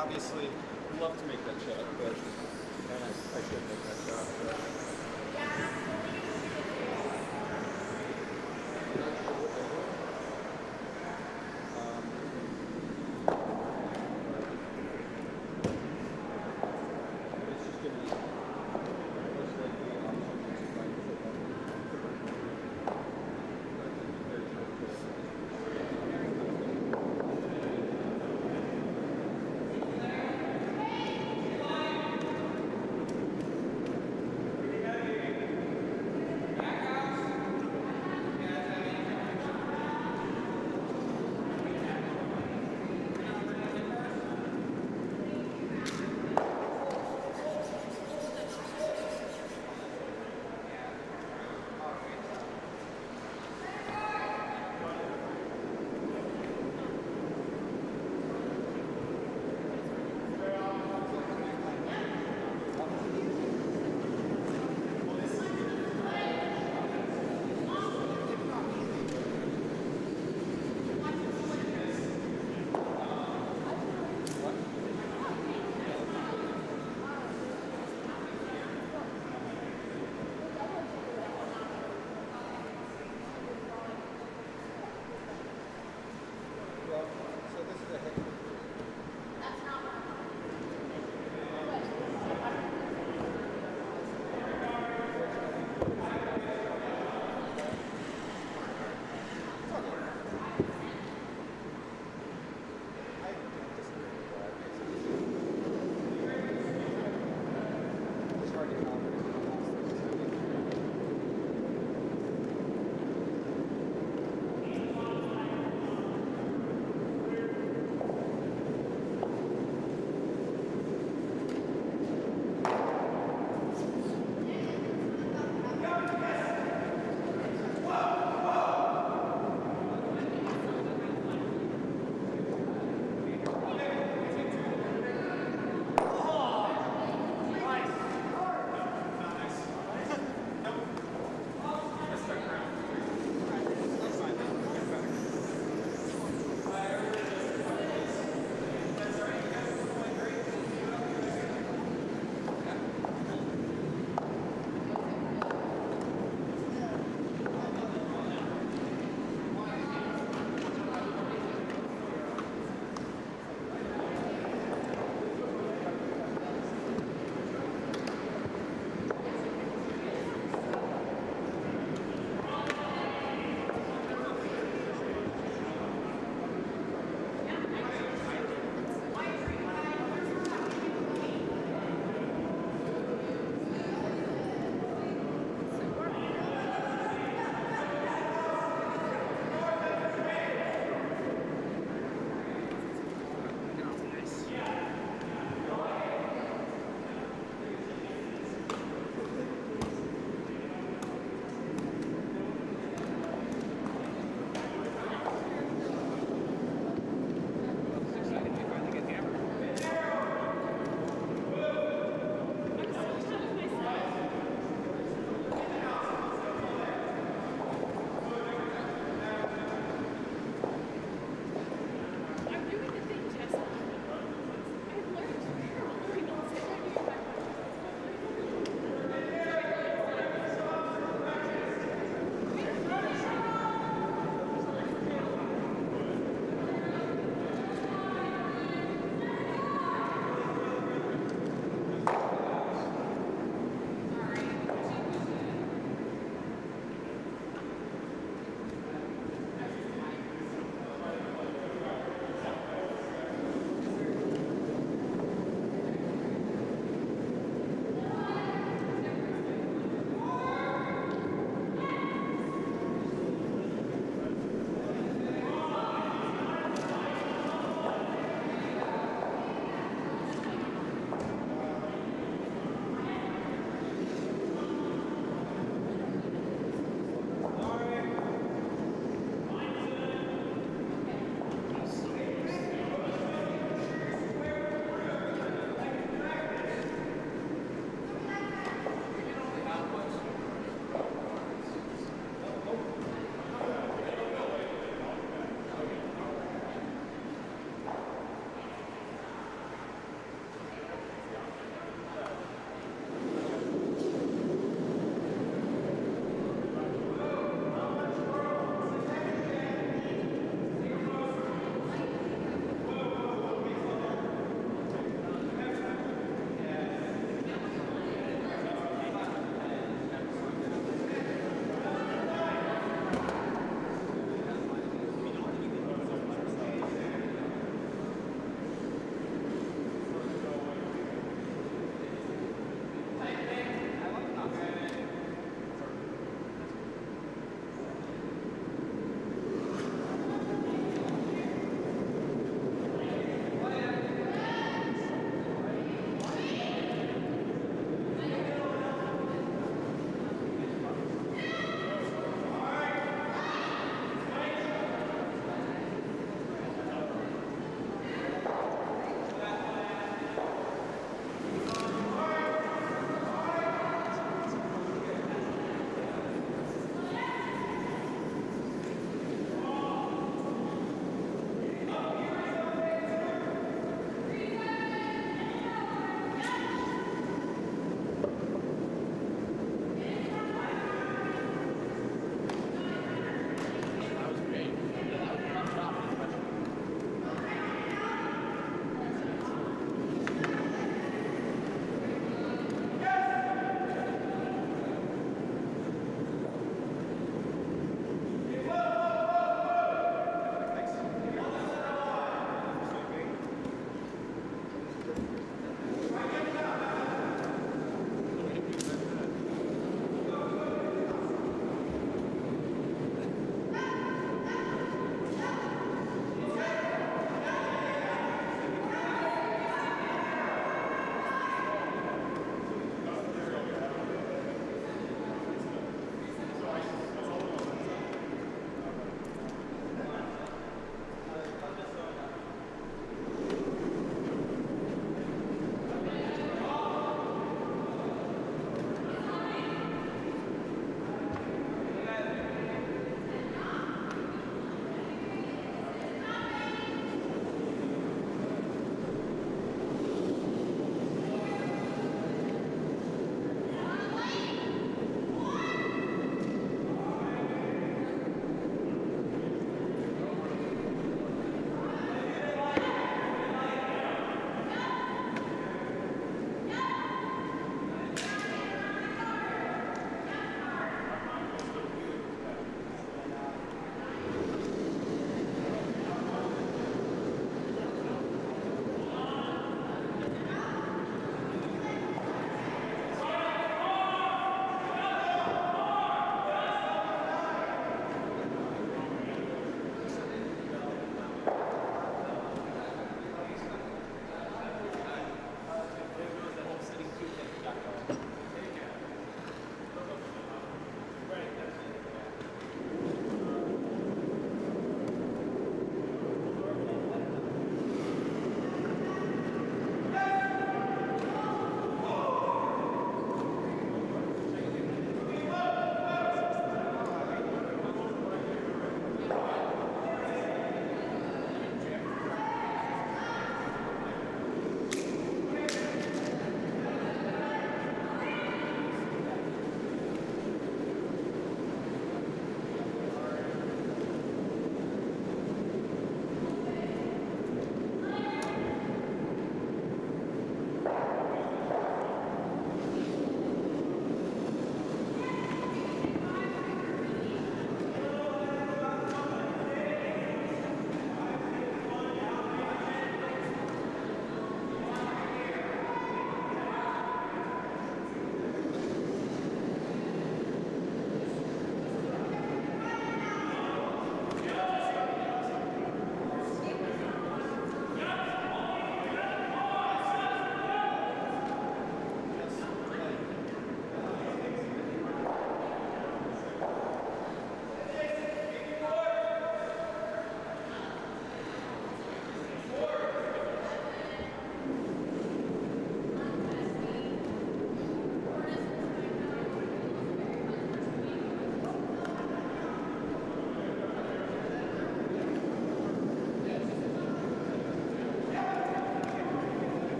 obviously would love to make that shot, but I should make that shot. It's just going to be most likely an option to find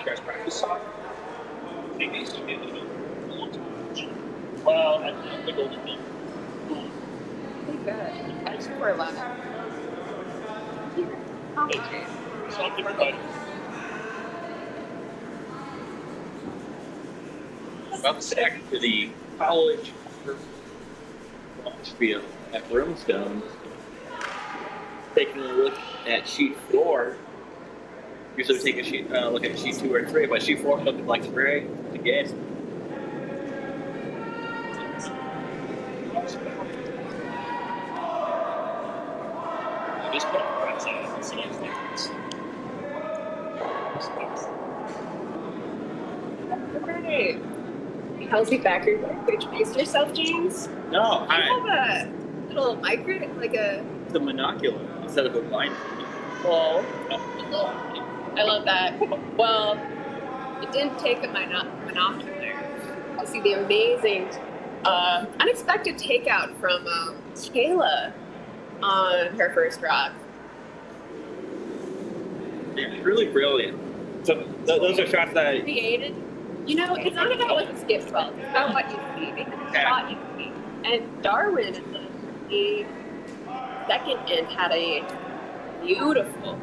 you guys practice? Well, I think Golden Beat. Pretty good. I score a lot. Okay. So different fight. About to say to the College Spiel at Broomstones, taking a look at sheet 4. Usually we take a sheet, look at sheet 2 or 3, but sheet 4 looking like spray the game. Right. Healthy backer. Introduce yourself, James. No, I have a little micro, like a. It's a monocular instead of a blind. Well, I love that. Well, it didn't take a monocular to see the amazing, unexpected takeout from Kayla on her first rock. Yeah, really brilliant. So those are shots that Created. You know, it's not about what the skip well, it's about what you see. It's the shot you see. And Darwin in the second end had a beautiful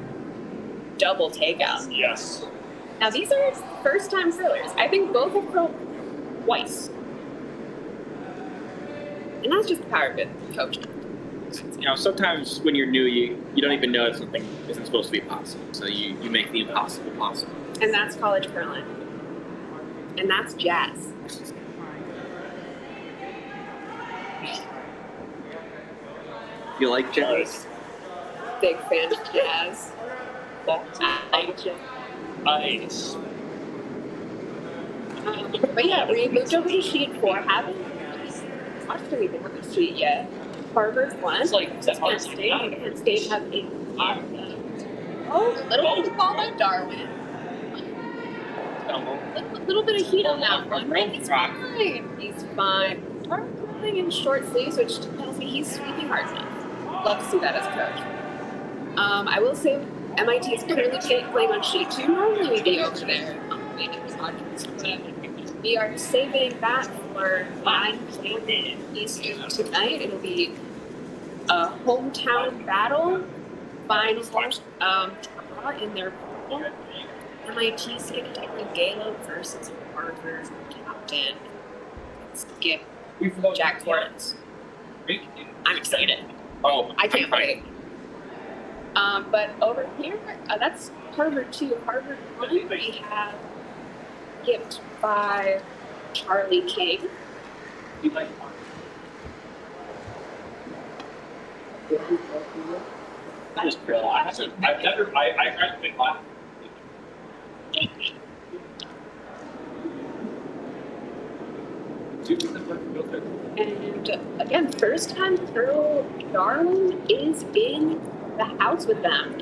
double takeout. Yes. Now these are first time thrillers. I think both have thrown twice. And that's just the power of good coaching. You know, sometimes when you're new, you don't even know if something isn't supposed to be possible. So you make the impossible possible. And that's college curling. And that's jazz. You like jazz? Big fan of jazz. Nice. But yeah, we moved over to sheet 4. Haven't watched anything on the sheet yet. Harvard won. It's like Kent State has a little ball by Darwin. A little bit of heat on that one. Right? He's fine. He's fine. Darwin playing in short sleeves, which tells me he's sweeping hard enough. Love to see that as a coach. I will say MIT is currently playing on sheet 2. Normally we'd be over there on the Vegas podcast, but we are saving that for 9 Eastern tonight. It'll be a hometown battle. Finals in their pool. MIT skipping Galo versus Harvard captain Skip Jack Torrance. I'm excited. Oh, I can't wait. But over here, that's Harvard 2. Harvard 1, we have skipped by Charlie King. You like I just realized I've never, I graduated last. And again, first time through, Darwin is in the house with them.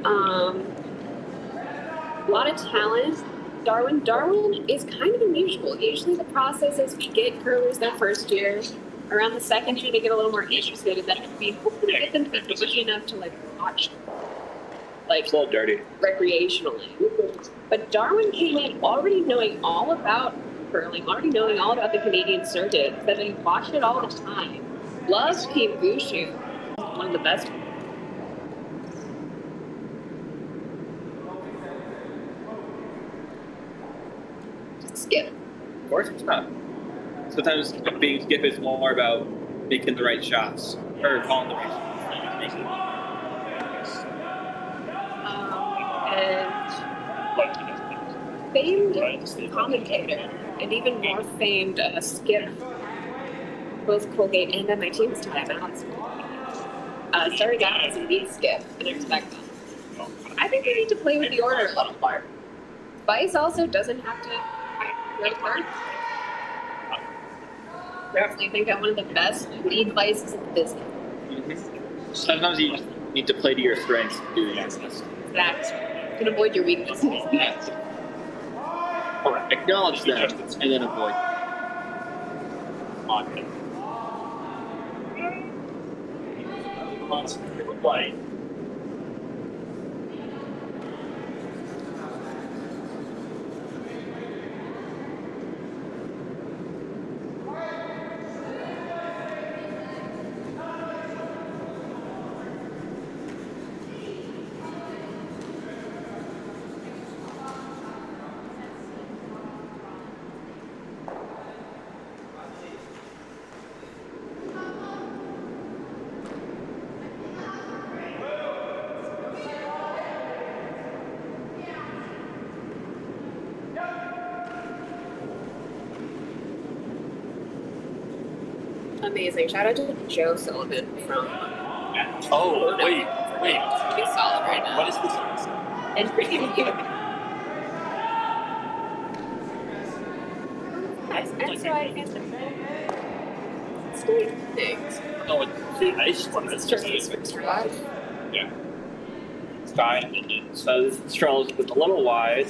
A lot of talent. Darwin is kind of unusual. Usually the process is we get curlers their first year. Around the second year, they get a little more interested, and then we hopefully get them to be lucky enough to watch, it's a little dirty, recreationally. But Darwin came in already knowing all about curling, already knowing all about the Canadian circuit, that he watched it all the time. Loves Team Gushu, one of the best. Skip. Of course it's not. Sometimes being skip is more about making the right shots or calling the right shots. And famed commentator, and even more famed skip, both Colgate and MIT was time out. Starting out as a lead skip, and I respect them. I think we need to play with the order a little more. Vice also doesn't have to go first. Definitely think I'm one of the best lead vices in the business. Mm-hmm. Sometimes you need to play to your strengths to do the business. Exactly. You can avoid your weaknesses. Yes. Correct. Acknowledge them and then avoid. Amazing. Shout out to Joe Sullivan from Oh, wait. He's solid right now. What is this? And pretty nice. And so I answered state things. No, it's the ice one. That's just Yeah. Sky. So this straws with a little wide.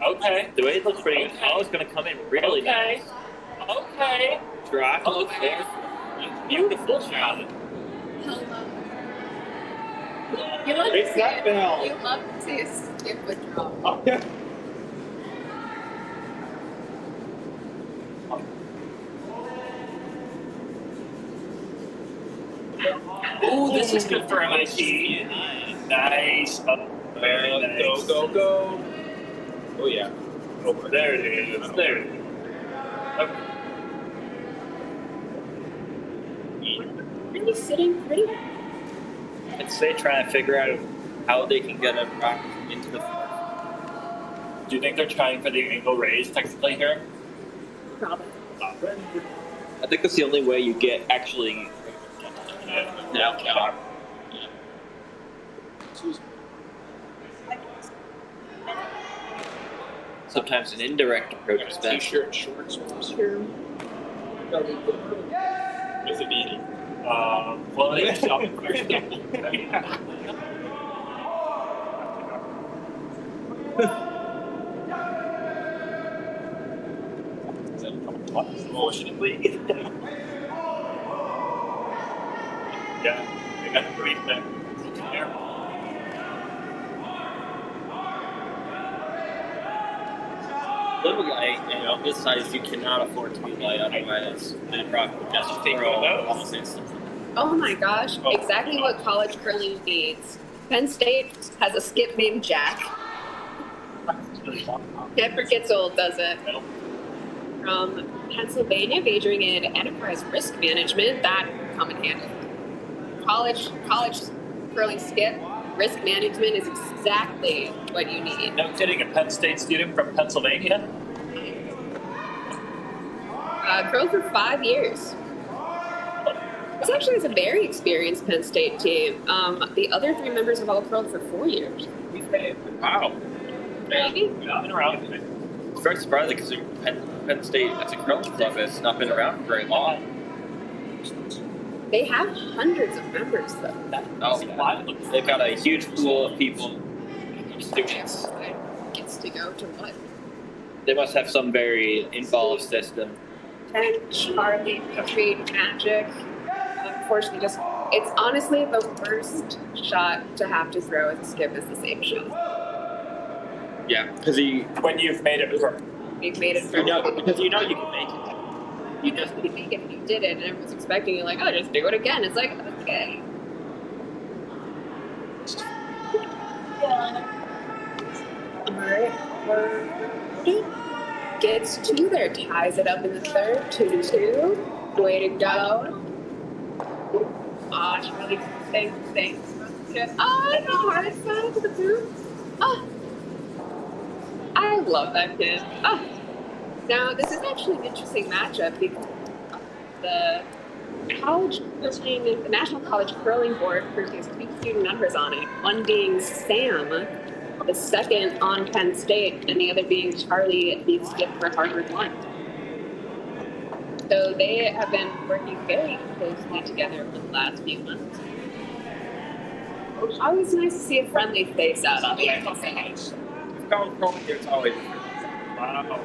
Okay. The way it looks pretty good. Oh, it's going to come in really nice. Okay. Drop. Okay. Beautiful shot. You love It's to see that it. bell. You love to see a skip with drop. Okay. Oh, this is good for MIT. Nice. Oh, very nice. Go. Oh, yeah. Oh, there it is. There it is. Okay. Really sitting pretty. It's they trying to figure out how they can get a rock into the floor. Do you think they're trying for the angle raise technically here? Probably. I think that's the only way you get actually now count. Sometimes an indirect approach is best. T-shirt, shorts. True. What does it mean? Well, they stop emotionally. Yeah, they got the great thing. Little guy, this size, you cannot afford to be light, otherwise the rock would just throw almost instantly. Oh my gosh, exactly what college curling needs. Penn State has a skip named Jack. Never gets old, does it? From Pennsylvania, majoring in enterprise risk management, that would come in handy. College curling skip, risk management is exactly what you need. No kidding, a Penn State student from Pennsylvania? Curled for 5 years. This actually is a very experienced Penn State team. The other 3 members have all curled for 4 years. Wow. Maybe. Yeah, been around. It's very surprising because Penn State, as a curling club, has not been around for very long. They have hundreds of members, though. They've got a huge pool of people, students. Gets to go to what? They must have some very involved system. And Charlie, Petrie, Magic. Unfortunately, it's honestly the worst shot to have to throw as a skip is the same shot. Yeah, because When you've made it for We've made it for you can make it. you just could make it and you did it, and everyone's expecting you like, oh, just do it again. It's like, okay. Alright, gets 2 there, ties it up in the third, 2-2. Way to go. Charlie, thanks. Oh, the hardest side to the boot. Oh, I love that kid. Oh. Now, this is actually an interesting matchup because the National College Curling Board produced 2 student numbers on it. One being Sam, the second on Penn State, and the other being Charlie, the skip for Harvard 1. So they have been working very closely together for the last few months. Always nice to see a friendly face out on the ice. It's always wow.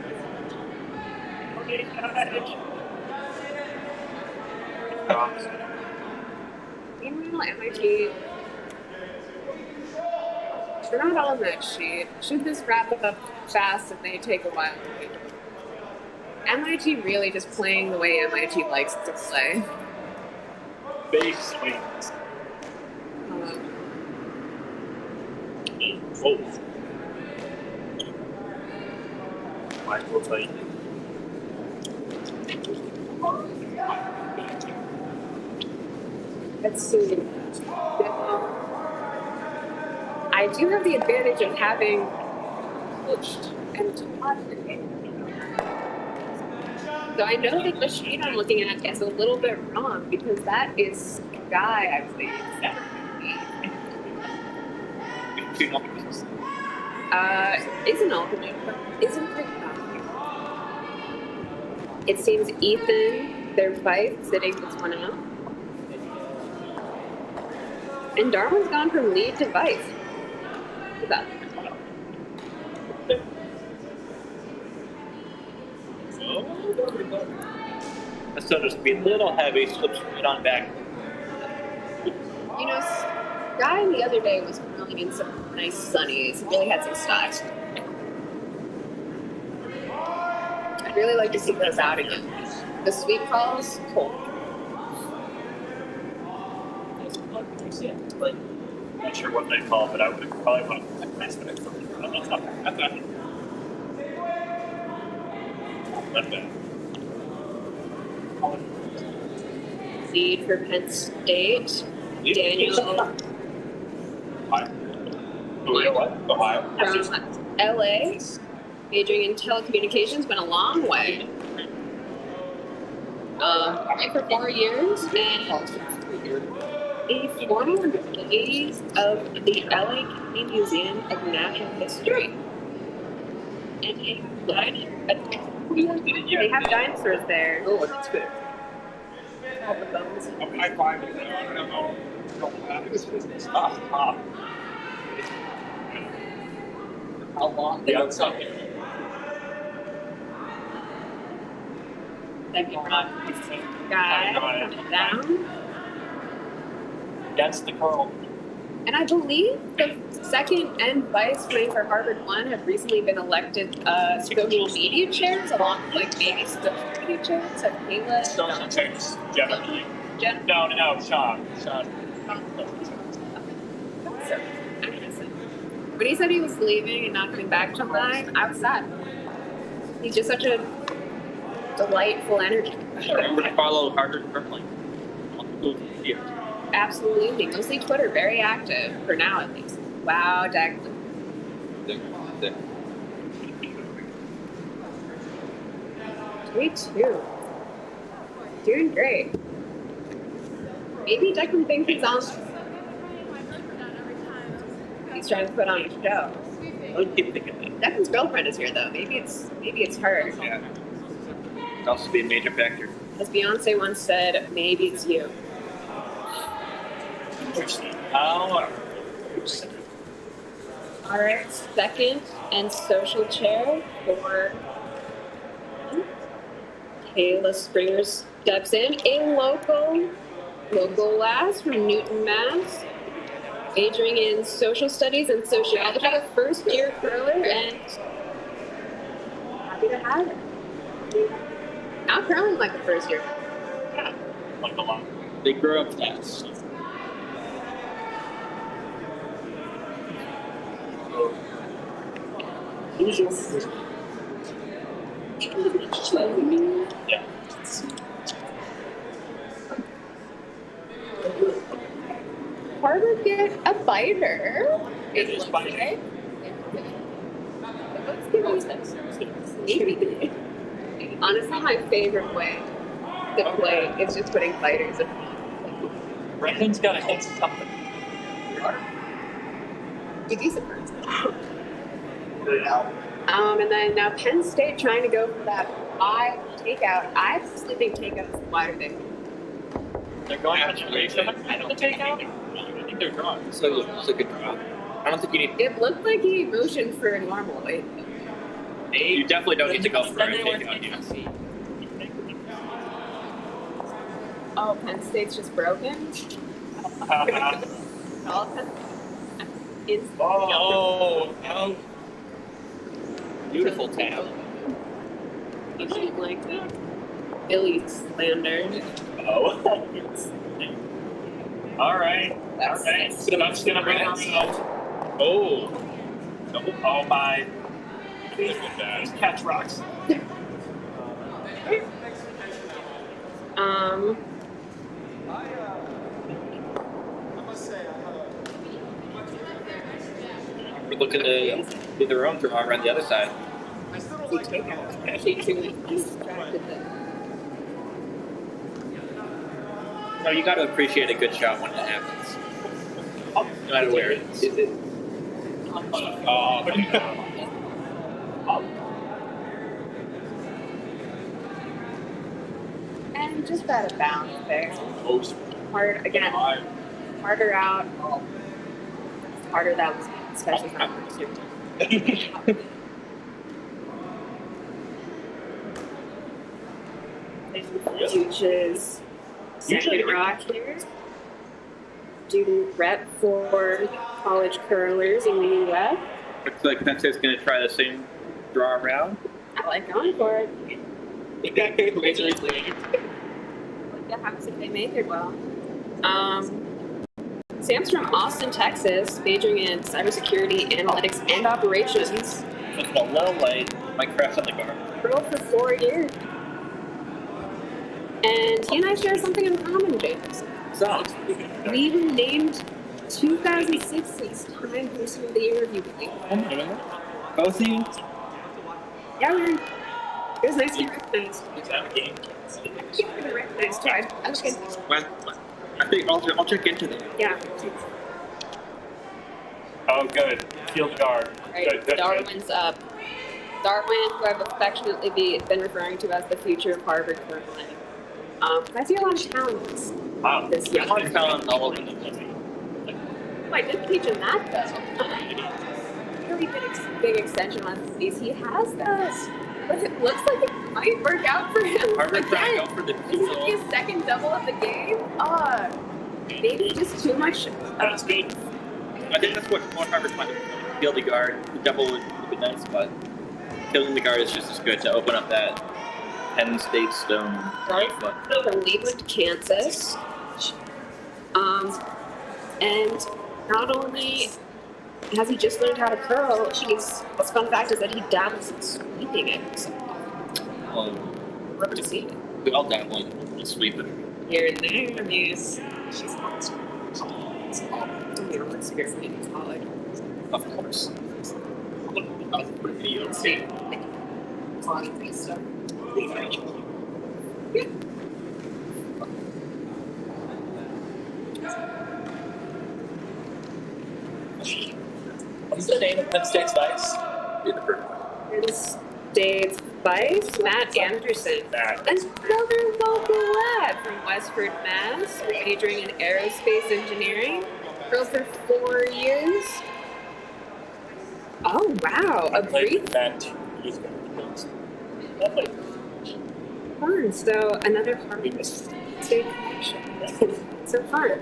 Meanwhile, MIT, they're not on that sheet. Should this wrap up fast and they take a while? MIT really just playing the way MIT likes to play. Big swings. Oh. Michael Tight. Let's see. I do have the advantage of having coached and taught the game. So I know that the sheet I'm looking at is a little bit wrong because that is Sky, I believe. Is an alternate, but isn't it? It seems Ethan, their fight, sitting this one out. And Darwin's gone from lead to vice. Look at that. So just be a little heavy, slips right on back. You know, Sky the other day was rolling in some nice sunnies. He really had some style. I'd really like to see those out again. The sweep calls, cold. Not sure what they call, but I would probably want to nice minute for it. Not bad. Lead for Penn State. Daniel Ohio. from LA, majoring in telecommunications, went a long way. For 4 years, and a former employee of the LA County Museum of Natural History. And they have dinosaurs there. Oh, that's good. All the bones. I find it. I don't know. How long? The outside. Second rock guy comes down. That's the curl. And I believe the second and vice playing for Harvard 1 have recently been elected social media chairs, along with like maybe social media chairs. So Kayla, Social chairs. Generally. Jen, No, Sean. when he said he was leaving and not coming back till 9, I was sad. He's just such a delightful energy. Remember to follow Harvard Berkeley. Absolutely. Mostly Twitter, very active, for now at least. Wow, Declan. 3-2. Doing great. Maybe Declan thinks he's on. He's trying to put on a show. I would keep thinking that. Declan's girlfriend is here though. Maybe it's her. Yeah. It'd also be a major factor. As Beyonce once said, maybe it's you. Oh. All right, second and social chair for Kayla Springer steps in. A local lass from Newton, Mass. Majoring in social studies and sociology, a first-year curler, and happy to have her. Now curling like a first year. Yeah. Like a lot. They grow up fast. Yeah. Harvard get a biter. It is biting. Let's give you maybe. Honestly, my favorite way to play is just putting fighters in. Brandon's got to hit something. You'd be surprised. And then now Penn State trying to go for that wide takeout. I honestly think takeout is the wider thing. They're going for the takeout? I think they're drawing. So it's a good draw. I don't think you need. It looked like he motioned for a normal weight. You definitely don't need to go for a takeout. Yeah. Oh, Penn State's just broken? All Penn is Oh. Beautiful tap. you should like that. Billy slander. Oh. All right. That's I'm just gonna bring it out. Oh. Oh my. These catch rocks. I must say, We're looking to do their own draw around the other side. I still don't He like take out. Actually, truly distracted them. No, you got to appreciate a good shot when it happens. No matter where it is. And just out of bounds there. Most Hard again. Harder out. Harder that was, especially for Duchess second rock here. Student rep for college curlers in the U.S. Looks like Pence's going to try the same draw around. I like going for it. Yeah, how if they make it well. Sam's from Austin, Texas, majoring in cybersecurity, analytics, and operations. Looking a little late. Mike Kraft's on the guard. Pro for 4 years. And he and I share something in common, James. So, We were named 2016's Time Person of the Year review week. both of you? Yeah, it was nice to be recognized. Keep getting recognized too. I was good. Well, I think I'll check into that. Yeah. Oh, good. Field guard. Right. Good. Darwin's up. Darwin, who I've affectionately been referring to as the future of Harvard currently. I see a lot of talents. Wow. This young I found all over the place. I did teach him that though. Really big extension on his knees. He has this. But it looks like it might work out for him. Harvard trying to Again, go for the this is his second double of the game. Maybe just too much. That's good. I think that's what Harvard might do. Kill the guard. The double would be nice, but killing the guard is just as good to open up that Penn State stone. Right. From Leland, Kansas. And not only has he just learned how to curl, what's fun fact is that he dabbles in sweeping it. So, love to see it. We all dabble in sweeping. Here and there, I mean, she's not experience in college. Of course. See, stuff. Yeah. What's the name of Penn State's vice? Penn State's vice, Matt Anderson. Matt. Another local lad from Westford, Mass, majoring in aerospace engineering. Girl for 4 years. Oh wow, a brief fun. So another Harvard State connection. So fun.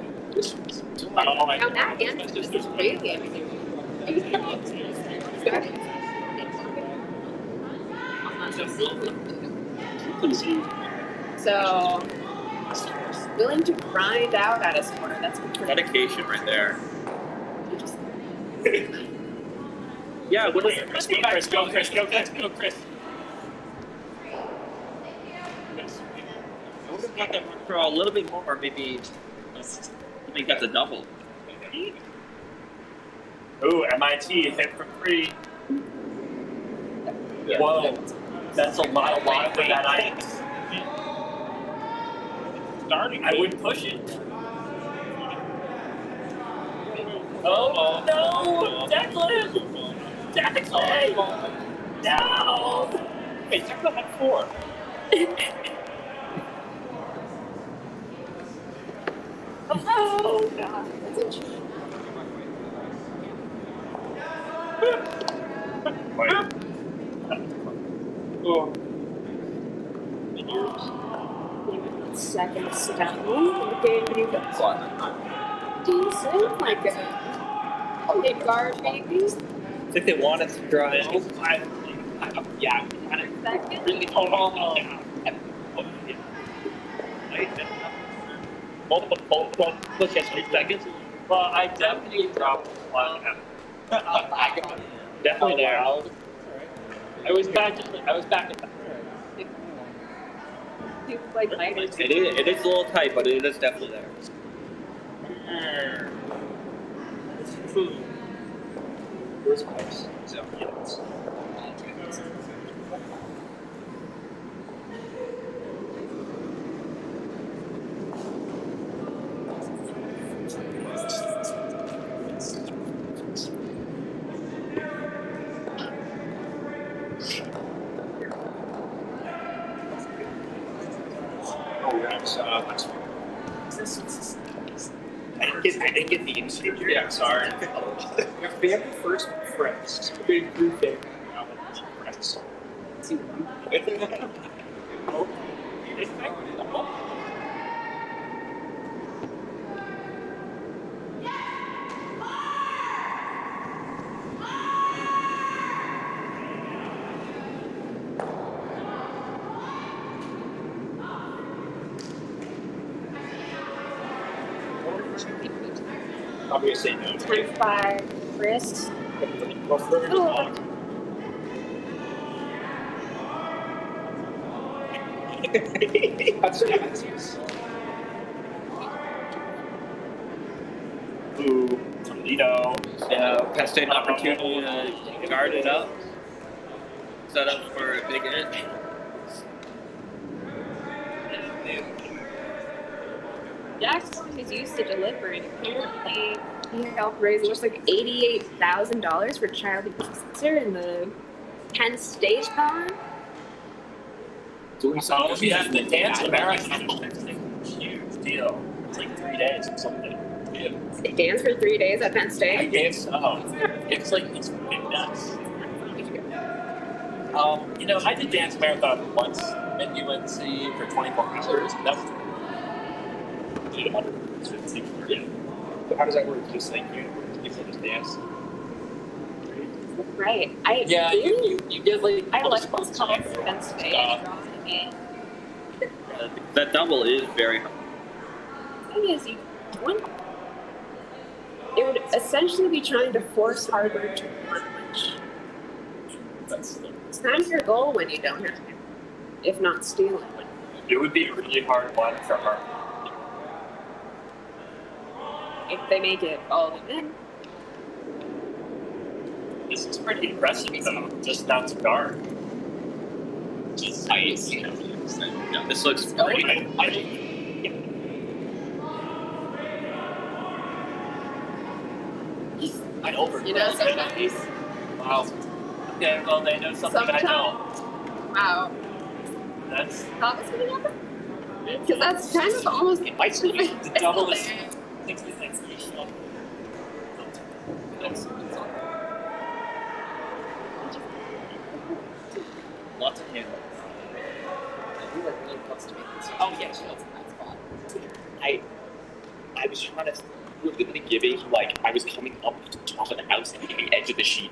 Now Matt Anderson is really So willing to grind out at a sport. That's pretty Dedication right there. Yeah, what is it? Chris, go, Chris, go, Chris, go, Chris, go, Chris. I would have got that for a little bit more, maybe. I think that's a double. Ooh, MIT hit for free. Yeah. Whoa, that's a lot of weight for that ice. Starting, I wouldn't push it. Oh no, Declan! Declan! No! Hey, Declan had 4. Oh god, that's interesting. Second step. Decent, like a big guard maybe. I think they wanted to draw in. Yeah, Second. really multiple push at 3 seconds. Well, I definitely dropped 1. Definitely there. I was back at that. Like lighter. It is a little tight, but it is definitely there. Where's Mike's? So, yes. times. I didn't get the instant. Yeah, sorry. Your family first, friends. Big group thing. Friends. See what you oh. I'm going to say no. 25 wrist. Go further along. That's it. Ooh, Toledo. Penn State an opportunity to guard it up. Set up for a big hit. Jackson is used to delivering. Apparently, he helped raise looks like $88,000 for child cancer in the Penn State con. Doing Oh, yeah, the dance marathon. Huge deal. It's like 3 days or something. They danced for 3 days at Penn I State. think so. It's like, it's nuts. I did dance marathon once at UNC for 24 hours. That was so how does that work? Just like you just dance? Right. You get like I like this call for Penn State. That double is very hard. The thing is, it would essentially be trying to force Harvard to run, which it's kind of your goal when you don't have to, if not stealing. It would be a really hard one for Harvard. If they make it all the way in. This is pretty impressive though, just not to guard. Just ice. This looks pretty. I over. You know, sometimes. Wow. Okay, well they know something I don't. Wow. That's Thought this would happen? Because that's kind of almost. it might be the double is 66. Lots of handles. We were really close to making this. Oh, yeah, she was in that spot. I was trying to literally giving, like, I was coming up to the top of the house and hitting the edge of the sheet.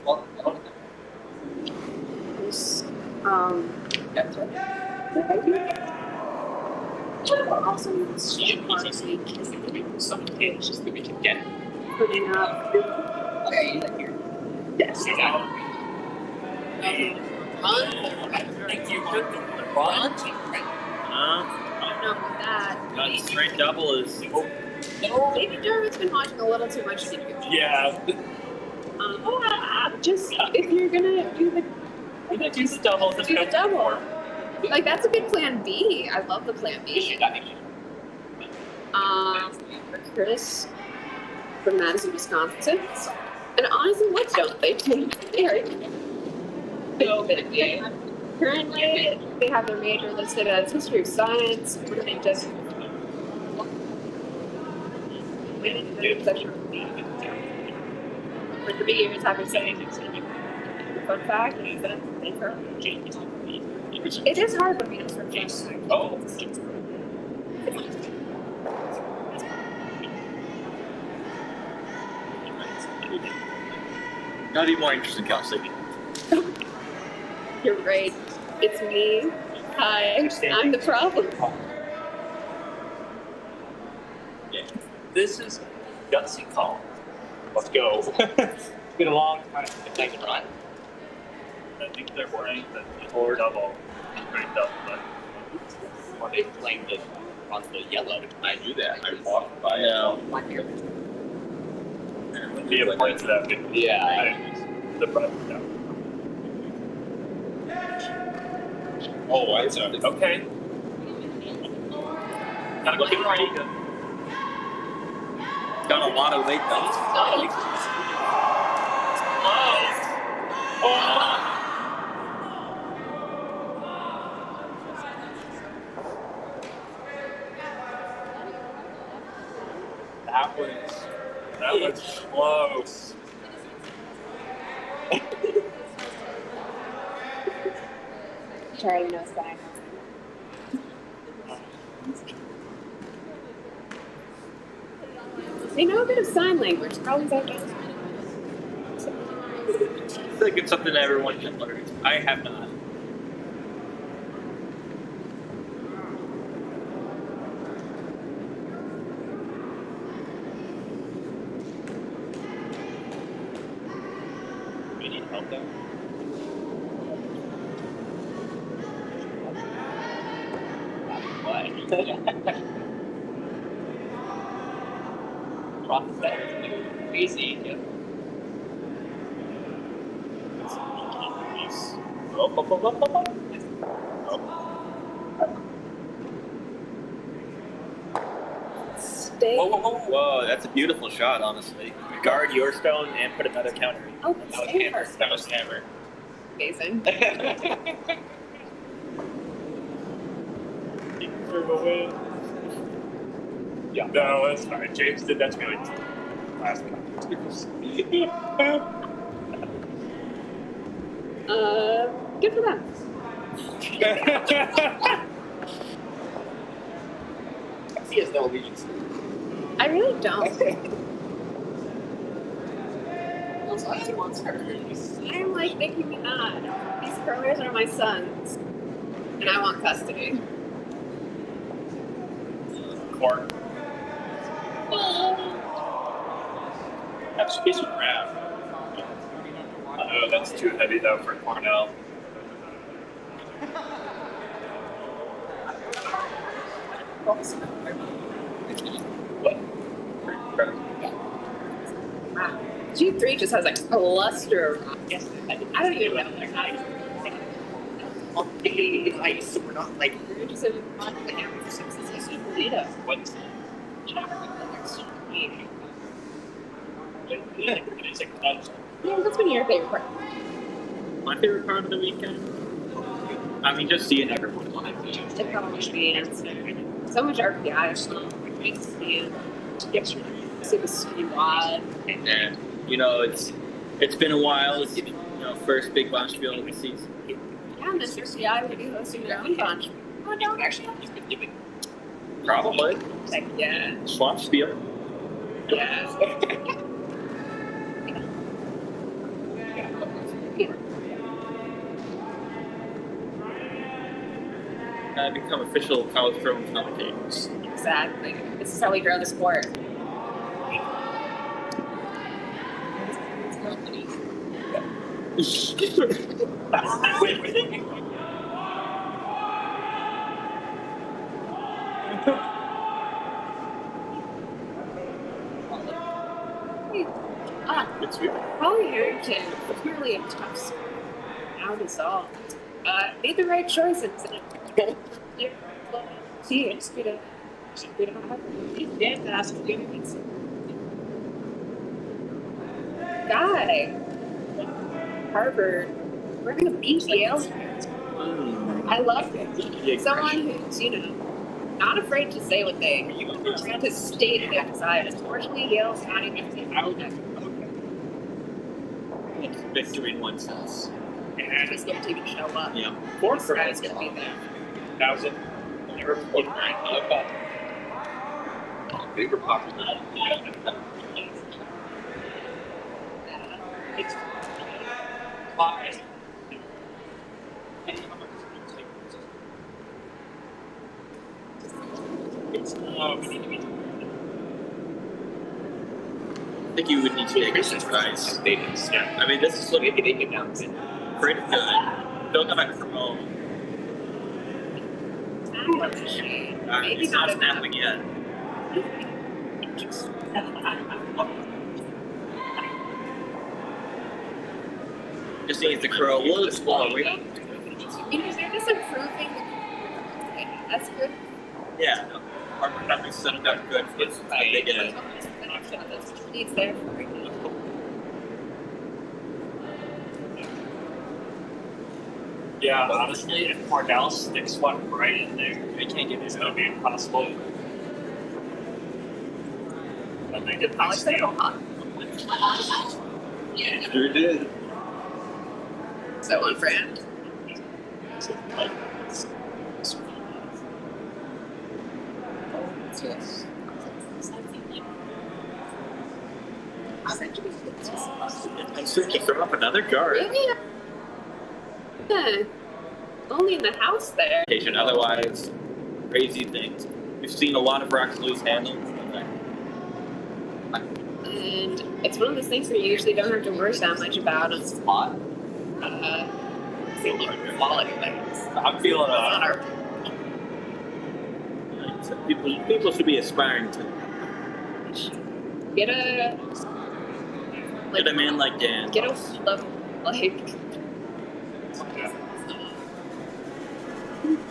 Awesome. Some kids just that we can get. Putting up. Yes, exactly. Thank you. I don't know about that. That straight double is. David Dermott's been watching a little too much video. Yeah. Just if you're gonna do Do the double. do the double. Like that's a good plan B. I love the plan B. Chris from Madison, Wisconsin. And honestly, what don't they take? They are so good. Currently, they have their major listed as history of science. What do they just? For 3 years, I've been saying. Fun fact is that it is hard for me to forget. Oh. Gotta be more interesting, Kelsey. You're right. It's me. Hi. I'm the problem. This is a gutsy call. Let's go. It's been a long time since they've taken run. I think they're wearing the or double. Straight double. Well, they blamed it on the yellow. I knew that. I walked by it. 1 year. Be a point to that. Yeah. The front. Yeah. Oh, I saw it. Okay. Gotta go get ready. Got a lot of weight though. Oh. 1 That was close. Charlie knows that. They know a bit of sign language. Probably that I feel like it's something that everyone should learn. I have not. We need help though. What? Process that crazy. Yep. stay. Whoa, that's a beautiful shot, honestly. Guard your stone and put another counter. Oh, That it's was hammer. hammer. That was hammer. Amazing. Yeah. No, that's fine. James did that to me like last week. Good for them. He has no allegiance. I really don't. As long as he wants her. I'm like, making me not. These curlers are my sons. And I want custody. Corn. Have space around. Oh, that's too heavy though for Cornell. What? Wow. G3 just has a cluster. Yes, I don't even know. I used to, we're not like. We're just in fun with hammer for 6 Lita. What's. Yeah, what's been your favorite part? My favorite part of the weekend? I mean, just seeing everyone live. The college bands. So much RPI. Great to see it. Yes, See the squad. And, you know, it's been a while. It's, you know, first big College Spiel of the season. Yeah, and this RPI will be hosting their own bunch. Oh, no, actually, he's been giving. Probably. Like, yeah. Swamp Spiel. Yeah. Become official college pro commentators. Exactly. This is how we grow the sport. Wait. It's weird. Probably Harrington was really a tough sport. Now dissolved. Made the right choices. See, it's good. Fantastic. Guy. Harvard. We're gonna beat Yale. I love it. Yeah, Someone who's, you know, not afraid to say what they to state their desires. Unfortunately, Yale's not even It's victory in one sense. and just don't even show up. Yeah. This guy's gonna be there. 1,000. Never put right up. Bigger pocket. It's fine. It's we need to be. I think you would need to take a surprise. Yeah. I mean, this is looking Maybe they can announce it. pretty good. Don't come back from home. That's a shame. Maybe It's not not snapping yet. Just needs to curl a little bit slower. Because they're just improving the that's good. Yeah. Our production's set up good for this big end. That's what needs there for right now. Yeah, honestly, if Cornell sticks one right in there, they can't get this. That'll be impossible. I did College Spiel. Sure did. So on brand. Yes. I'm searching for up another guard. Really? Yeah. Only in the house there. Otherwise, crazy things. We've seen a lot of rocks lose handles. And it's one of those things where you usually don't have to worry that much about on spot. Quality things. I'm feeling Not our so people should be aspiring to get a get a man like Dan. get a level like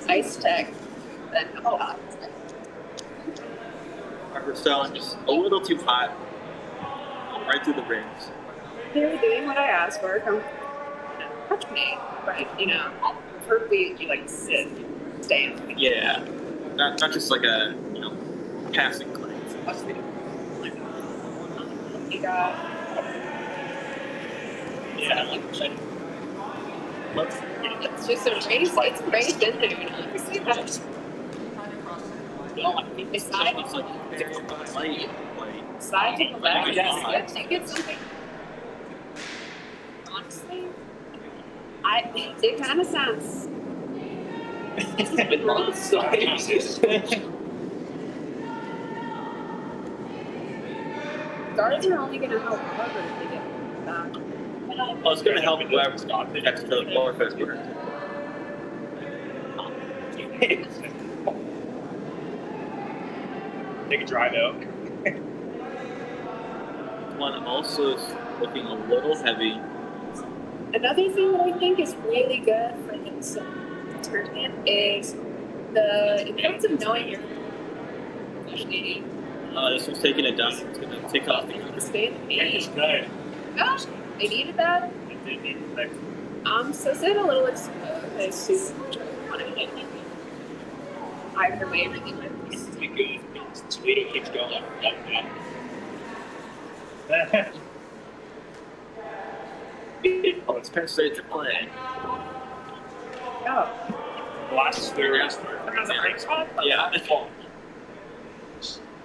ice tech. Then hot. Harvard Stone just a little too hot. Right through the rings. They're doing what I asked for. Come touch me, right? You know, preferably you like sit, stand. Yeah. Not just like a passing glance. You got it's just a race. It's a race in there. You know, you see that. Beside side to the left, you get something. Honestly, it kind of sounds. Guards are only going to help Harvard if they get back. Well, it's going to help whoever gets to the floor first. Take a drive out. One also is looking a little heavy. Another thing that I think is really good for this tournament is the importance of knowing your especially This one's taking a dump. It's going to take off the stay in the It's game. good. Gosh, they needed that. So sit a little exposed to either way really works. Tomato keeps going. Oh, it's Penn State to play. Oh, Last third. Yeah.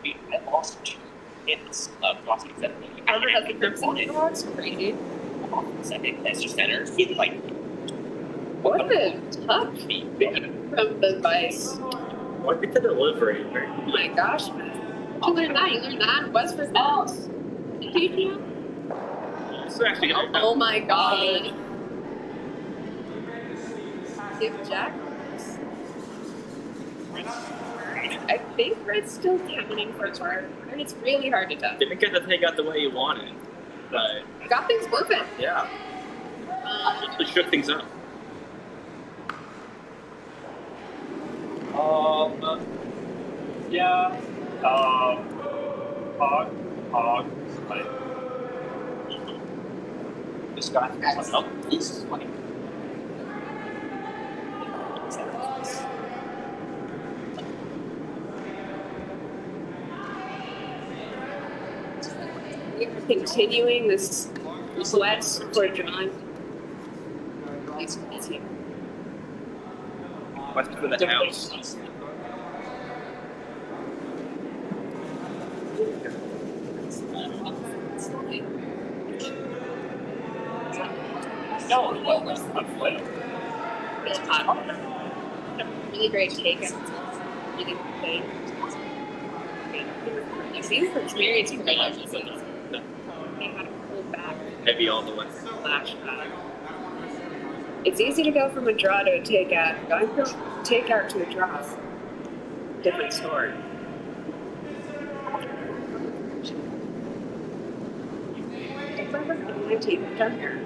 I lost 2 hits of Boston Center. Harvard has the Crimson Dogs. Crazy. Second extra center. It's like, What a tough from the Vice. What did the delivery? Oh my gosh, man. You learned that. You learned that in Westford Falls. Did you teach you? This is actually Oh my god. Give Jack. I think Red's still counting for Harvard. It's really hard to tell. Didn't get the take out the way you wanted, but Got things moving. yeah, it shook things up. Yeah. Hog. Like, this guy. He's funny. Continuing this sweats for John. He's here. West for the house. no, what was the flip? Really hot. Really great take. Really good thing. You see her experience from how to pull back. Heavy all the way. Flash back. It's easy to go from a draw to a takeout. Going from takeout to a draw. Different story. It's over 19. Done here.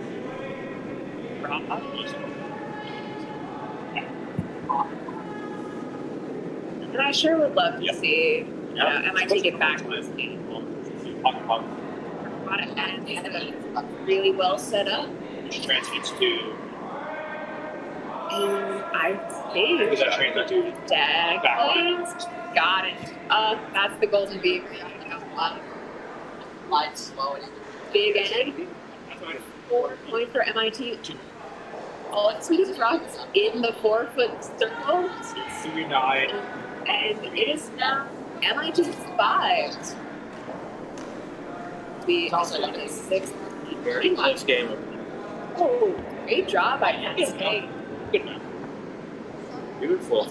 And I sure would love to see, you know, MIT get back with me. And really well set up. Transfers to. And I think Does that transfer to Dag got it. That's the golden beaver. Big Egg. 4 point for MIT. All its sweetest rocks in the 4-foot circle. 3-9. And it is now MIT's 5. The Australia 6. Very close game. Oh, great job by Penn State. Good enough. Beautiful.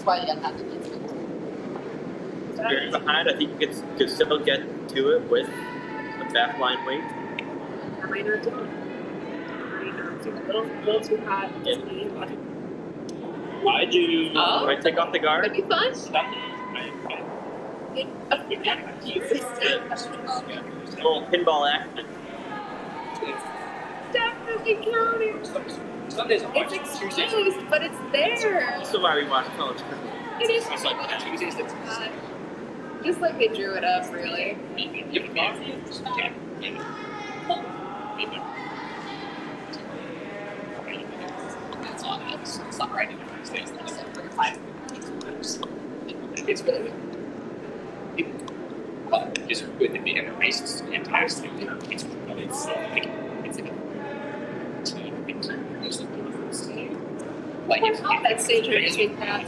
Very behind. I think you could still get to it with the back line weight. That might not do it. A little too hot. I do. Oh. Might take off the guard. Could be fun. Jesus. Little pinball action. Definitely counting. Sundays are It's exposed, but it's there. That's why we watch College Spiel. It is It's like Tuesdays. That's just like they drew it up, really. It's really just with it being a race fantastic. It's like like it's That stage between that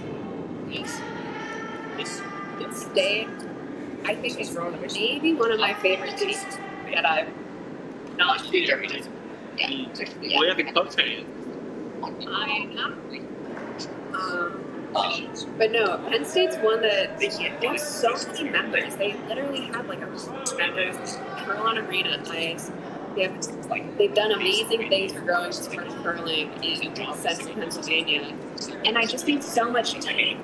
stay, I think it's maybe one of my favorite teams that I've not featured. Yeah. We have the coach fan. I know. But no, Penn State's one that they have so many members. They literally have like a members, Curl Arena nice. They've done amazing things for growing sport curling in central Pennsylvania. And I just think so much time.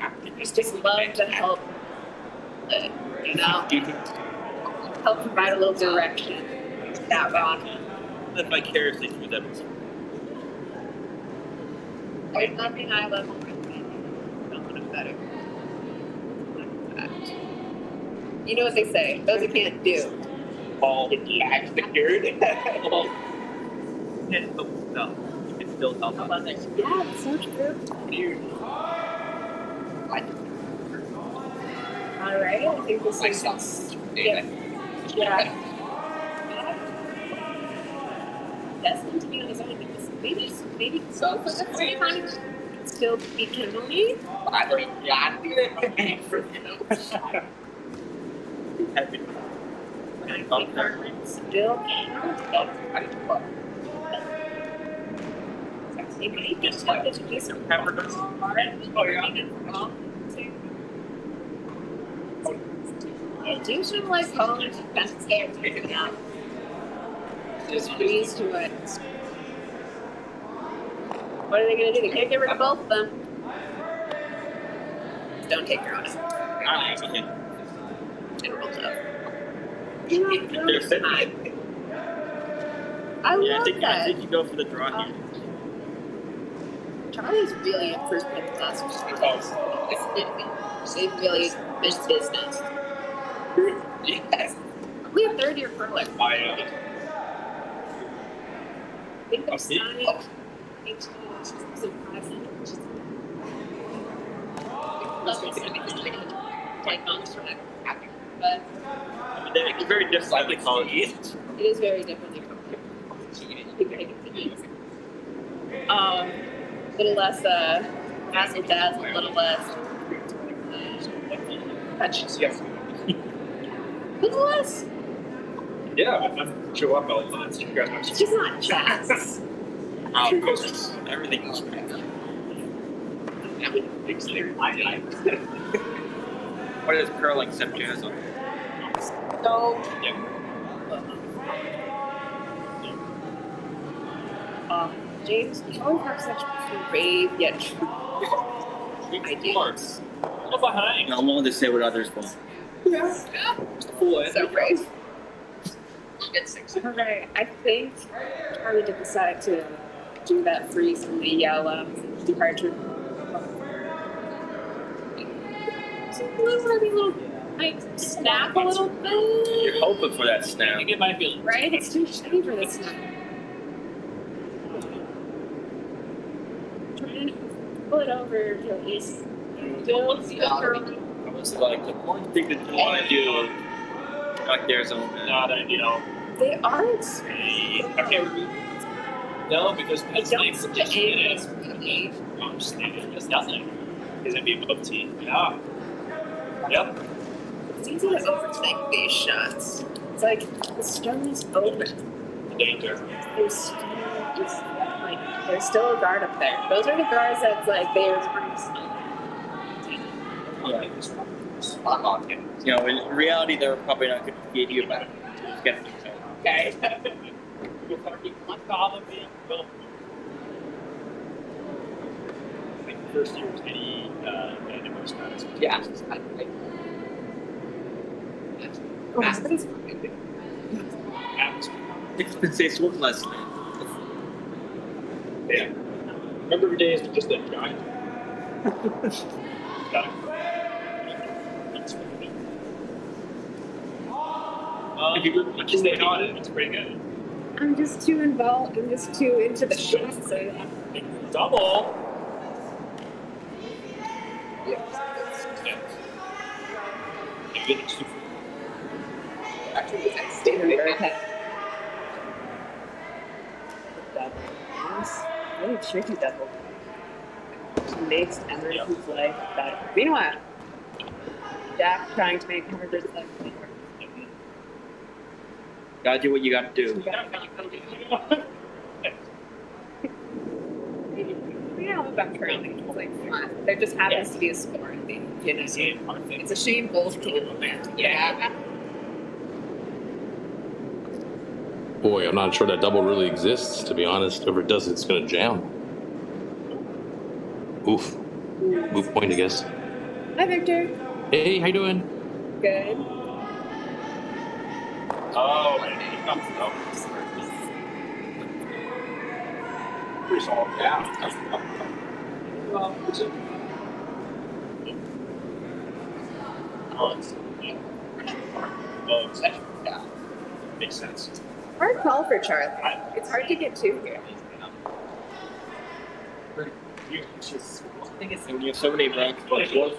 I just love to help, help provide a little direction to that rock. Live vicariously through them. There's nothing I love more than someone better. You know what they say, those who can't do. all back secured. No, you can still help out. Yeah, that's so true. Alright, I think this is yeah. Destined to be on his own because maybe so for the first time still be kindling. I learned for Happy. I think we're still it might be tempted to do some Pepperdine. I do feel like College Penn State taken out. Just freeze to it. What are they going to do? They can't get rid of both of them. Don't take your own. General tough. They're fitting. I Yeah, love I that. think you go for the draw here. Charlie's really improved in the last few because they've really been business. yes. We have third year curler. I think they're see. signing take on this track. But It's very different than college. it is very different. Little less razzle dazzle, a little less touch. yes. Little less. Yeah, but I'm show up all the time. You guys It's just not jazz. Oh, goodness. Everything is great. What is curling except jazz on? So James, you always have such brave yet true ideas. Go behind. I'm willing to say what others want. So brave. Okay, I think Charlie did decide to do that freeze from the yellow departure. So little like snap a little bit. You're hoping for that I snap. think it might be. Right? It's too shady for this snap. Trying to pull it over till he's still curling. I was like, the one thing that you want to do Like there's own. Not ideal. They aren't. Okay. No, because I don't see the A is really. I'm just thinking there's nothing. Because it'd be above T. Yeah. Yep. It's easy to overthink these shots. It's like the stone is open. Danger. There's still a guard up there. Those are the guards that's like they're Spot on. You know, in reality, they're probably not going to give you back. Just get it. Okay. You're fucking on top of me. Well, like first year was any most guys. Yeah. It's been say one less. Yeah. Remember the days with just that guy? Got it. If you just stay on it, it's pretty good. I'm just too involved. I'm just too into the shot. So Double. yeah. Actually, I stayed in very head. Really tricky double. She makes everyone's life better. Meanwhile, Jack trying to make Harvard's life better. Gotta do what you gotta do. We don't have a bunker on these like fun. There just happens to be a score at the end. You know, it's a shame both teams. Yeah. Boy, I'm not sure that double really exists, to be honest. Whoever does it's going to jam. Oof. Move point, I guess. Hi, Victor. Hey, how you doing? Good. Oh, pretty solid. Yeah. Well, it's a... Yeah. Makes sense. Hard call for Charlie. It's hard to get two here. I think it's when you have so many ranks, but close.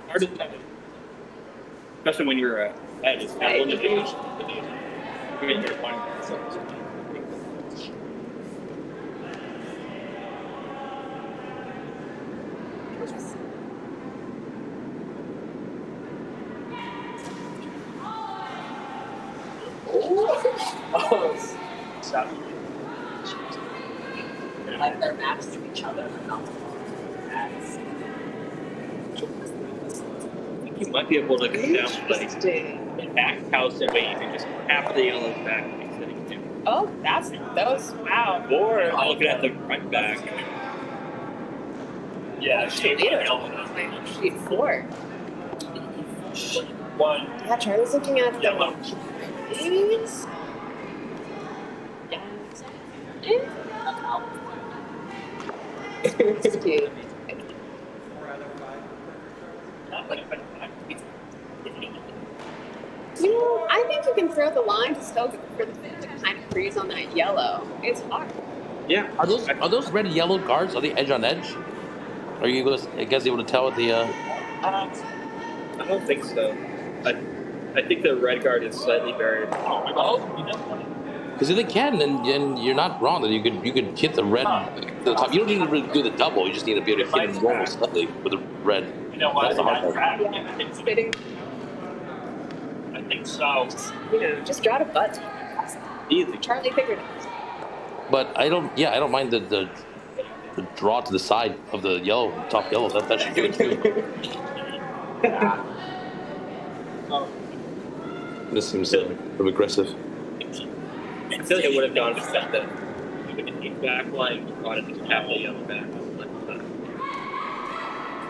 Hard to especially when you're at it's not one of those. When you're playing Like they're matched to each other. you might be able to come down like Interesting. back house and wait and just half the yellow back instead of two. Oh, that's those. Wow. Or looking at the front back. Yeah, Sheet 4. One. Yeah, Charlie's looking at the Yellow. babies. It's cute. You know, I think you can throw the line to still get for the kind of freeze on that yellow. It's hard. Yeah. Are those red and yellow guards? Are they edge on edge? Are you guys able to tell with the? I don't think so. I think the red guard is slightly buried. Because if they can, then you're not wrong. That you could hit the red at the top. You don't need to really do the double. You just need to be able to hit it normal slightly with the red. You know what? That's the hard part. Yeah, it's fitting. I think so. You know, just draw a butt. Easy. Charlie figured it. But I don't mind the draw to the side of the yellow, top yellow. That should do it too. This seems a bit aggressive. I feel like I would have gone to set that. Back line on it, just half the yellow back.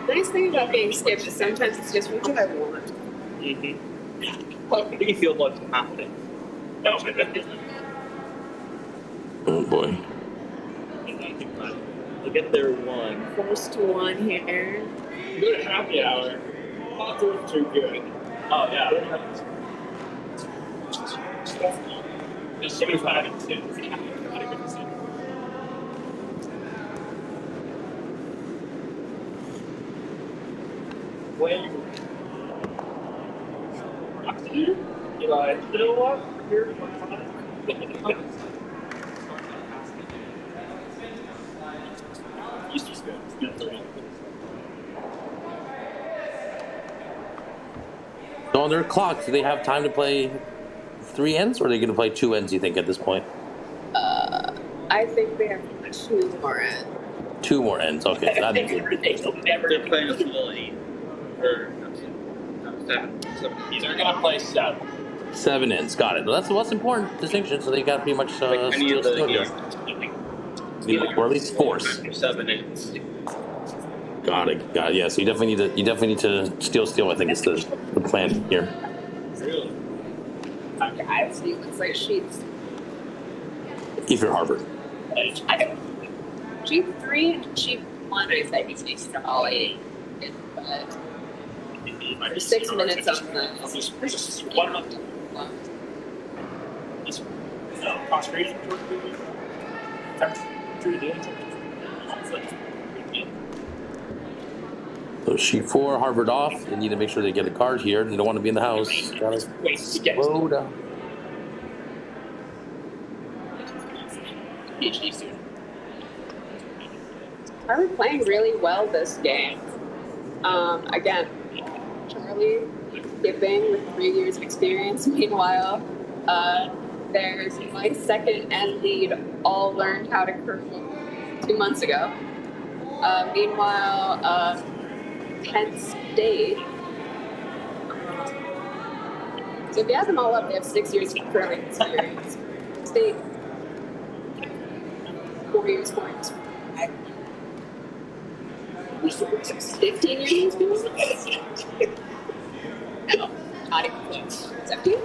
Nice thing about being skipped is sometimes it's just what do I want. Mm-hmm. Well, you feel more confident. No, Oh boy. Look at their one. First one here. go to happy hour. Not doing too good. Oh, yeah. Just 75 and 2. When you're like, you know what? Here's my Easter's good. So on their clock, do they have time to play 3 ends, or are they going to play 2 ends, you think, at this point? I think they have 2 more ends. 2 more ends, okay. They're playing a full 8. Or 7. These are going to play 7. 7 ends, got it. Well, that's the most important distinction, so they got pretty much Any of the steal here. Or at least force. 7 ends. Got it. Yeah, so you definitely need to steal, I think is the plan here. Really? Okay, so it looks like sheets. If you're Harvard. Sheet 3 and sheet 1, I think is solid. But for 6 minutes on the There's one month. Concentration towards So sheet 4, Harvard off. They need to make sure they get a card here. You don't want to be in the house. Gotta slow down. PhD student. Harvard playing really well this game. Again, Charlie skipping with 3 years of experience. Meanwhile, there's my second end lead all learned how to curl 2 months ago. Meanwhile, Penn State. So if you add them all up, they have 6 years of curling experience. State, 4 years points. 15 years experience? No, not even close. 17?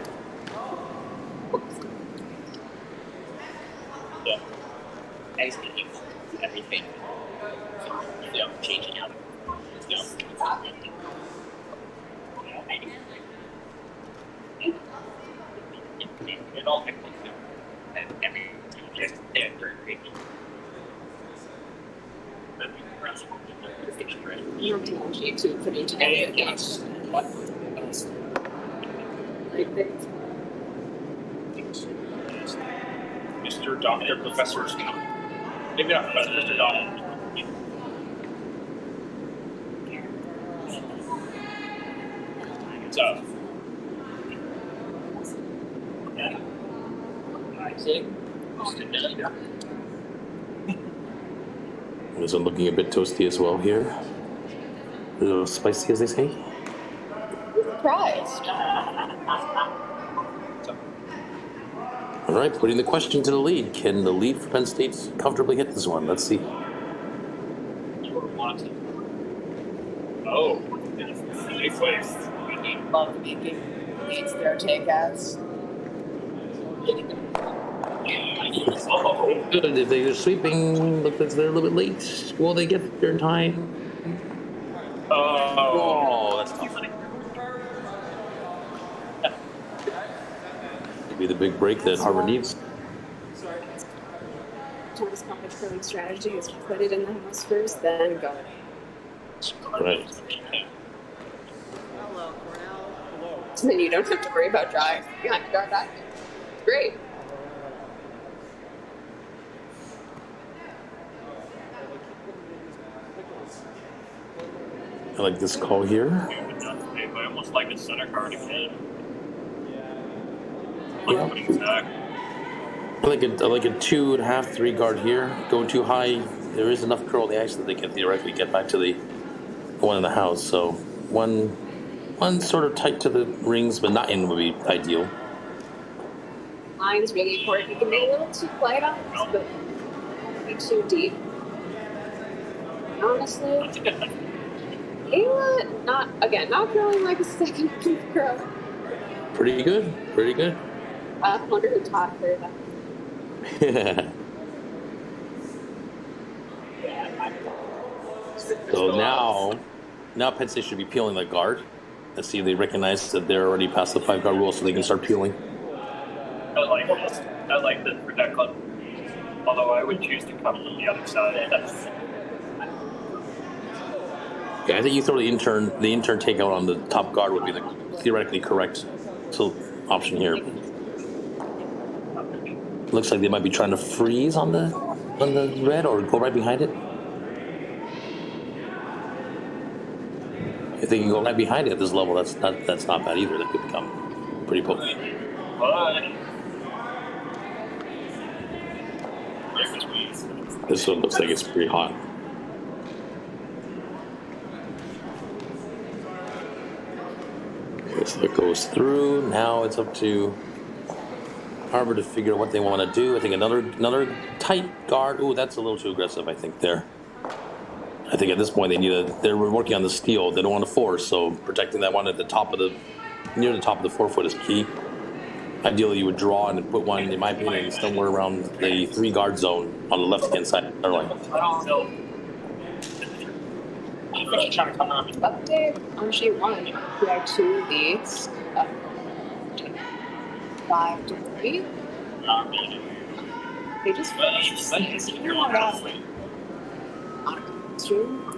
Yeah. And he's going to everything. Changing out. It all makes sense. And everything just there for You don't teach you to put each end against what? Like this. Mr. Doctor, Professor. Maybe not Professor, Mr. Doctor. So, Isaac. This one looking a bit toasty as well here. A little spicy, as they say. Surprised. All right, putting the question to the lead. Can the lead for Penn State comfortably hit this one? Let's see. You were wanting. oh, big place. Love making leads their takeouts. Getting them. Oh, Good. If they're sweeping, looks like they're a little bit late. Will they get there in time? Oh, that's tough. Could be the big break that Harvard needs. Thomas College curling strategy is put it in the house first, then go. Right. So then you don't have to worry about drawing behind the dark eye. Great. I like this call here. I almost like the center card again. Yeah. I like a 2.5, 3 guard here. Going too high, there is enough curl in the ice that they can theoretically get back to the one in the house. So one sort of tight to the rings, but not in would be ideal. Line's really important. You can be a little too light on this, but don't be too deep. Honestly, Ayla, not curling like a second curl. Pretty good. I wonder who taught her that. So now Penn State should be peeling the guard. Let's see if they recognize that they're already past the 5 guard rule, so they can start peeling. I like this for that club. Although I would choose to come from the other side. Yeah, I think you throw the intern takeout on the top guard would be the theoretically correct option here. Looks like they might be trying to freeze on the red or go right behind it. If they can go right behind it at this level, that's not bad either. That could become pretty potent. This one looks like it's pretty hot. Okay, so it goes through. Now it's up to Harbor to figure out what they want to do. I think another tight guard. Ooh, that's a little too aggressive, I think, there. I think at this point they're working on the steal. They don't want to force, so protecting that one at the top of near the top of the forefoot is key. Ideally, you would draw and put one, in my opinion, somewhere around the 3 guard zone on the left-hand side of the line. Update on sheet 1. We have 2 leads. 5-3. They just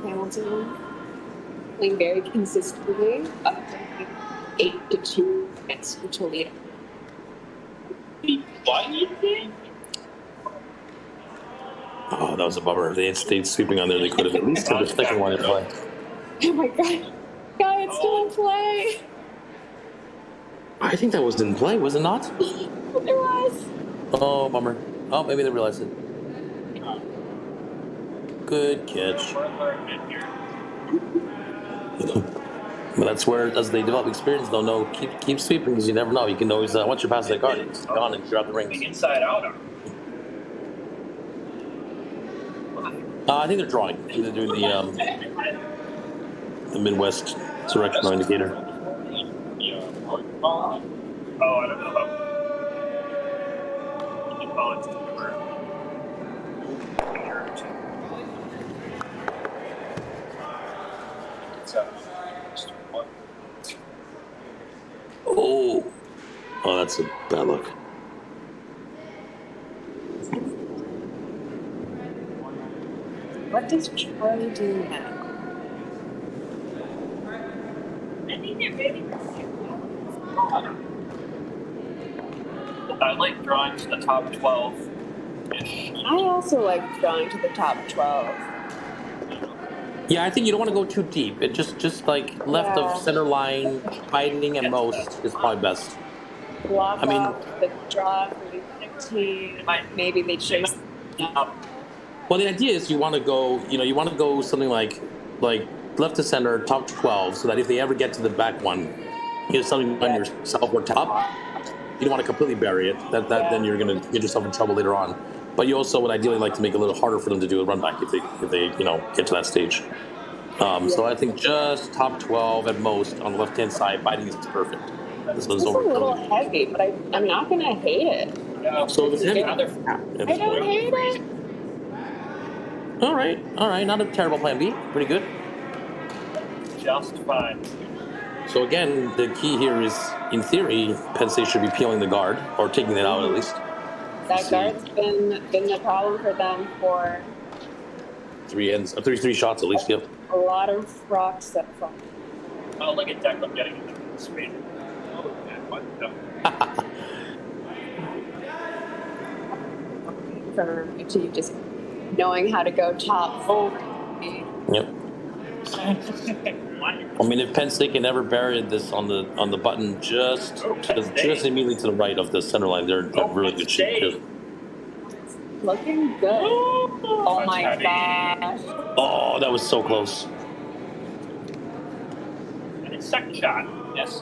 Hamilton playing very consistently. Up 8-2 against Toledo. Oh, that was a bummer. If they had stayed sweeping on there, they could have at least had the second one in play. Oh my god. God, it's still in play. I think that was in play, was it not? It was. Oh, bummer. Oh, maybe they realized it. Good catch. But that's where, as they develop experience, they'll know keep sweeping because you never know. You can always once you're past that guard, it's gone and you're out the rings. Inside out. I think they're drawing. I think they're doing the Midwest directional indicator. Oh, I don't know. Oh, that's a bad look. What does Charlie do now? I think they're ready for I like drawing to the top 12. I also like drawing to the top 12. Yeah, I think you don't want to go too deep. It just like left of center line, biting at most is probably best. Block off the draw for the 15. Maybe they chase. Well, the idea is you want to go something like left to center, top 12, so that if they ever get to the back one, you have something on yourself or top. You don't want to completely bury it. Then you're going to get yourself in trouble later on. But you also would ideally like to make it a little harder for them to do a run back if they get to that stage. So I think just top 12 at most on the left-hand side, biting is perfect. This one's It's a little heavy, but I'm not going to hate it. So it's heavy. I don't hate it. All right. Not a terrible plan B. Pretty good. Just fine. So again, the key here is, in theory, Penn State should be peeling the guard or taking it out at least. That guard's been the problem for them for 3 shots at least. Yep. a lot of rocks that fall. Oh, look at Declan getting into the screen. Oh, man, what the? From to just knowing how to go top 4. Yep. I mean, if Penn State can ever bury this on the button just immediately to the right of the center line, they're really good shape too. Looking good. Oh my gosh. Oh, that was so close. And his second shot, yes.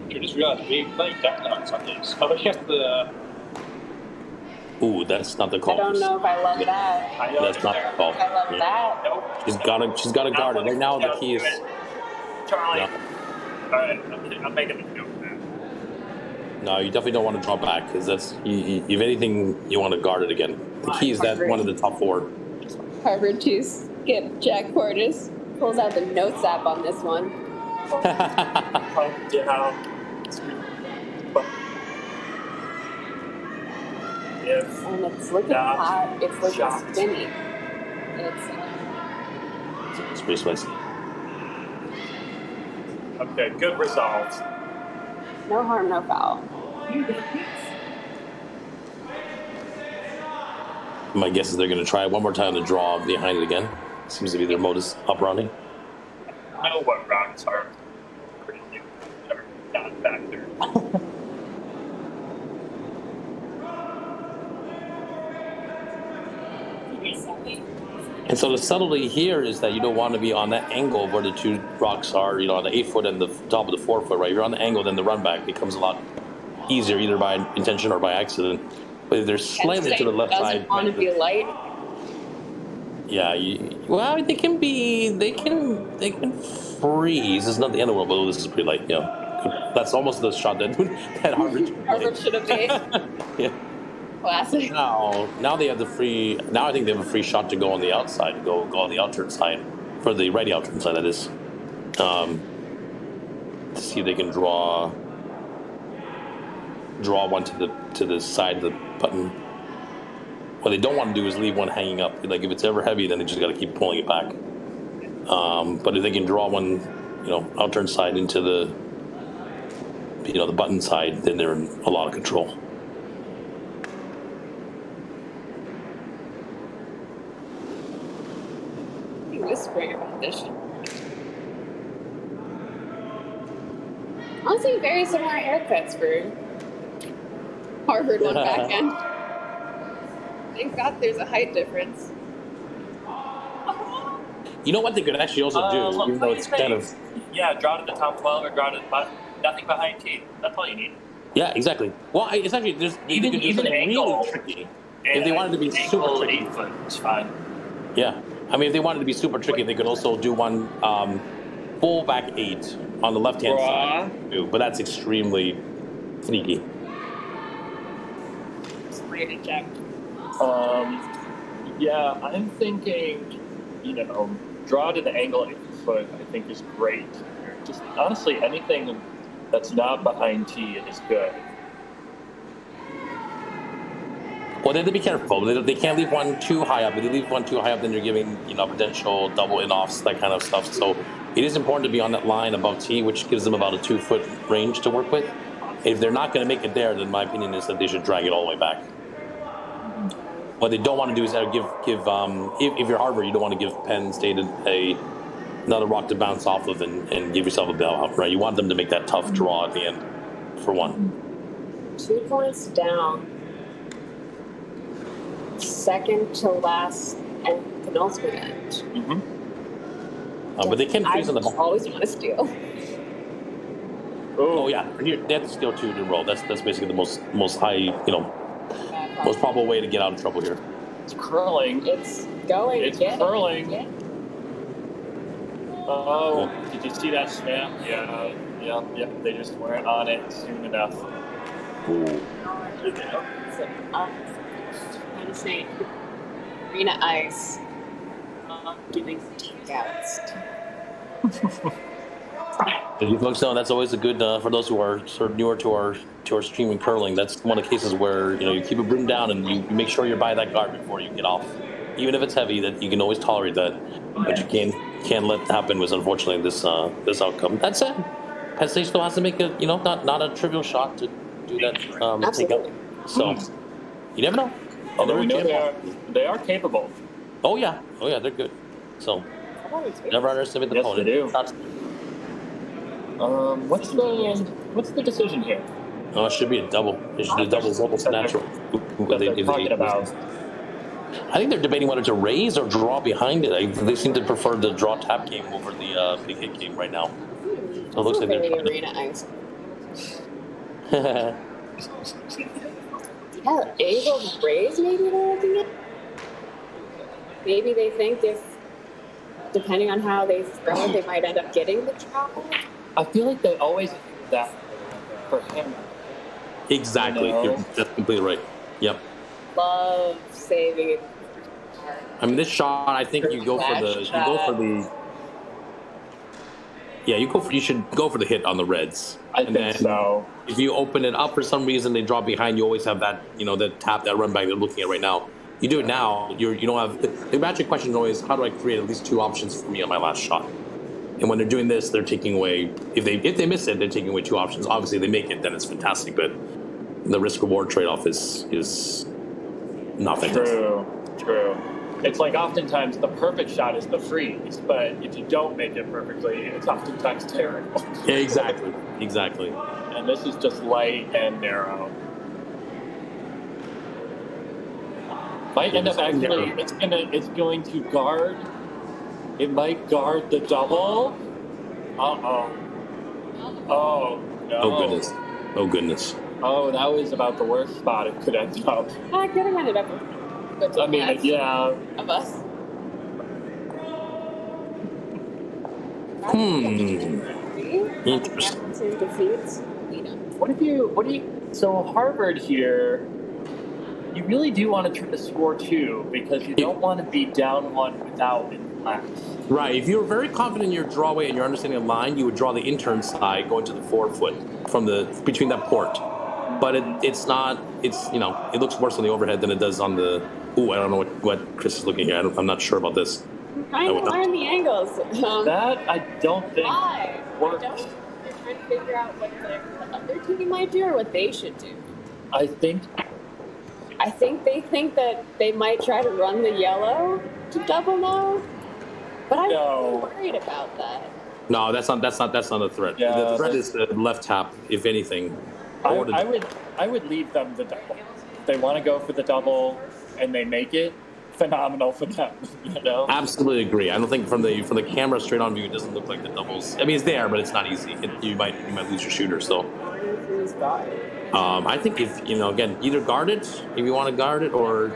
I just realized we playing Declan on Sundays. How about you have the... Ooh, that's not the call. I don't know if I love that. That's not the call. I love that. Nope. She's got to guard it. Right now, the key is... Charlie. No. Alright, I'm making the joke now. No, you definitely don't want to draw back, because that's... if anything, you want to guard it again. The key is that one of the top 4. Harvard to skip Jack Portis. Pulls out the notes app on this one. Oh, yeah. And it's looking hot. It's looking spinny. It's It's pretty spicy. Okay, good resolve. No harm, no foul. My guess is they're going to try it one more time to draw behind it again. Seems to be their modus operandi. I know what rounds are pretty new. Never got back there. And so the subtlety here is that you don't want to be on that angle where the two rocks are, on the 8 foot and the top of the 4 foot, right? If you're on the angle, then the run back becomes a lot easier, either by intention or by accident. But if they're slightly to the left side, doesn't want to be light. yeah, well, they can freeze. It's not the end of the world, but this is pretty light. Yeah, that's almost the shot that Harvard should have made. Yeah. Classic. Now they have the free. Now I think they have a free shot to go on the outside, to go on the out turn side, for the ready out turn side. That is, to see if they can draw one to the side of the button. What they don't want to do is leave one hanging up. Like if it's ever heavy, then they just got to keep pulling it back. But if they can draw one, out turn side into the, the button side, then they're in a lot of control. Whispering about this. Honestly, very similar haircuts for Harvard on back end. Thank God there's a height difference. You know what they could actually also do, even though it's kind of... Yeah, draw to the top 12 or draw to the nothing behind T. That's all you need. Yeah, exactly. Well, it's actually... Even really tricky. If they wanted to be super tricky. 8 foot, it's fine. Yeah. I mean, if they wanted to be super tricky, they could also do one full back 8 on the left-hand side. Too, but that's extremely sneaky. Yeah, I'm thinking, draw to the angle 8 foot, I think is great. Just honestly, anything that's not behind T is good. Well, they have to be careful. They can't leave one too high up. If they leave one too high up, then you're giving, potential double in-offs, that kind of stuff. So it is important to be on that line above T, which gives them about a 2 foot range to work with. If they're not going to make it there, then my opinion is that they should drag it all the way back. What they don't want to do is give if you're Harvard, you don't want to give Penn State another rock to bounce off of and give yourself a bailout, right? You want them to make that tough draw at the end for one. 2 points down. Second to last and penultimate end. Mm-hmm. But they can freeze on the ball. I always want to steal. Oh yeah, here they have to steal 2 to roll. That's basically the most high, most probable way to get out of trouble here. It's curling. It's going. It's curling. Yeah. Oh, did you see that snap? Yeah. They just weren't on it soon enough. Ooh. Trying to say arena ice. Doing takeouts. You folks know that's always a good for those who are sort of newer to our stream and curling. That's one of the cases where you keep a broom down and you make sure you're by that guard before you get off. Even if it's heavy, that you can always tolerate that. But you can't let happen was unfortunately this outcome. That said, Penn State still has to make a not a trivial shot to do that takeout. So you never know. Although we know they are capable. Oh yeah, they're good. So never underestimate the opponent. Yes, they do. What's the decision here? Oh, it should be a double. It should be a double natural. I think they're debating whether to raise or draw behind it. They seem to prefer the draw tap game over the big hit game right now. So it looks like they're trying arena ice. Yeah, able to raise, maybe they're looking at. Maybe they think if, depending on how they throw it, they might end up getting the draw. I feel like they always do that for him. Exactly. That's completely right. Yep. Love saving it. I mean, this shot, I think you should go for the hit on the reds. I think so. If you open it up for some reason, they draw behind, you always have that, that tap, that run back they're looking at right now. You do it now, you don't have the magic question is always how do I create at least 2 options for me on my last shot? And when they're doing this, they're taking away if they miss it, they're taking away 2 options. Obviously, they make it, then it's fantastic. But the risk reward trade off is not fantastic. True. It's like oftentimes the perfect shot is the freeze, but if you don't make it perfectly, it's oftentimes terrible. Yeah, exactly. And this is just light and narrow. Might end up actually. It's going to guard. It might guard the double. Oh no. Oh goodness. Oh, that was about the worst spot it could end up. I could have ended up with I mean, yeah. of us. Interesting. To defeats. What do you? So Harvard here, you really do want to try to score 2 because you don't want to be down 1 without in class. Right. If you're very confident in your drawway and your understanding of line, you would draw the intern side going to the 4-foot from between that port. But it's not. It's it looks worse on the overhead than it does on the. Ooh, I don't know what Chris is looking at. I'm not sure about this. I'm trying to learn the angles. That I don't think works. They're trying to figure out what the other team might do or what they should do. I think they think that they might try to run the yellow to double now, but I'm really worried about that. No, that's not a threat. Yeah, the threat is the left tap, if anything. I would leave them the double. If they want to go for the double and they make it, phenomenal for them. Absolutely agree. I don't think from the camera straight on view, it doesn't look like the doubles. I mean, it's there, but it's not easy. You might lose your shooter. So, I think if again, either guard it if you want to guard it, or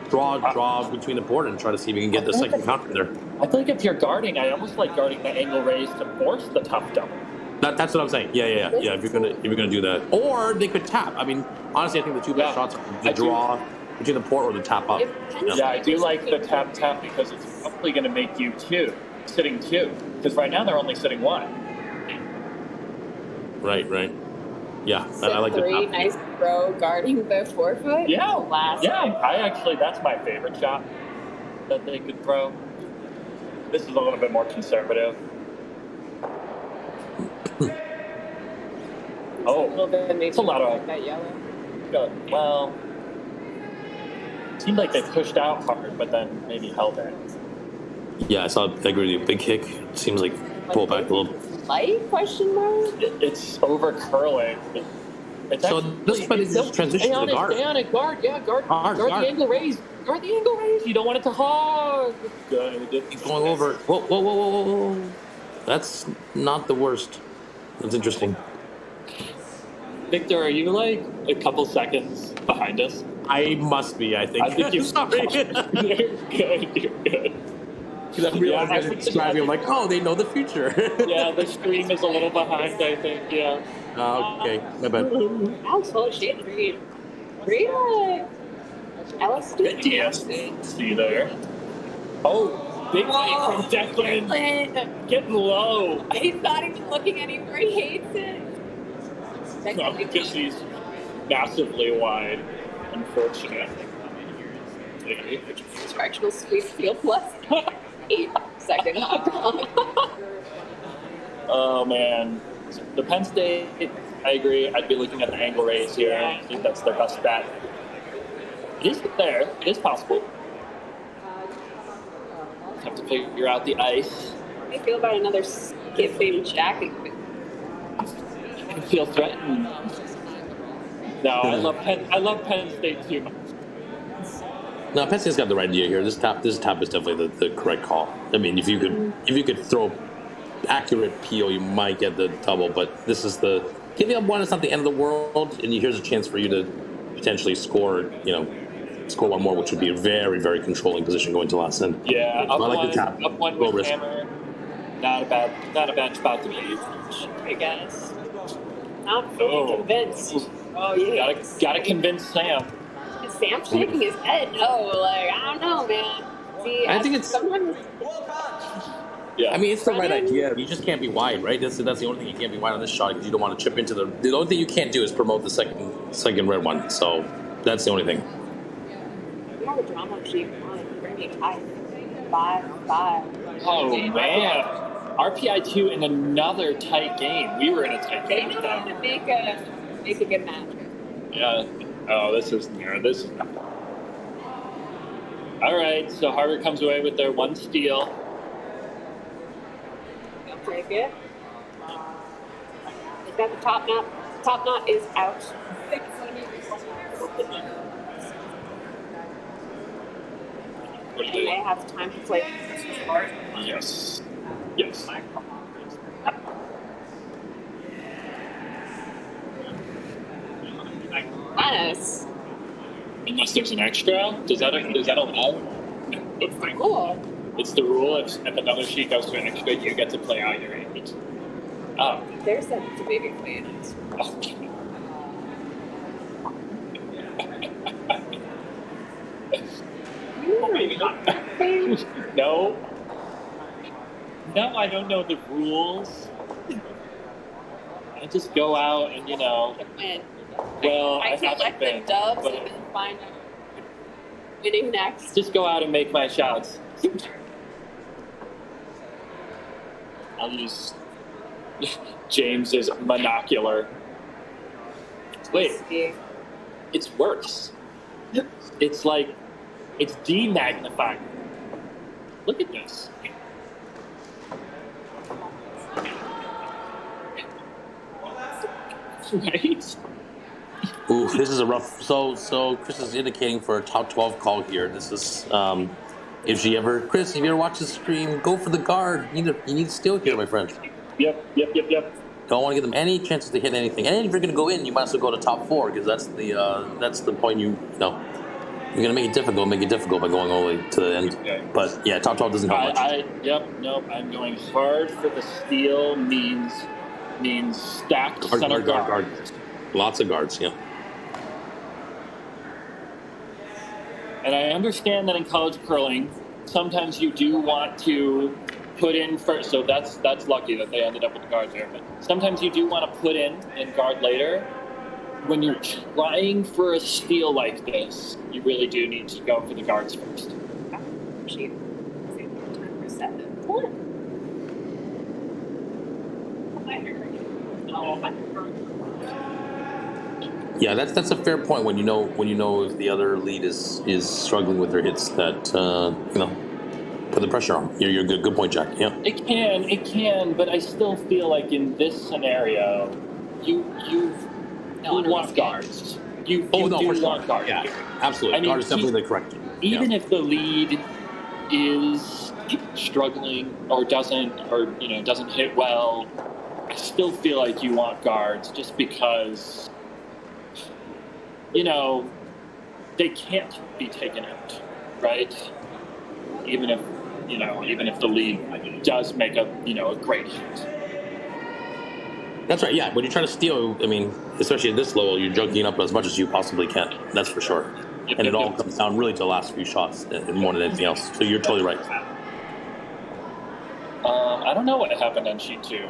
draw between the board and try to see if you can get the second counter there. I think if you're guarding, I almost like guarding the angle raise to force the tough double. That's what I'm saying. Yeah. If you're gonna do that, or they could tap. I mean, honestly, I think the 2 best shots are the draw between the port or the tap up. Yeah, I do like the tap because it's probably going to make you sitting 2. Because right now they're only sitting 1. Right. Yeah, I like the 3, tap. nice throw guarding the 4-foot. Yeah, Classic. that's my favorite shot that they could throw. This is a little bit more conservative. A little bit maybe it's a lot of that yellow. Well, seemed like they pushed out hard, but then maybe held it. Yeah, I agree with you. Big kick. Seems like pull back a little. Light question mark? It's over curling. So this is transition to the guard. Stay on it, guard. Yeah, guard the angle raise. Guard the angle raise. You don't want it to hog. Good. Keep going over. Whoa. That's not the worst. That's interesting. Victor, are you like a couple seconds behind us? I must be, I think. I think you're sorry. You're good. Because I'm realizing describing, I'm like, oh, they know the future. Yeah, the stream is a little behind, I think, yeah. Okay, my bad. Alex, holy shit, read LSD. Good DSC. See you there. Oh, big play from Declan. Getting low. He's not even looking anywhere. He hates it. No, because he's massively wide. Unfortunate. Directional sweep field plus 8-second knockdown. Oh man, the Penn State. I agree. I'd be looking at the angle raise here. I think that's their best bet. It is there. It is possible. Have to figure out the ice. How do you feel about another skipping jacket? I feel threatened. No, I love Penn State too much. No, Penn State's got the right idea here. This tap is definitely the correct call. I mean, if you could throw accurate PO, you might get the double. But this is giving up one is not the end of the world, and here's a chance for you to potentially score. Score one more, which would be a very, very controlling position going to last end. Yeah, so I like the tap. Up one with hammer. Not a bad spot to be. I guess. Not fully convinced. Oh yeah. Gotta convince Sam. Is Sam shaking his head? No, I don't know, man. See, I think it's someone. Yeah. I mean, it's the right idea. You just can't be wide, right? That's the only thing you can't be wide on this shot because you don't want to chip into the only thing you can't do is promote the second red one. So that's the only thing. all the drama on sheet 1. We're going to be tied. 5-5. Oh, man. RPI 2 in another tight game. We were in a tight They game know with how them. to make a good match. Yeah. Oh, this is. All right, so Harvard comes away with their 1 steal. They'll take it. They've got the top knot. Top knot is out. And they have time to play. Yes. Yes. Nice. Unless there's an extra, does that allow? It's cool. It's the rule. If another sheet goes to an extra, you get to play out your 8. Oh. There's a big advantage. No. No, I don't know the rules. I just go out and, Win. well, I can't let them dubs and then find winning next. just go out and make my shots. I'll use James's monocular. Wait, it's worse. It's like, it's demagnifying. Look at this. Right? Ooh, this is a rough. So Chris is indicating for a top 12 call here. This is Chris, if you ever watch the stream, go for the guard. You need to steal here, my friend. Yep. Don't want to give them any chances to hit anything. And if you're going to go in, you might as well go to top 4 because that's the point. You're going to make it difficult. Make it difficult by going all the way to the end. Okay. But yeah, top 12 doesn't help much. I'm going hard for the steal means stacked center guard. Lots of guards, yeah. And I understand that in college curling, sometimes you do want to put in first. So that's lucky that they ended up with the guards there. But sometimes you do want to put in and guard later. When you're trying for a steal like this, you really do need to go for the guards first. Sheet. Time for 7. Yeah, that's a fair point when you know if the other lead is struggling with their hits that put the pressure on. You're good. Good point, Jack. Yeah. It can, but I still feel like in this scenario, you want guards. You For want sure. guards. Yeah, absolutely. I mean, Guard is definitely the correct. Even if the lead is struggling or doesn't hit well, I still feel like you want guards just because they can't be taken out, right? Even if the lead does make a great hit. That's right. Yeah, when you're trying to steal, I mean, especially at this level, you're juggling up as much as you possibly can. That's for sure. And it all comes down really to the last few shots more than anything else. So you're totally right. I don't know what happened on sheet 2.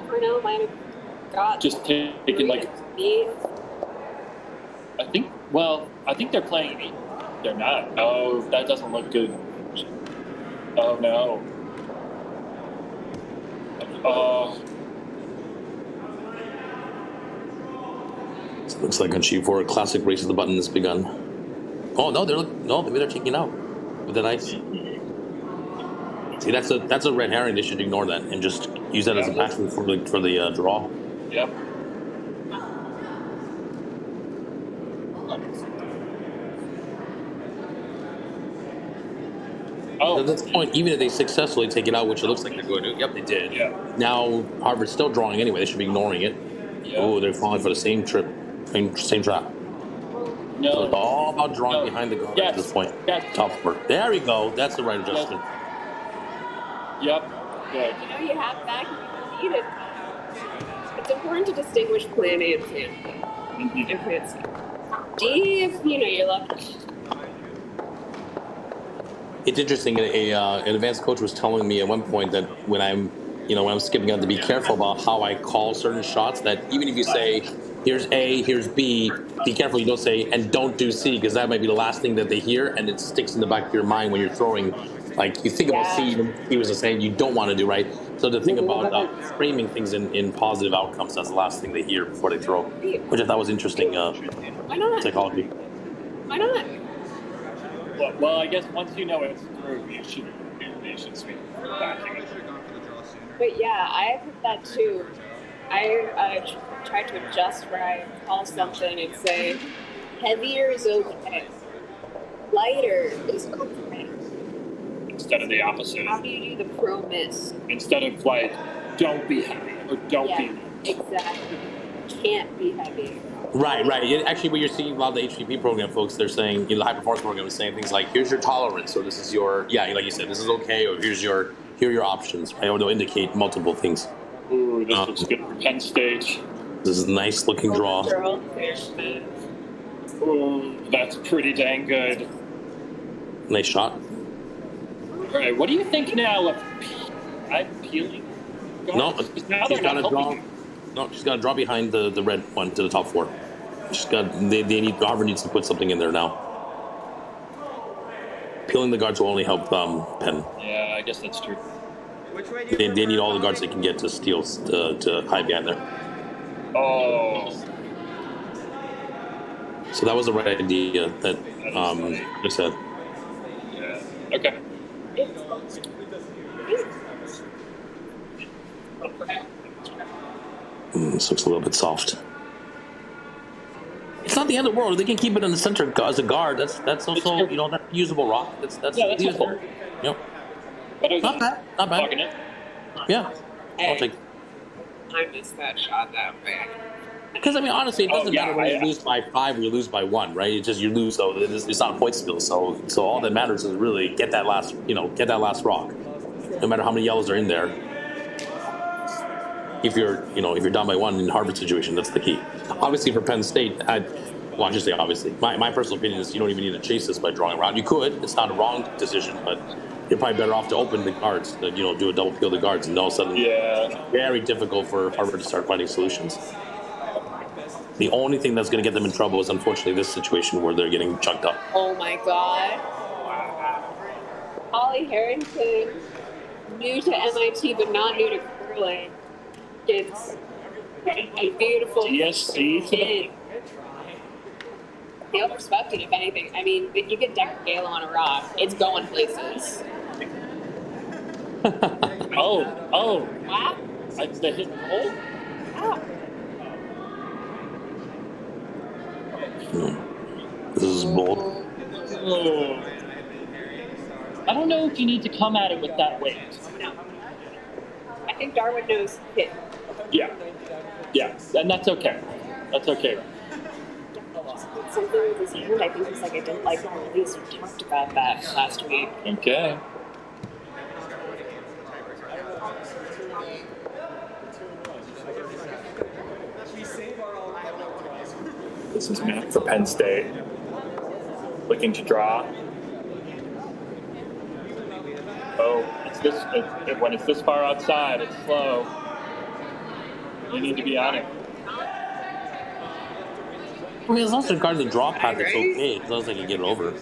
Bruno might have got Just taking like. me. I think they're playing 8. They're not. Oh, that doesn't look good. Oh no. Oh. So it looks like on sheet 4, a classic race of the button has begun. Oh no, maybe they're taking out with the ice. See, that's a red herring. They should ignore that and just use that as a backing for the draw. Yep. Oh. At this point, even if they successfully take it out, which it looks like they're going to, yep, they did. Yeah. Now Harvard's still drawing anyway. They should be ignoring it. Yeah. Oh, they're falling for the same trip, same trap. No. So it's all about drawing behind the guard at this point. Yes. Top four. There we go. That's the right adjustment. Yep. Good. You have that if you need it. It's important to distinguish plan A and plan B. And plan C. D, if you're lucky. It's interesting. An advanced coach was telling me at one point that when I'm skipping out, to be careful about how I call certain shots. That even if you say, here's A, here's B. Be careful you don't say, and don't do C, because that might be the last thing that they hear, and it sticks in the back of your mind when you're throwing. Like, you think about C, and he was saying you don't want to do, right? So to think about framing things in positive outcomes, that's the last thing they hear before they throw, which I thought was interesting Why not? psychology. Why not? Well, I guess once you know it's through, you should sweep backing it. But yeah, I've heard that too. I tried to adjust where I call something and say, heavier is okay, lighter is okay. Instead of the opposite. How do you do the pro miss? Instead of like, don't be heavy or don't be. Exactly. Can't be heavy. Right. Actually, what you're seeing a lot of the HPP program folks, they're saying, the high performance program is saying things like, here's your tolerance, or this is your, like you said, this is okay, or here are your options, right? Or they'll indicate multiple things. Ooh, this looks good for Penn State. This is a nice looking draw. Ooh, that's pretty dang good. Nice shot. All right, what do you think now of I'm peeling? No, she's got to draw. No, she's got to draw behind the red one to the top four. Harvard needs to put something in there now. Peeling the guards will only help Penn. Yeah, I guess that's true. They need all the guards they can get to steal to hide behind there. Oh. So that was the right idea that I said. Yeah. Okay. This looks a little bit soft. It's not the end of the world. They can keep it in the center as a guard. That's also that's usable rock. That's usable. Yep. Not bad. Not bad. It. Yeah. Hey, I'll take. I missed that shot that way. Because I mean, honestly, it doesn't matter whether you lose by 5 or you lose by 1, right? It's just you lose, so it's not a point spill. So all that matters is really get that last rock. No matter how many yellows are in there. If you're down by 1 in Harvard situation, that's the key. Obviously, for Penn State, I should say obviously. My personal opinion is you don't even need to chase this by drawing around. You could. It's not a wrong decision, but you're probably better off to open the guards, do a double peel the guards, and all of a sudden, it's very difficult for Harvard to start finding solutions. The only thing that's going to get them in trouble is, unfortunately, this situation where they're getting chunked up. Oh my God. Holly Harrington, new to MIT but not new to curling, gets a beautiful DSC. They overswept it, if anything. I mean, if you get Decker Galo on a rock, it's going places. Oh. Wow. That's the hit hole? Wow. This is bold. Oh. I don't know if you need to come at it with that weight. No. I think Darwin knows hit. Yeah, and that's okay. That's okay. Something with his hand, I think he's like, I didn't like the release. We talked about that last week. Okay. This is Matt for Penn State. Looking to draw. Oh, when it's this far outside, it's slow. You need to be on it. I mean, as long as they're guarding the draw path, it's okay. As long as they can get it over.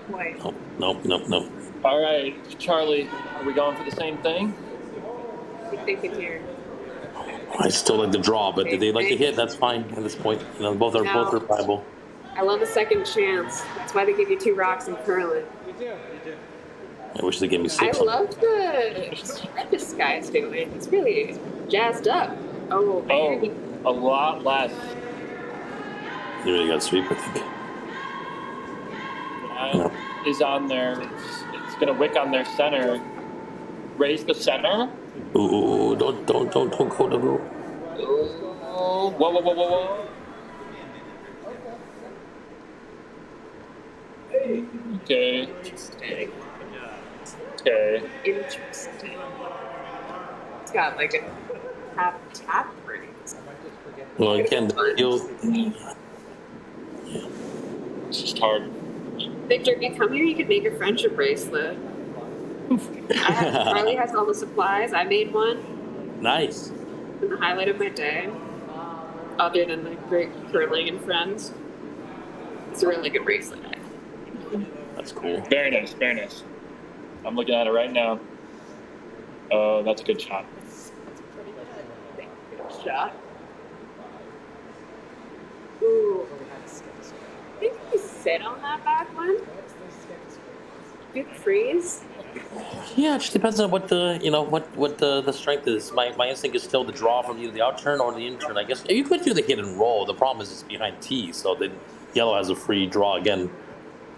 Wait. No. All right, Charlie, are we going for the same thing? What are you thinking here? I still like the draw, but if they like to hit, that's fine at this point. Both are viable. I love a second chance. That's why they give you 2 rocks in curling. You do. I wish they gave me 6. I love the spread this guy's doing. He's really jazzed up. Oh, a lot less. You really got sweep, I think. That is on there. It's going to wick on their center. Raise the center. Ooh, don't go to go. Oh, whoa. Okay. Interesting. It's got like a tap ring. Well, again, It's just hard. Victor, if you come here, you could make a friendship bracelet. Charlie has all the supplies. I made one. Nice. been the highlight of my day, other than the great curling and friends. It's a really good race today. That's cool. Very nice, very nice. I'm looking at it right now. Oh, that's a good shot. Good shot. Ooh. I think we sit on that back one. Good freeze. Yeah, it just depends on what the the strength is. My instinct is still to draw from either the out turn or the in turn. I guess you could do the hit and roll. The problem is it's behind T, so then yellow has a free draw again.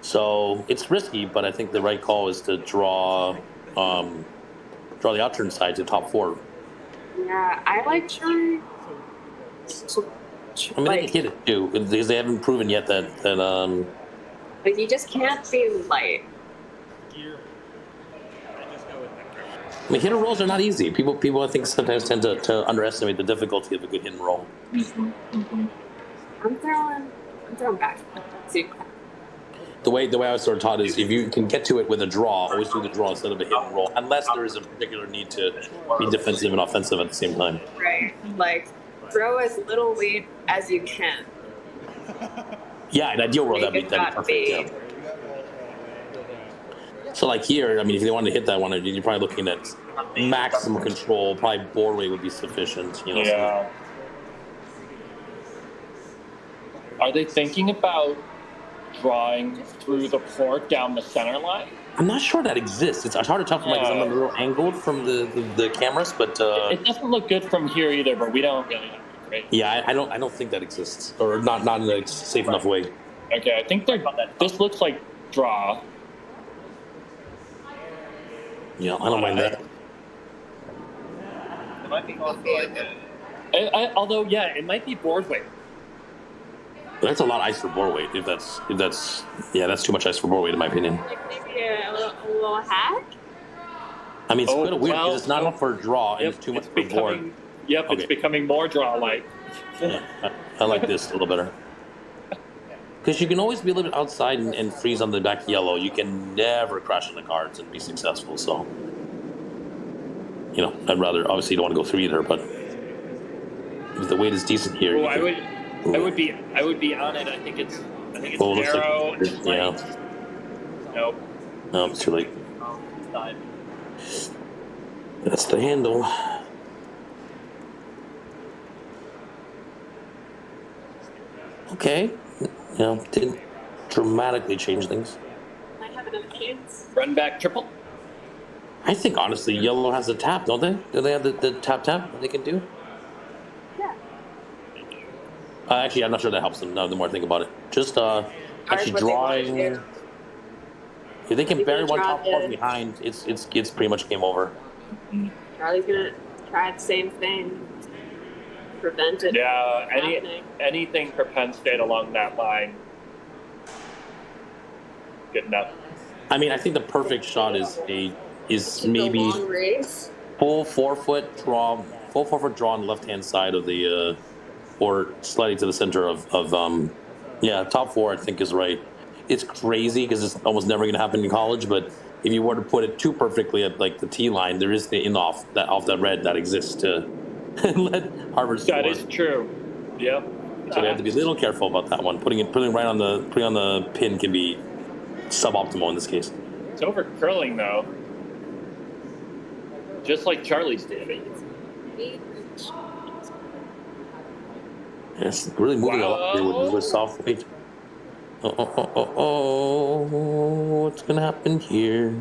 So it's risky, but I think the right call is to draw the out turn side to top 4. Yeah, I like trying. I mean, they can hit it too because they haven't proven yet that Like you just can't be light. I mean, hit and rolls are not easy. People I think sometimes tend to underestimate the difficulty of a good hit and roll. I'm throwing back. See. The way I was sort of taught is if you can get to it with a draw, always do the draw instead of a hit and roll, unless there is a particular need to be defensive and offensive at the same time. Right. Like throw as little lead as you can. Yeah, in ideal world that'd be perfect. Yeah. So like here, I mean, if they wanted to hit that one, you're probably looking at maximum control. Probably board weight would be sufficient. You know. Yeah. Are they thinking about drawing through the port down the center line? I'm not sure that exists. It's hard to tell from because I'm a little angled from the cameras, but it doesn't look good from here either. But we don't really know. Right? Yeah, I don't think that exists, or not in a safe enough way. Okay, I think this looks like draw. Yeah, I don't mind that. It might be also like Although, yeah, it might be board weight. But that's a lot of ice for board weight. If that's that's too much ice for board weight in my opinion. Like maybe a little hack. I mean, it's kind of weird because it's not enough for a draw and it's too much for board. Yep, okay. It's becoming more draw-like. Yeah, I like this a little better. Because you can always be a little bit outside and freeze on the back yellow. You can never crash on the cards and be successful. So, I'd rather, obviously you don't want to go 3 either, but if the weight is decent here. I would be on it. I think it's narrow. Yeah. Nope. No, it's too late. That's the handle. Okay. Didn't dramatically change things. Might have another chance. Run back triple. I think honestly, yellow has a tap, don't they? Do they have the tap that they can do? Yeah. Actually, I'm not sure that helps them. No, the more I think about it, just actually drawing. If they can bury one top 4 behind, it's pretty much game over. Charlie's gonna try the same thing. Prevent it. Yeah, anything for Penn State along that line. Good enough. I mean, I think the perfect shot is maybe full 4-foot draw on the left hand side of the or slightly to the center of top 4. I think is right. It's crazy because it's almost never going to happen in college, but if you were to put it too perfectly at like the T line, there is the off that red that exists to let Harvard score. That is true. Yep. So we have to be a little careful about that one. Putting right on the pin can be suboptimal in this case. It's over curling though, just like Charlie's did. Yes, really moving a lot here with soft weight. Oh, what's gonna happen here?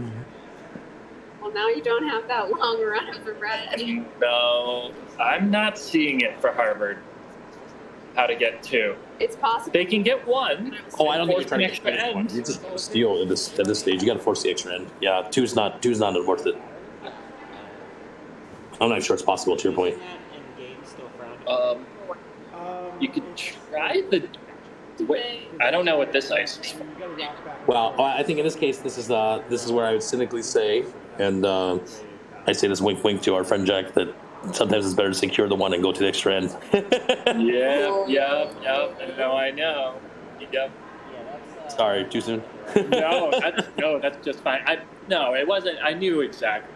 Well, now you don't have that long run of the red. No, I'm not seeing it for Harvard. How to get 2? It's possible. They can get 1. Oh, I don't think you're trying to get one. You just steal at this stage. You got to force the extra end. Yeah, two's not worth it. I'm not sure it's possible. To your point. You could try the. Wait, I don't know what this ice is for. Well, I think in this case, this is where I would cynically say, and I say this wink to our friend Jack, that sometimes it's better to secure the one and go to the extra end. Yep. No, I know. Yep. Sorry, too soon. No, that's just fine. It wasn't. I knew exactly.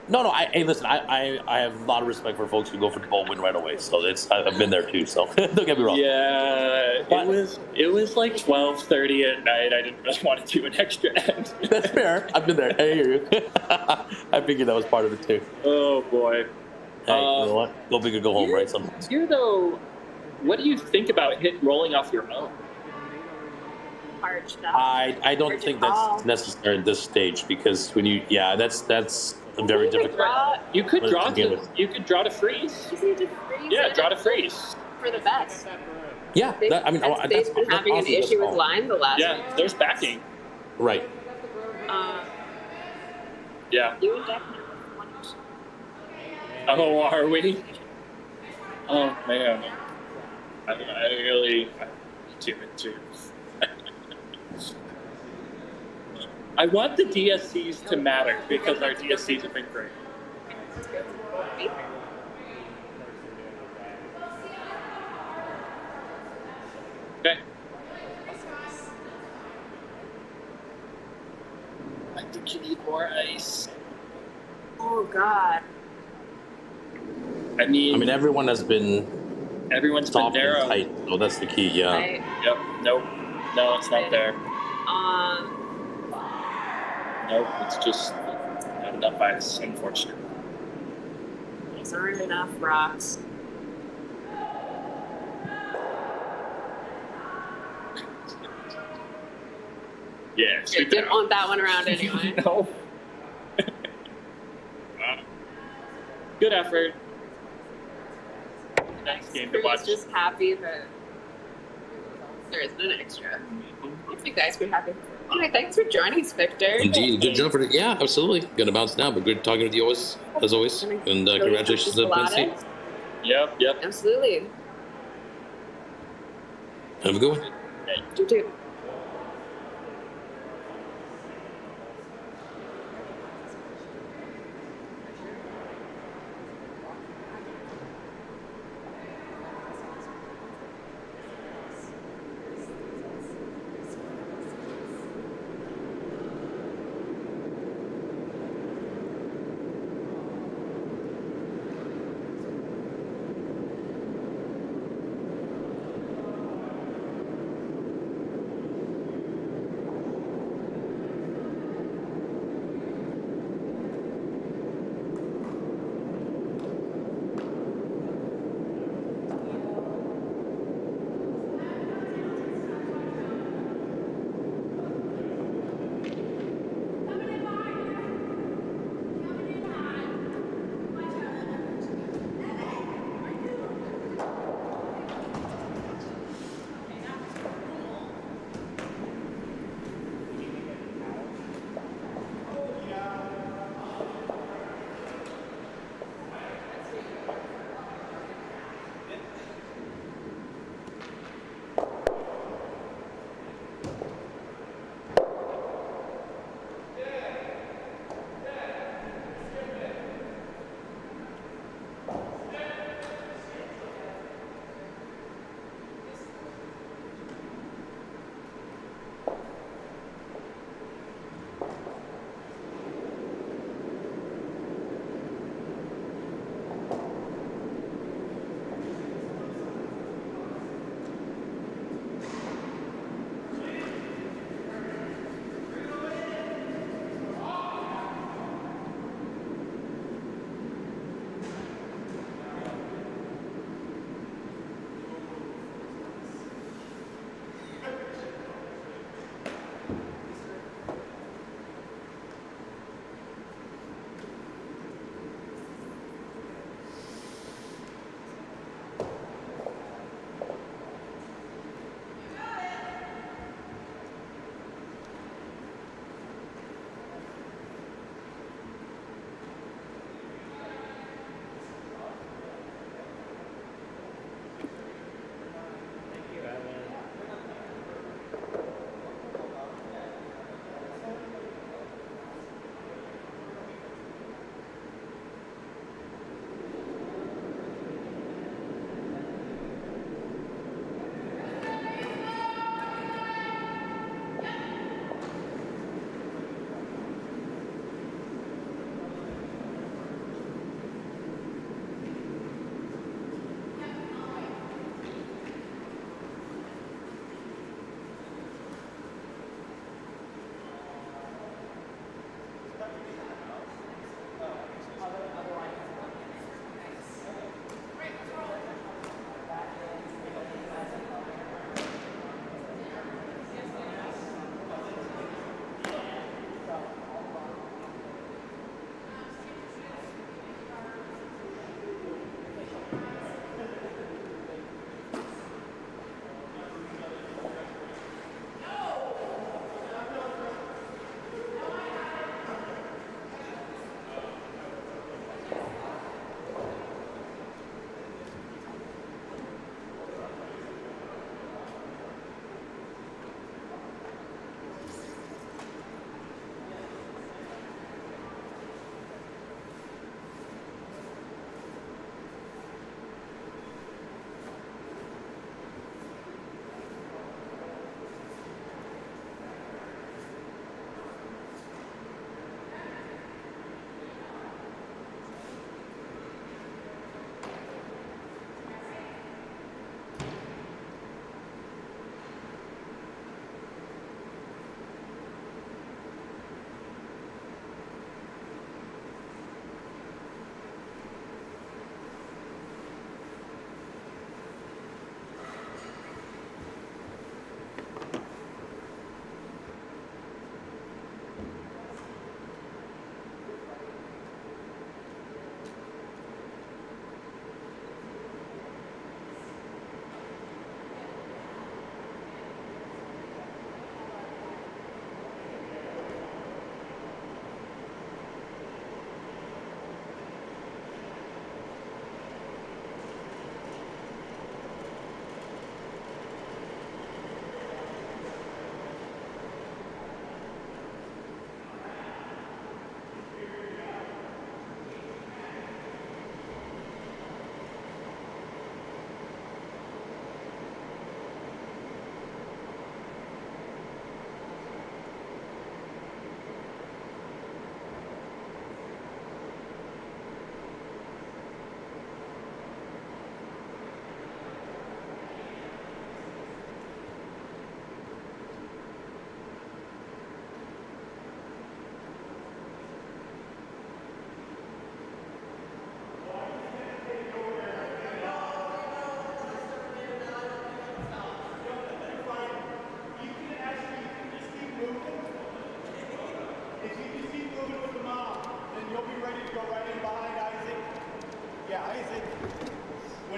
No, hey, listen, I have a lot of respect for folks who go for the bowl win right away. So I've been there too. So don't get me wrong. Yeah, But- it was like 12:30 at night. I didn't really want to do an extra end. That's fair. I've been there. I hear you. I figured that was part of it too. Oh boy. Hey, you know what? Go big or go home, right? Sometimes. Here though, what do you think about rolling off your own? Hard stuff. I don't think that's necessary at this stage because when that's very difficult. You could What draw is the game to freeze. You just need to freeze Yeah, it draw to freeze. for the best. Yeah, They've that's been having an honestly, that's issue with all. line the last Yeah, week. there's backing. Right. Yeah. You and Jack never won. Oh, are we? Oh man, I really do it too. I want the DSCs to matter because our DSCs have been great. Okay. I think you need more ice. Oh God. I mean everyone's been soft and narrow. tight. So that's the key. Yeah. Yep. Nope. No, it's not there. Nope. It's just not enough ice, unfortunately. These aren't enough rocks. Yeah. You didn't want that one around anyway. No. Good effort. Nice game to watch. Just happy that there isn't an extra. I think guys be happy. Anyway, thanks for joining us, Victor. Indeed, good job for the. Yeah, absolutely. Gonna bounce now, but good talking with you always, as always. And congratulations to Penn State. Yep. Absolutely. Have a good one. You too.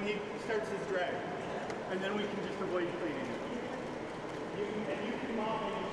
when he starts his drag. And then we can just avoid cleaning it. And you can mop it.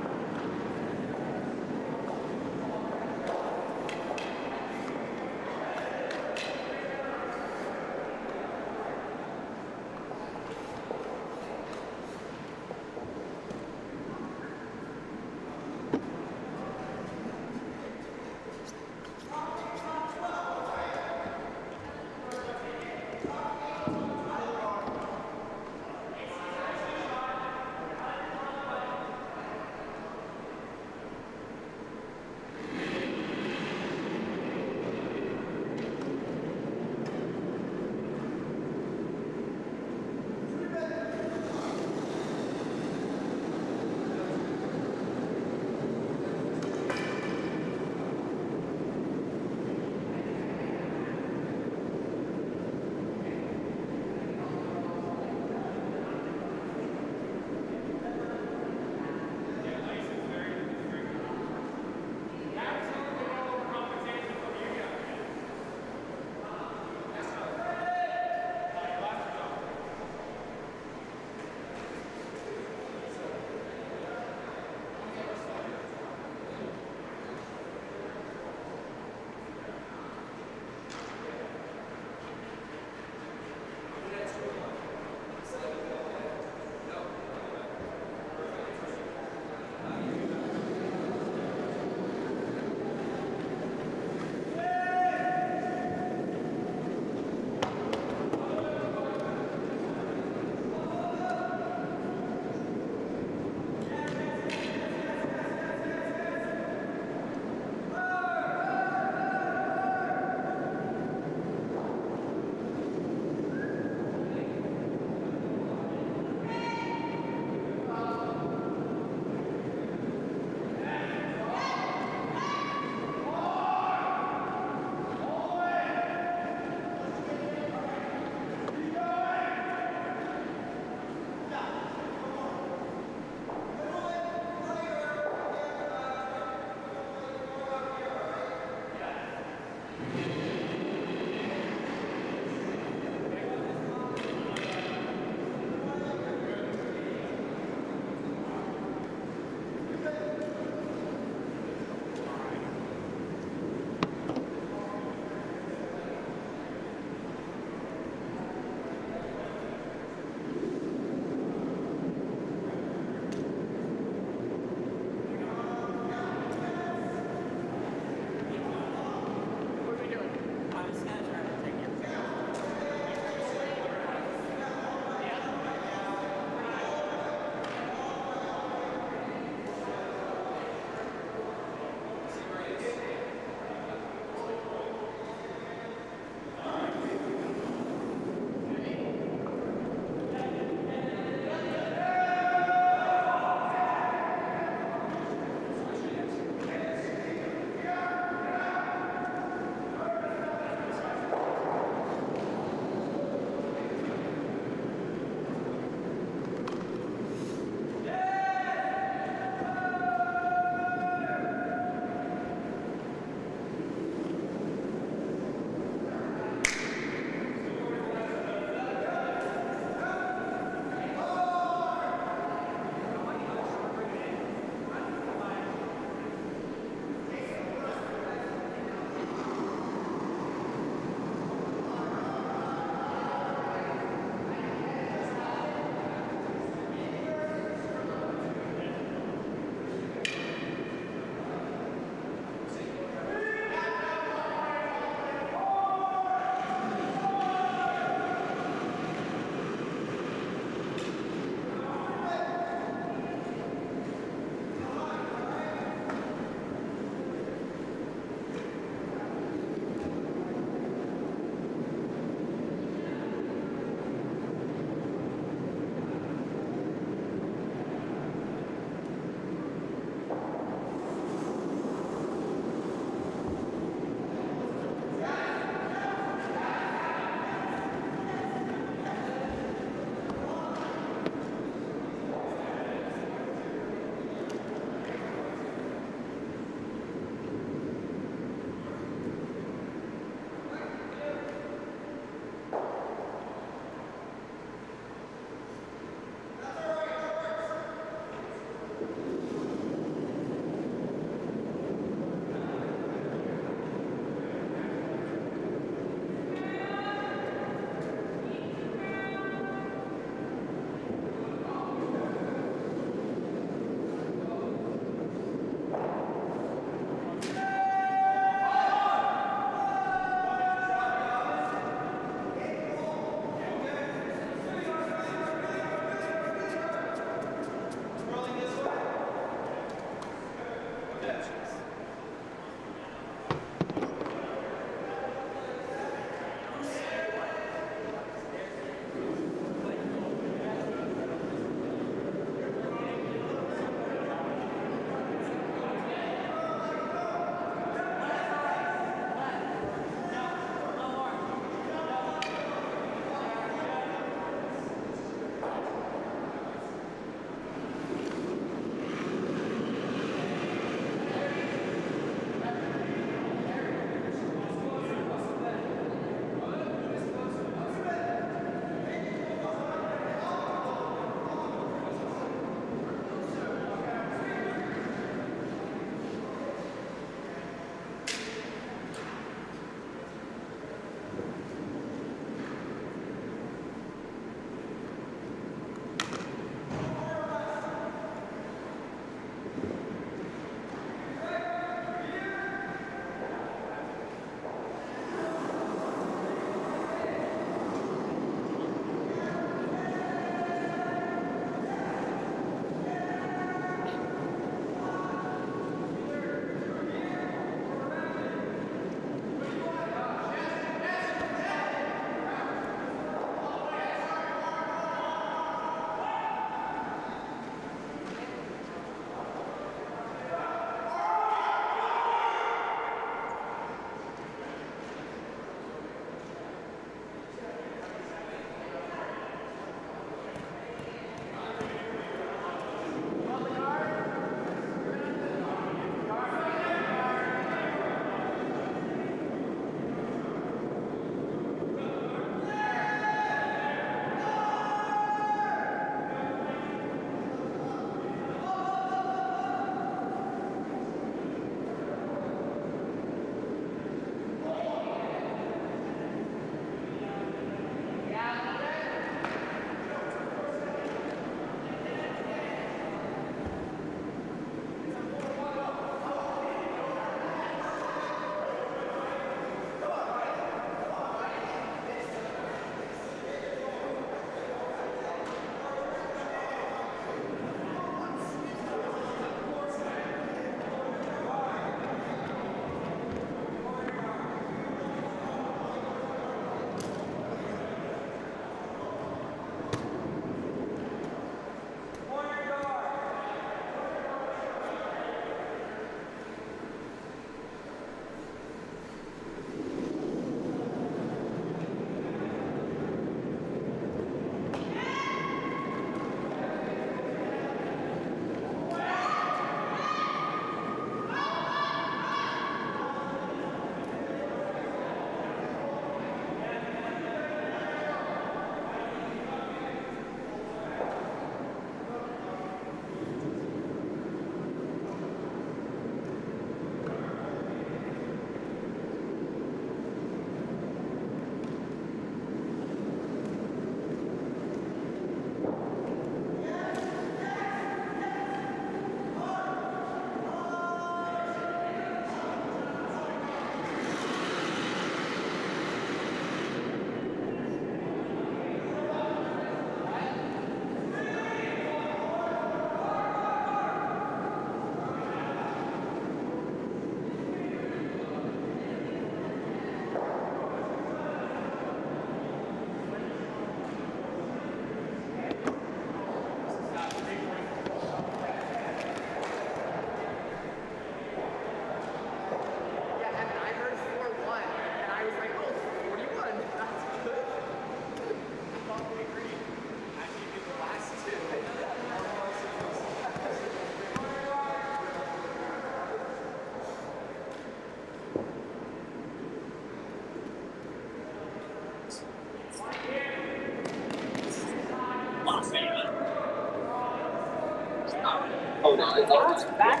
Oh, no, it's all right. Back.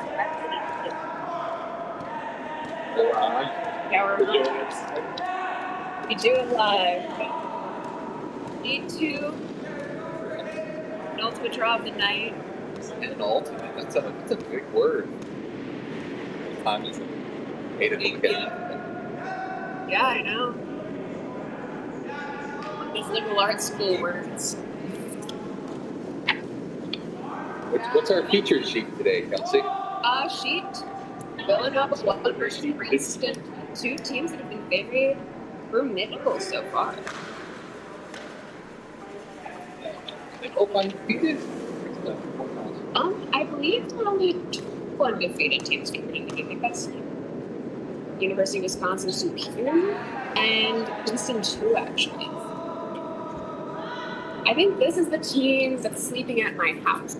Yeah, we're we do it live. Need to an ultimate draw of the night. An ultimate. That's a big word. What time is it? 8 o'clock. Yeah, I know. These liberal arts school words. What's our feature sheet today, Kelsey? Sheet. Villanova 1 versus Princeton, two teams that have been very formidable so far. Both undefeated. I believe there are only two undefeated teams competing. I think that's University of Wisconsin Superior and Princeton 2, actually. I think this is the team that's sleeping at my house.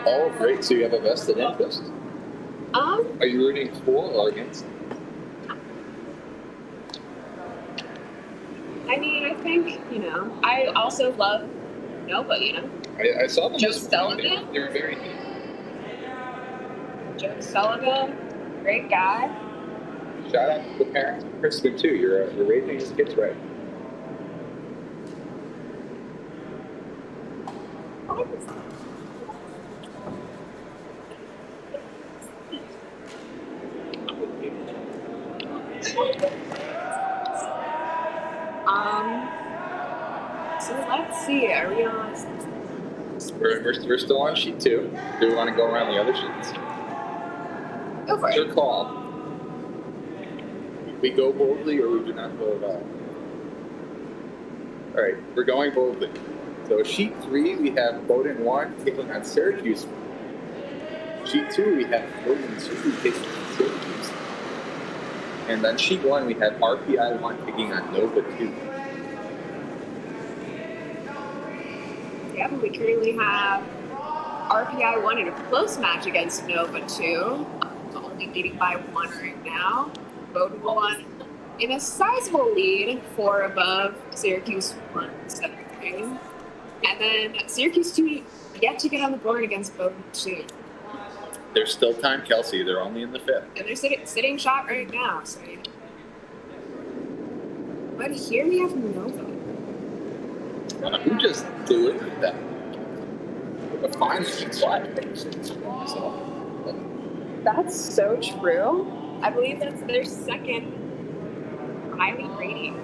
Oh, great. So you have a vested interest. Are you rooting for or against? I mean, I think, I also love Nova, I saw them Joe this morning. Sullivan? They were very neat. Joe Sullivan, great guy. Shout out to the parents of Kristen, too. You're raising his kids right. So let's see, are we on? We're still on sheet 2. Do we want to go around the other sheets? Go for Your it. call. We go boldly or we do not go at all. All right, we're going boldly. So sheet 3, we have Bowdoin 1 taking on Syracuse. Sheet 2, we have Bowdoin 2 taking on Syracuse. And then sheet 1, we have RPI 1 taking on Nova 2. Yeah, but we currently have RPI 1 in a close match against Nova 2. Only leading by 1 right now. Bowdoin 1 in a sizable lead, 4 above Syracuse 1, 7-3. And then Syracuse 2 yet to get on the board against Bowdoin 2. There's still time, Kelsey. They're only in the 5th. And they're sitting shot right now. So. But here we have Nova. Who just delivered that? A fine flag. That's so true. I believe that's their second highly rating.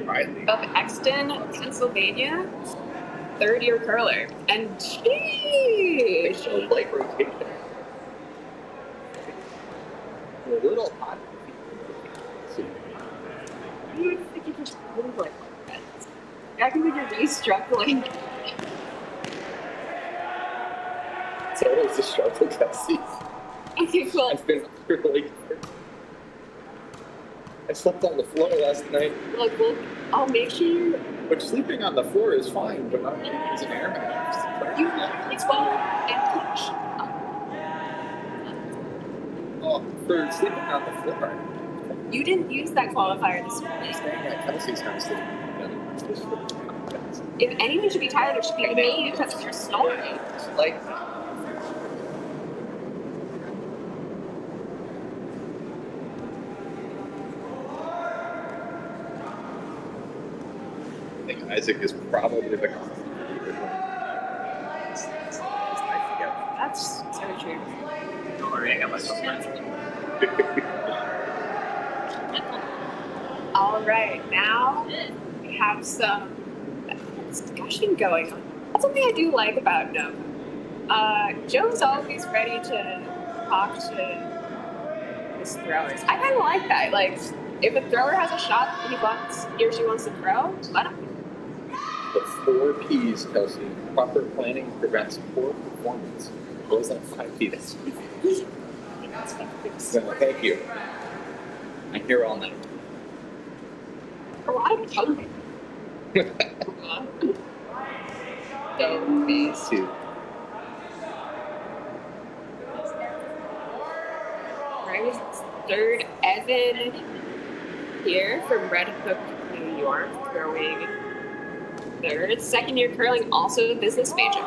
Right. Of Exton, Pennsylvania, third-year curler. And They geez, show light rotation. A little hot. you would think you could move like that. I can think you're really struggling. It's always a struggle, Kelsey. Okay, cool. I've been really. I slept on the floor last night. Look, I'll make sure you Which sleeping on the floor is fine, but not as an airman. it's well and push. Oh, for sleeping on the floor. You didn't use that qualifier this morning. Staying at Kelsey's house. If anyone should be tired, it should be me because you're snoring. Like. I think Isaac is probably the That's so true. Don't worry, I got myself back. All right, now we have some discussion going on. That's something I do like about Nova. Joe's always ready to talk to his throwers. I kind of like that. Like, if a thrower has a shot and he or she wants to throw, let him. The 4 P's, Kelsey. Proper planning prevents poor performance. What was that 5 P? That's thank you. I'm here all night. A lot of coding. So base. Right, third, Evan here from Red Hook, New York, throwing third. Second year curling, also a business major.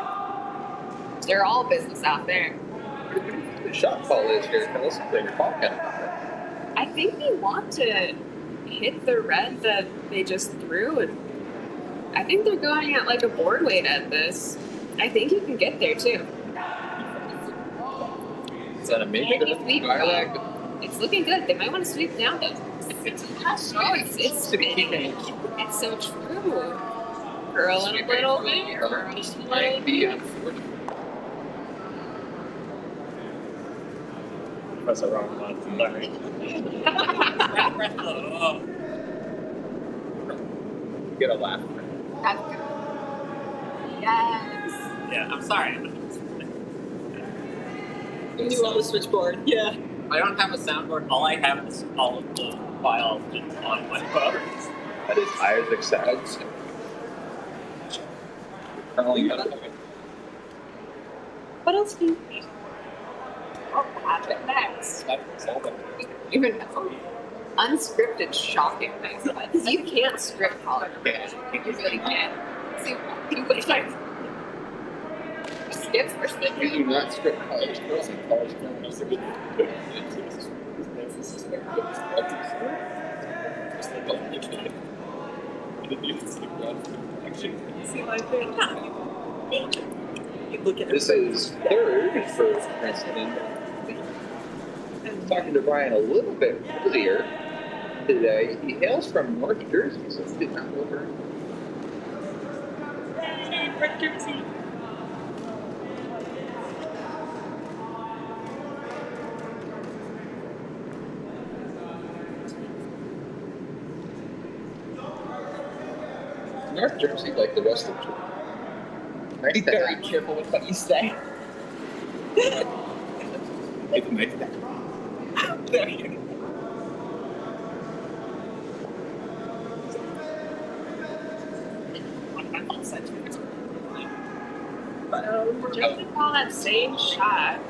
They're all business out there. The shot call is here. Tell us what they're talking about. I think they want to hit the red that they just threw, and I think they're going at like a board weight at this. I think you can get there too. Is that a major? Maybe sweep. It's looking good. They might want to sweep down though. It's spinning. It's so true. Curl it a little bit. Curl it a little bit. press the wrong one. Sorry. Get a laugh. That's good. Yes. Yeah, I'm sorry. You knew on the switchboard. Yeah. I don't have a soundboard. All I have is all of the files just on my phone. That is Isaac's sides. Currently, What else do you need? What happened next? Even know. Unscripted shocking things. You can't script college. You really can't. See, you would like skips or you snippets. do not script college girls and college girls. See my thing. You look at This is third for Princeton. I was talking to Brian a little bit earlier today. He hails from North Jersey, so he did not know her. North Jersey. North Jersey, like the rest of Jersey. Be very careful with what you say. Like my dad. There you go. But just to call that same shot.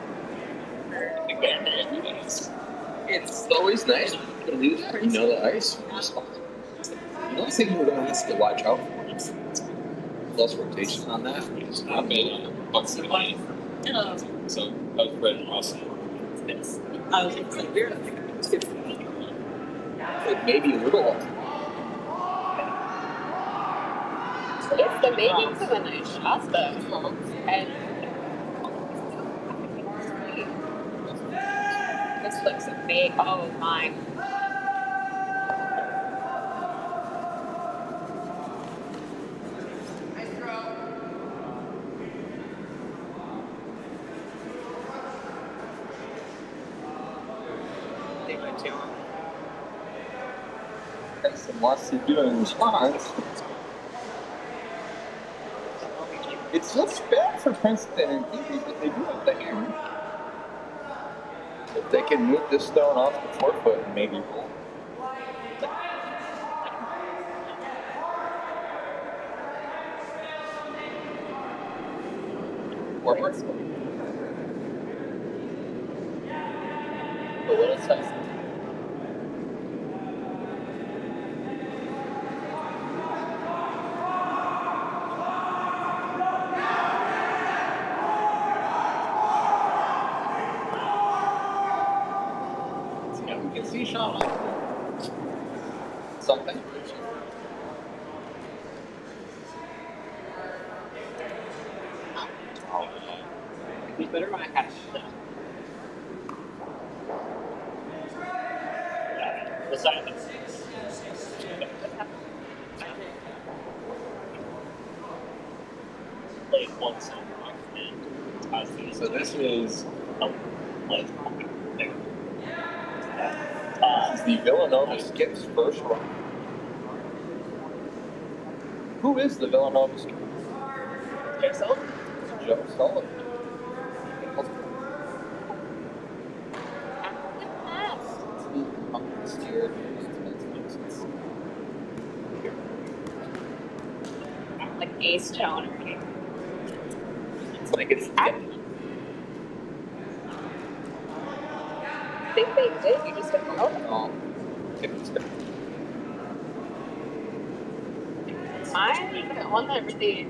It's always nice to lose, the ice. The only thing we're going to have to watch out for is less rotation on that. I've been Bucks and Lion. So that was Fred and Russell. I was like, we're Like maybe a little. It's the makings of a nice shot, though. And this looks amazing. Oh my. Princeton wants to do in response. It looks bad for Princeton and Phoebe, but they do have the hammer. If they can move this stone off the forefoot and maybe roll. Forward. But what is that? You can see Sean. Something. be better when I had The silence. Played one song and So this is like this is the Villanova Skips first run. Who is the Villanova Skip? Joe Sullivan. Joe Sullivan. Like ace tone. It's like it's I think they did. You just didn't know them. oh, it's I'm the one that really.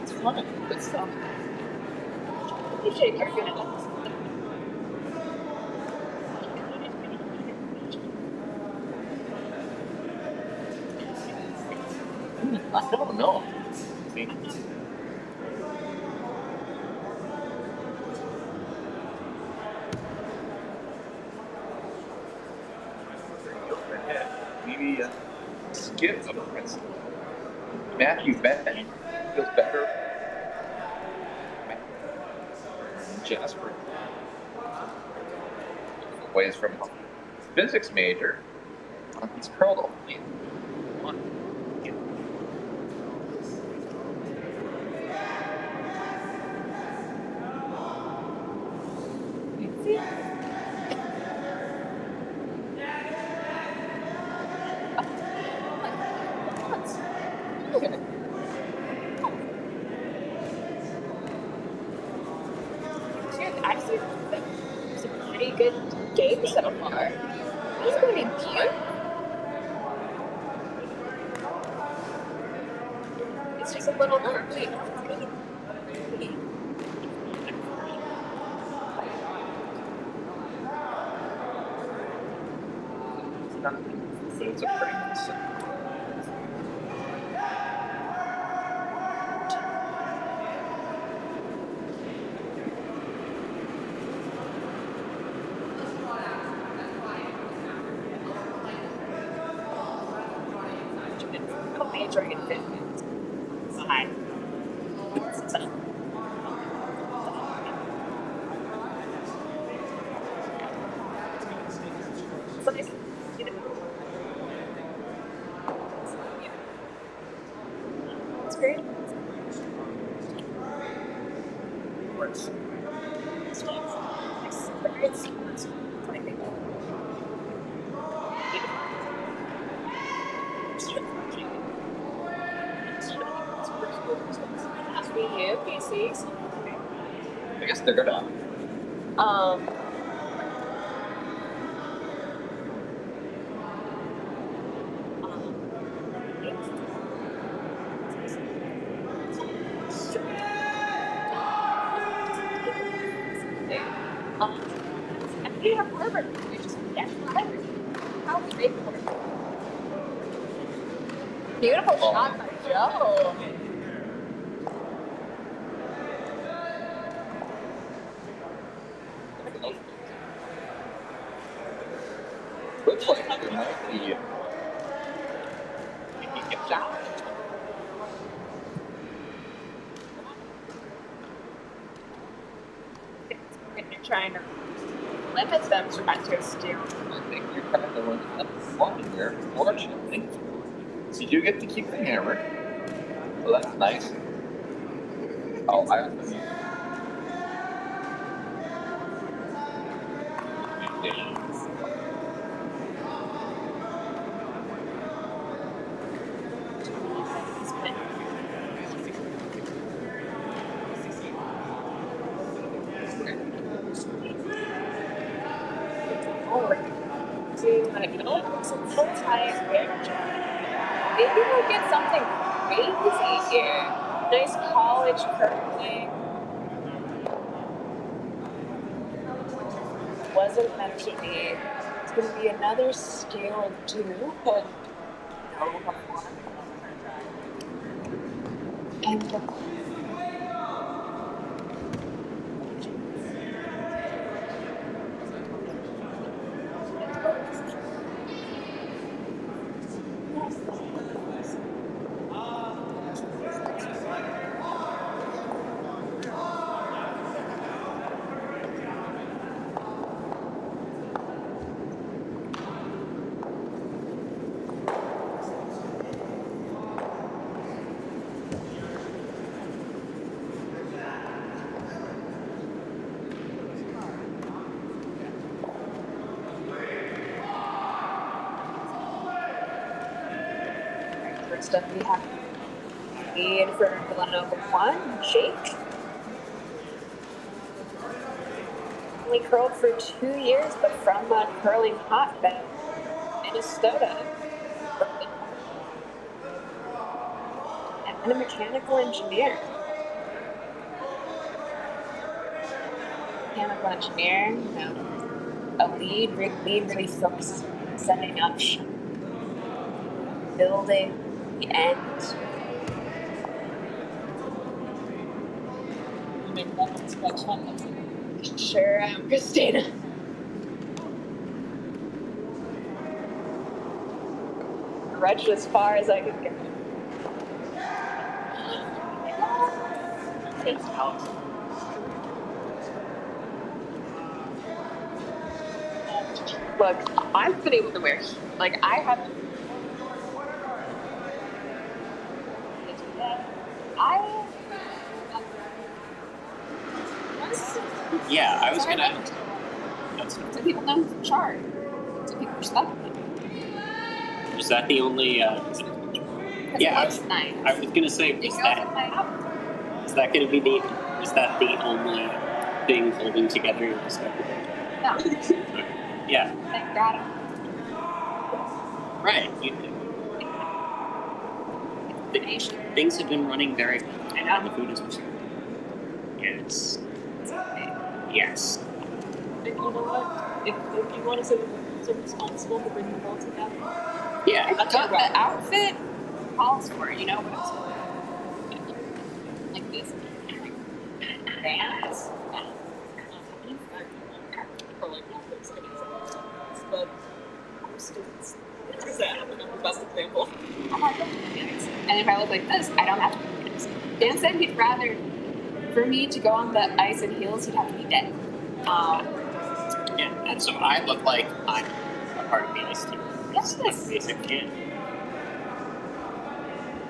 it's fun. It's fun. You shake your good. I don't know. See? Maybe skip of Princeton. Matthew Benton feels better. Jasper. Ways from physics major. He's curled only one. I've seen some pretty good games so far. He's going to be It's just a little early. So it's a practice. I'll be enjoying it. Hi. So nice, you know. It's great. Works. It's very seamless. I think. Ask me you, PCs. I guess they're gonna. And we have Harvard, which is everything. How big for it? Beautiful shot by Joe. Looks like there might be a shot. And you're trying to limit them to banter steal. I think you're kind of limit that one here, fortunately. So you get to keep the hammer. So that's nice. Oh, I have to. Some full-time maybe we'll get something crazy here. Nice college curling. Wasn't meant to be. It's going to be another scale of 2, but no. And first up, we have in for Villanova 1, Jake. Only curled for 2 years, but from a curling hotbed, Minnesota. And a mechanical engineer. A lead really focuses on setting up, building the end. You make that one so much fun. Sure am, Christina. Reached as far as I could go. Look, I've been able to wear, like, I have. Yeah, I was Sorry, gonna. like, That's, so people know the chart. So people respect it. is that the only? Because Yeah, it looks nice. I was gonna say, It goes with my outfit. is that gonna be the? Is that the only thing holding together your respectable? No, Yeah, thank God. right. Things have been running very well. I know. And the food is restored. Yes. Yes. And you know what? If you want to say so responsible for bringing them all together. Yeah. The outfit calls for it, you know what it's like this. Bands. For like but I'm students. What is that? The best example. And if I look like this, I don't have to be this. Dan said he'd rather, for me to go on the ice in heels, he'd have to be dead. Yeah. And so I look like I'm a part of the ice team. Yes. I'm a basic kid.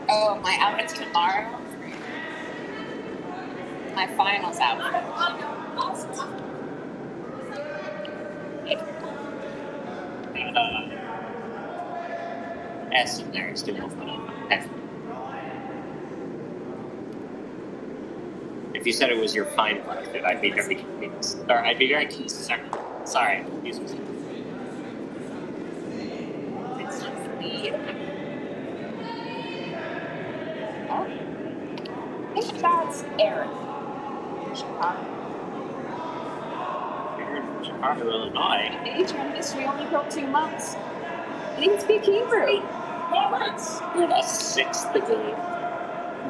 Oh, my outfit's tomorrow. My finals outfit. S in there is still F. If you said it was your final outfit, I'd be very confused. Or I'd be very concerned. Sorry, excuse me. It's just the. Oh. I think that's Eric. Chicago. You're in Chicago, Illinois. Major in history only for 2 months. He didn't speak Hebrew. You're the 6th degree.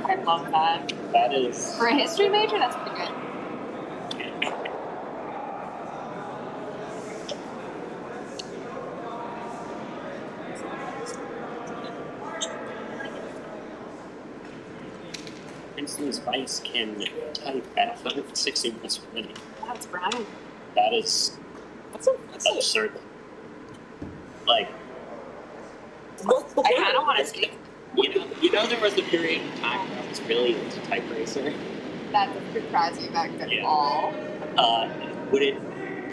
I love that. That is. For a history major, that's pretty good. Princeton Spice can type at 160 miles per minute. That's Brian. That is That's absurd. Like, I kind of want to speak. you know, there was a period of time where I was really into type racer. That doesn't surprise you back at Yeah. all. Would it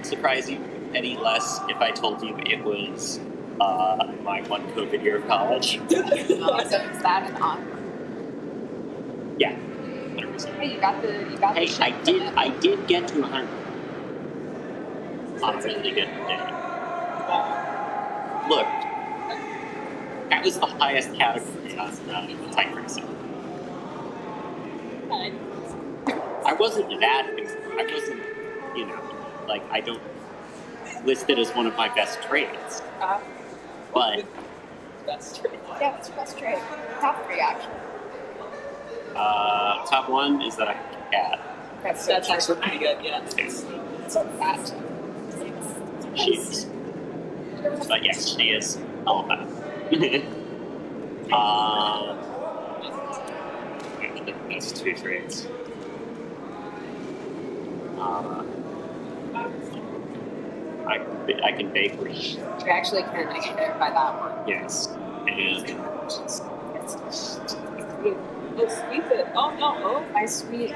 surprise you any less if I told you it was my one COVID year of college? So is that an honor? Yeah, 100%. Hey, you got the Hey, shit I did get to 100 on a really good day. Look, that was the highest category on type racer. I wasn't that good. I wasn't, like, I don't list it as one of my best trades. But That's true. Yeah, it's frustrating. Top 3 actually. top 1 is that I can cat. That's actually pretty good, yeah. so fat. She is. But yes, she is all that. That's 2 trades. I can bake rich. You actually can get there by that one. Yes. And Oh, sweet it. Oh, no. Oh, My sweet.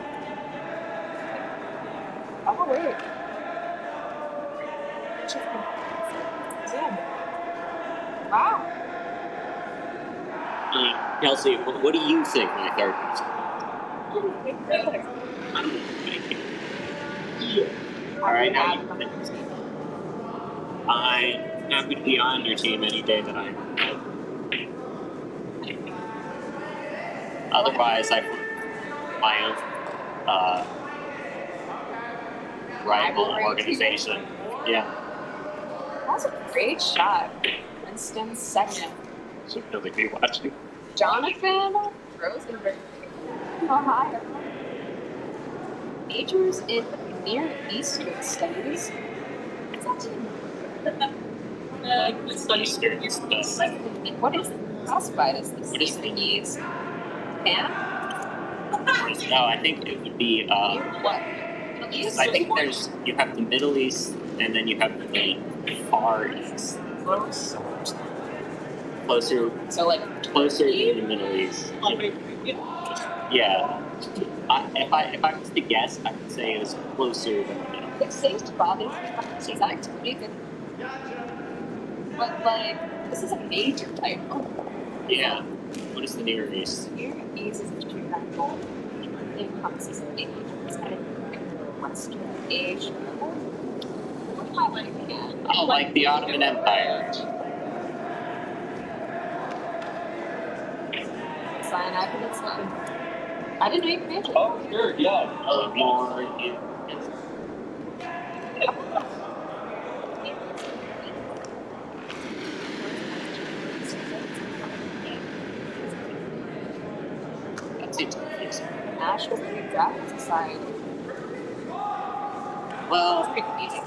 Oh, wait. yeah. Wow. Kelsey, what do you think my third is? All right, now you think. I'm happy to be on your team any day that I'm out. Otherwise, I put my own rival organization. Yeah. That's a great shot. Princeton second. Should really be watching. Jonathan Rosenberg. Ohio. Majors in Near Eastern Studies. What's that team? It's not Eastern stuff. What is classified as this? What is Eastern East? Japan? No, I think it would be. What? Middle East? I think you have the Middle East, and then you have the far east. Close. Closer So like closer to the Middle East. Yeah. If I was to guess, I would say it was closer than the Middle East. It seems to bother me. She's active, but like this is a major title. Yeah. What is the Near East? Near East is between that goal. It encompasses Asia, Western Asia. What am I looking at? Oh, like the Ottoman Empire. Sinai Peninsula. I didn't know you could mention. Oh, sure, yeah. More. That seems confusing. National Geographic Society. Well, Pretty confusing.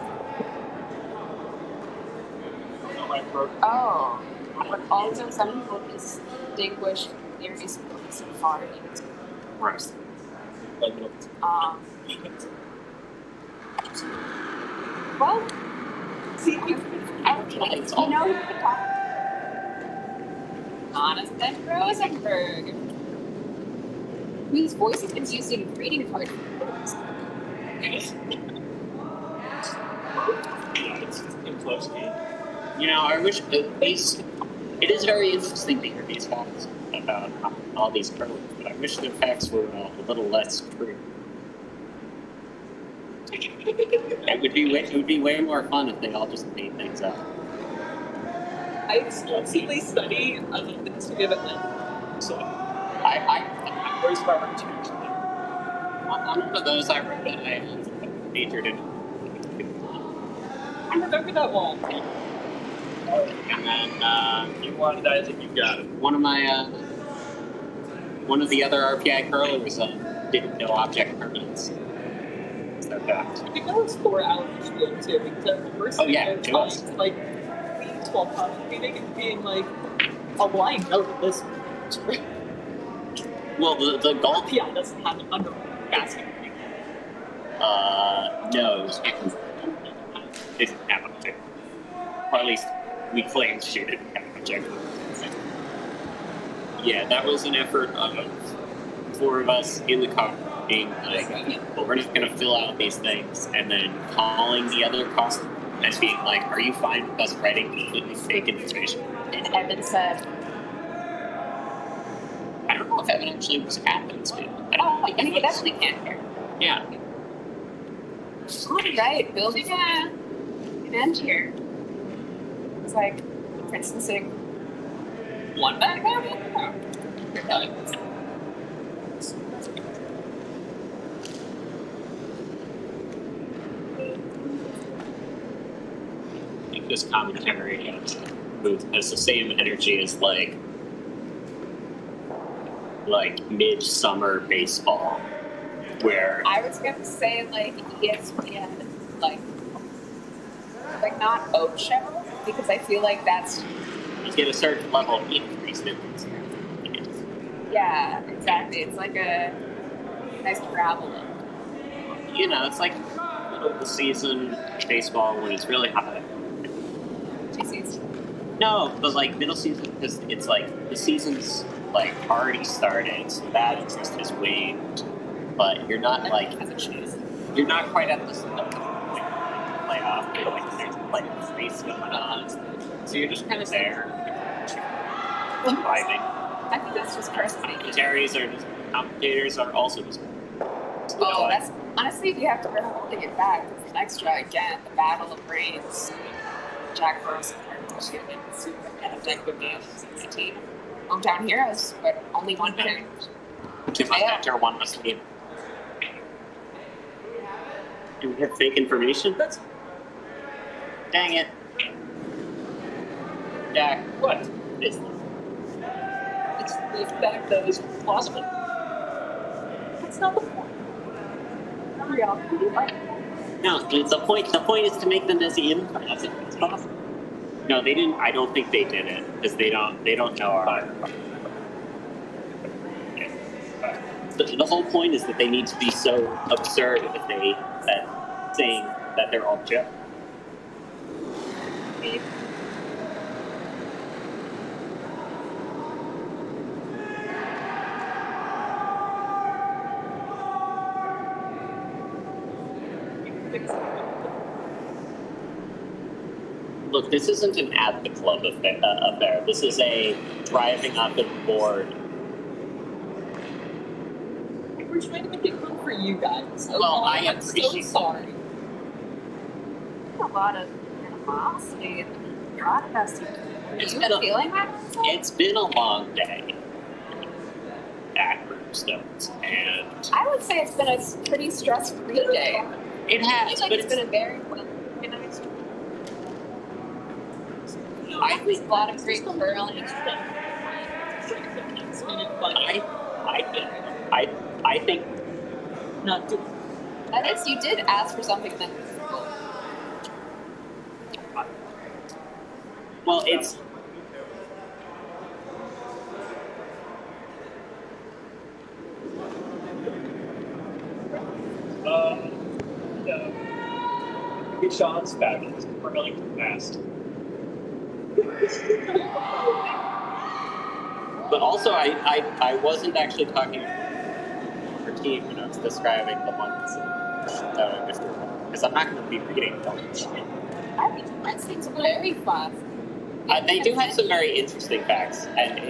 Oh, but also some people distinguish Near East from Far East. right. Well, see, you know who could talk? Jonathan Rosenberg, whose voice has been used in greeting cards for books. You know, I wish these. It is very interesting to hear these facts about all these curlers, but I wish the facts were a little less true. It would be way more fun if they all just made things up. I exclusively study the history of Atlanta. So, I'm very smart too. One of those I read that I majored in. I remember that one. And then You wanted Isaac, you got it. one of the other RPI curlers didn't know object permanence. So fact. I think that was 4 hours Spiel too, because I remember Oh, yeah, sitting it there was. trying to like lead while commentating and being like, oh, well, I know that this Well, the golf. RPI doesn't have an under basket. No, it didn't have object. Or at least we claimed she didn't have object. Yeah, that was an effort of 4 of us in the car being like, well, we're just gonna fill out these things, and then calling the other customer and being like, are you fine with us writing completely fake information? And Evan said, I don't know if Evan actually was at that speed. I don't "Oh, think I he think was. that's what can't hear." Yeah. All right, building an end here. It's like, for instance, saying, one back there. I think this commentary has the same energy as like midsummer baseball, where I was gonna say like ESPN, like not Ocho, because I feel like that's you get a certain level of increase in yeah, exactly. It's like a nice traveling. you know, it's like middle of the season baseball when it's really hot. No, but like middle season, because it's like the season's like already started, so that interest has waned. But you're not like you're not quite at this level of playoff where like there's like space going on. So you're just kind of there, vibing. I think that's just personally. Commentators are also just. Oh, that's honestly, if you have to we're holding it back. It's an extra again. The Battle of Brains. Jack Frost and Objective team. Hometown heroes, but only one player. Two must enter, one must leave. Do we have fake information? Dang it. Jack, What? is It's the fact that it's plausible. That's not the point. no, the point is to make them as impressive as possible. No, they didn't. I don't think they did it because they don't know our. The whole point is that they need to be so absurd that saying that they're all joke. Steve. Look, this isn't an at the club affair. This is a driving up and board. We're trying to make it fun for you guys. Well, I I'm so appreciate sorry. A lot of animosity in the broadcasting. It's You been a- feeling that? It's been a long day at Broomstones, and I would say it's been a pretty stress-free day. it I has, feel like but it's been a very nice. I There's a lot of great curling. I think Not do. That is, you did ask for something that. well, it's No. Good shots, fabulous. We're really fast. But also, I wasn't actually talking for team when I was describing the ones that I missed, because I'm not going to be reading them. I think that seems very fun. They do have some very interesting facts, and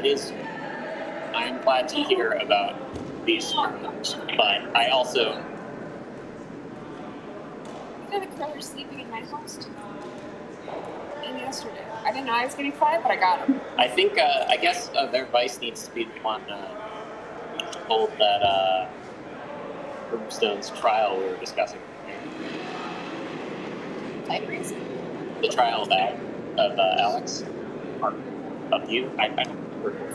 I'm glad to hear about these, but I also, I got a curler sleeping in my house tonight. And yesterday. I didn't know I was getting 5, but I got him. I think, I guess their advice needs to be the one hold that Broomstones trial we were discussing. Like crazy. The trial of Alex, or of you. I don't remember.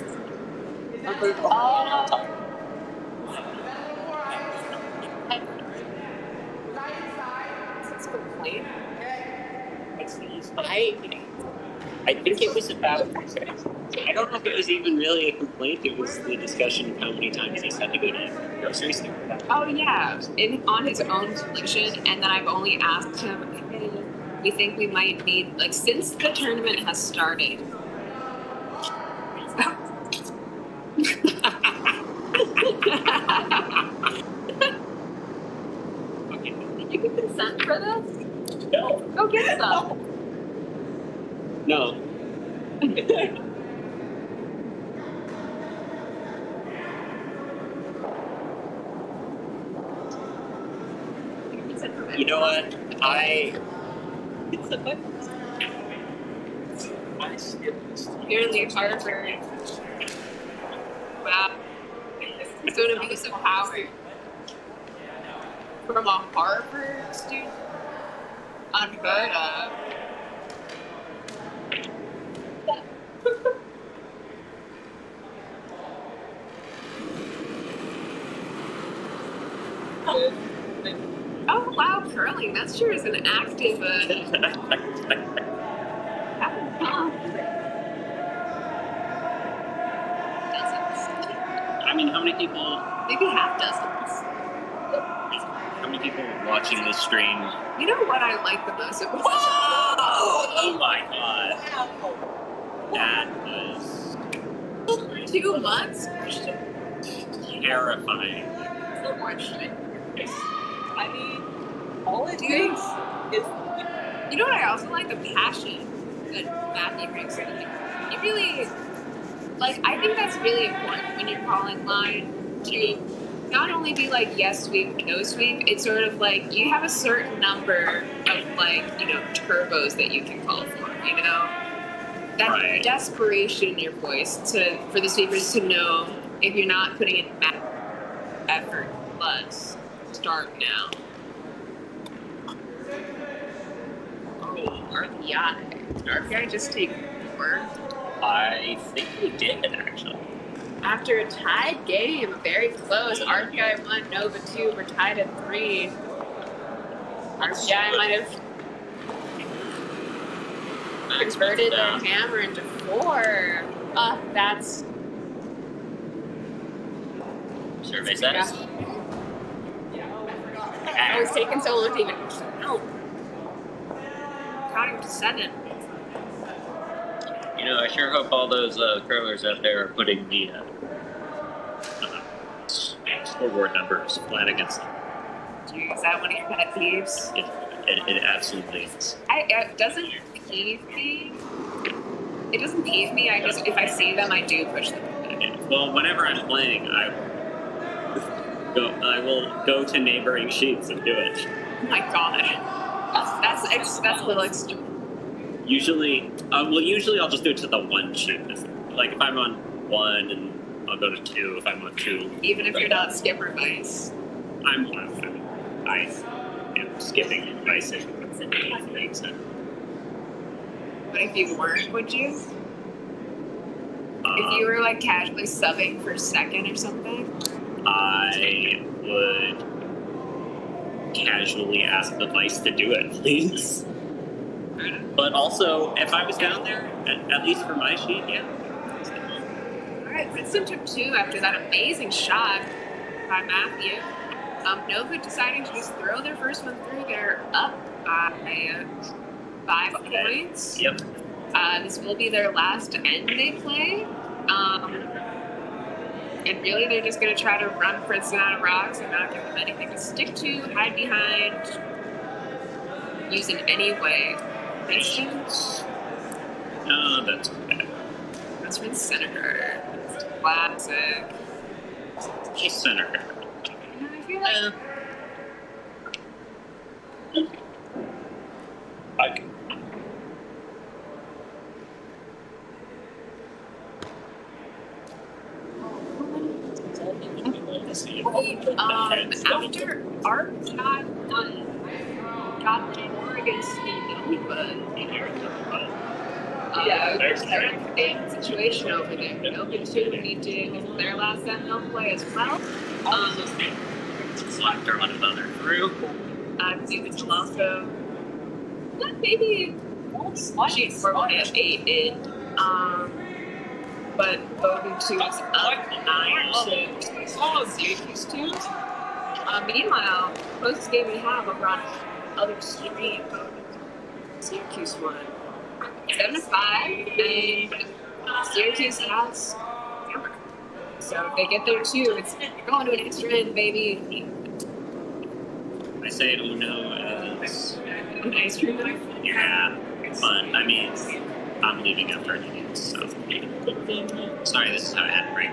Is this complaint? I think it was about. I don't know if it was even really a complaint. It was the discussion of how many times he's had to go to the grocery store. Oh yeah, on his own volition, and then I've only asked him, hey, we think we might need, like, since the tournament has started. You can consent for this? No. Go get some. No. You know what? Apparently Harvard. Wow. It's an abuse of power. From a Harvard student? Unheard of. Oh wow, curling. That sure is an active. I mean, how many people? Maybe half dozens. How many people watching this stream? You know what I like the most? Whoa! Oh my god! That was 2 months? terrifying. So much. I mean, all it Dude. takes is. You know what I also like? The passion that Matthew brings to it. You really, like, I think that's really important when you're calling line to not only be like, yes sweep, no sweep. It's sort of like you have a certain number of, like, you know, turbos that you can call for, you know? That Right. desperation in your voice for the sweepers to know if you're not putting in effort, let's start now. Oh, RPI. Did RPI just take 4? I think we did actually. After a tied game, very close. RPI 1, Nova 2, we're tied at 3. RPI might have converted their hammer into 4. That's... Survey status. It was taking so long to even count. Counting to 7. You know, I sure hope all those curlers out there are putting the scoreboard numbers flat against them. Is that one of your pet peeves? It absolutely is. It doesn't peeve me. It doesn't peeve me. I just, if I see them, I do push them. Well, whenever I'm playing, I will go to neighboring sheets and do it. Oh my god, that's a little extreme. Usually I'll just do it to the one sheet. Like if I'm on 1, and I'll go to 2 if I'm on 2. Even if you're not skipper vice. I am skipping vice things. But if you weren't, would you? If you were like casually subbing for second or something? I would casually ask the vice to do it, please. But also, if I was down there, at least for my sheet, yeah. Alright, Princeton took 2 after that amazing shot by Matthew. Nova deciding to just throw their first one through. They're up by 5 points. Yep. This will be their last end they play. And really, they're just going to try to run Princeton out of rocks and not give them anything to stick to, hide behind, use in any way. Princeton? No, that's okay. Princeton Senator. Classic. Just Senator. I feel like... After Art got the war against Nova in Arizona, there's a big situation over there. Nova 2 need to their last end they'll play as well. Slapped one another through. Newman's will also maybe she's 4 1 at 8 in. But Bowden 2 is up 9-6. Syracuse 2. Meanwhile, closest game we have over on other stream, Syracuse 1. 7-5, and Syracuse has hammer. So if they get there too, it's going to an extra end, baby. I say Uno as an ice cream winner? Yeah, but I mean, I'm leaving after innings, so. Sorry, this is how I had to break.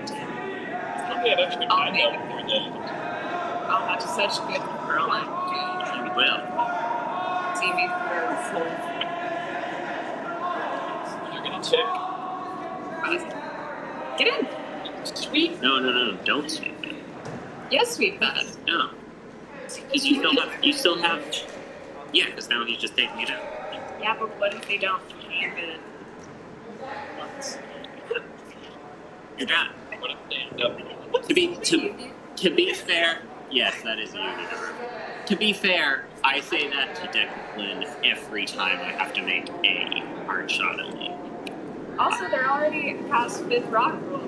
Oh, that's such good curling. You will. TV for You're gonna tick. Get in. Sweep? No, don't sweep it. Yes, sweep that. No. You still have. Yeah, because now he's just taking it out. Yeah, but what if they don't even? You're done. What if they end up? To be fair, yes, that is you. To be fair, I say that to Declan every time I have to make a hard shot at me. Also, they're already past 5th rock rule.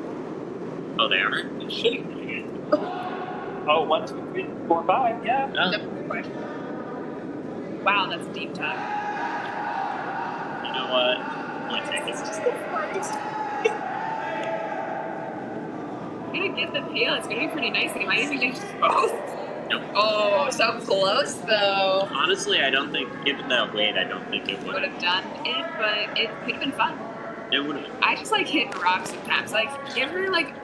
Oh, they are? Shitting. Oh, 1, 2, 3, 4, 5. Yeah. Wow, that's deep talk. You know what? I'm gonna take this. Just the first. Gonna get the peel. It's gonna be pretty nice. They might even do both. Nope. Oh, so close though. Honestly, I don't think, given that weight, I don't think it would Would have done it, but it could have been fun. It would have. I just like hitting rocks sometimes. Like, you ever like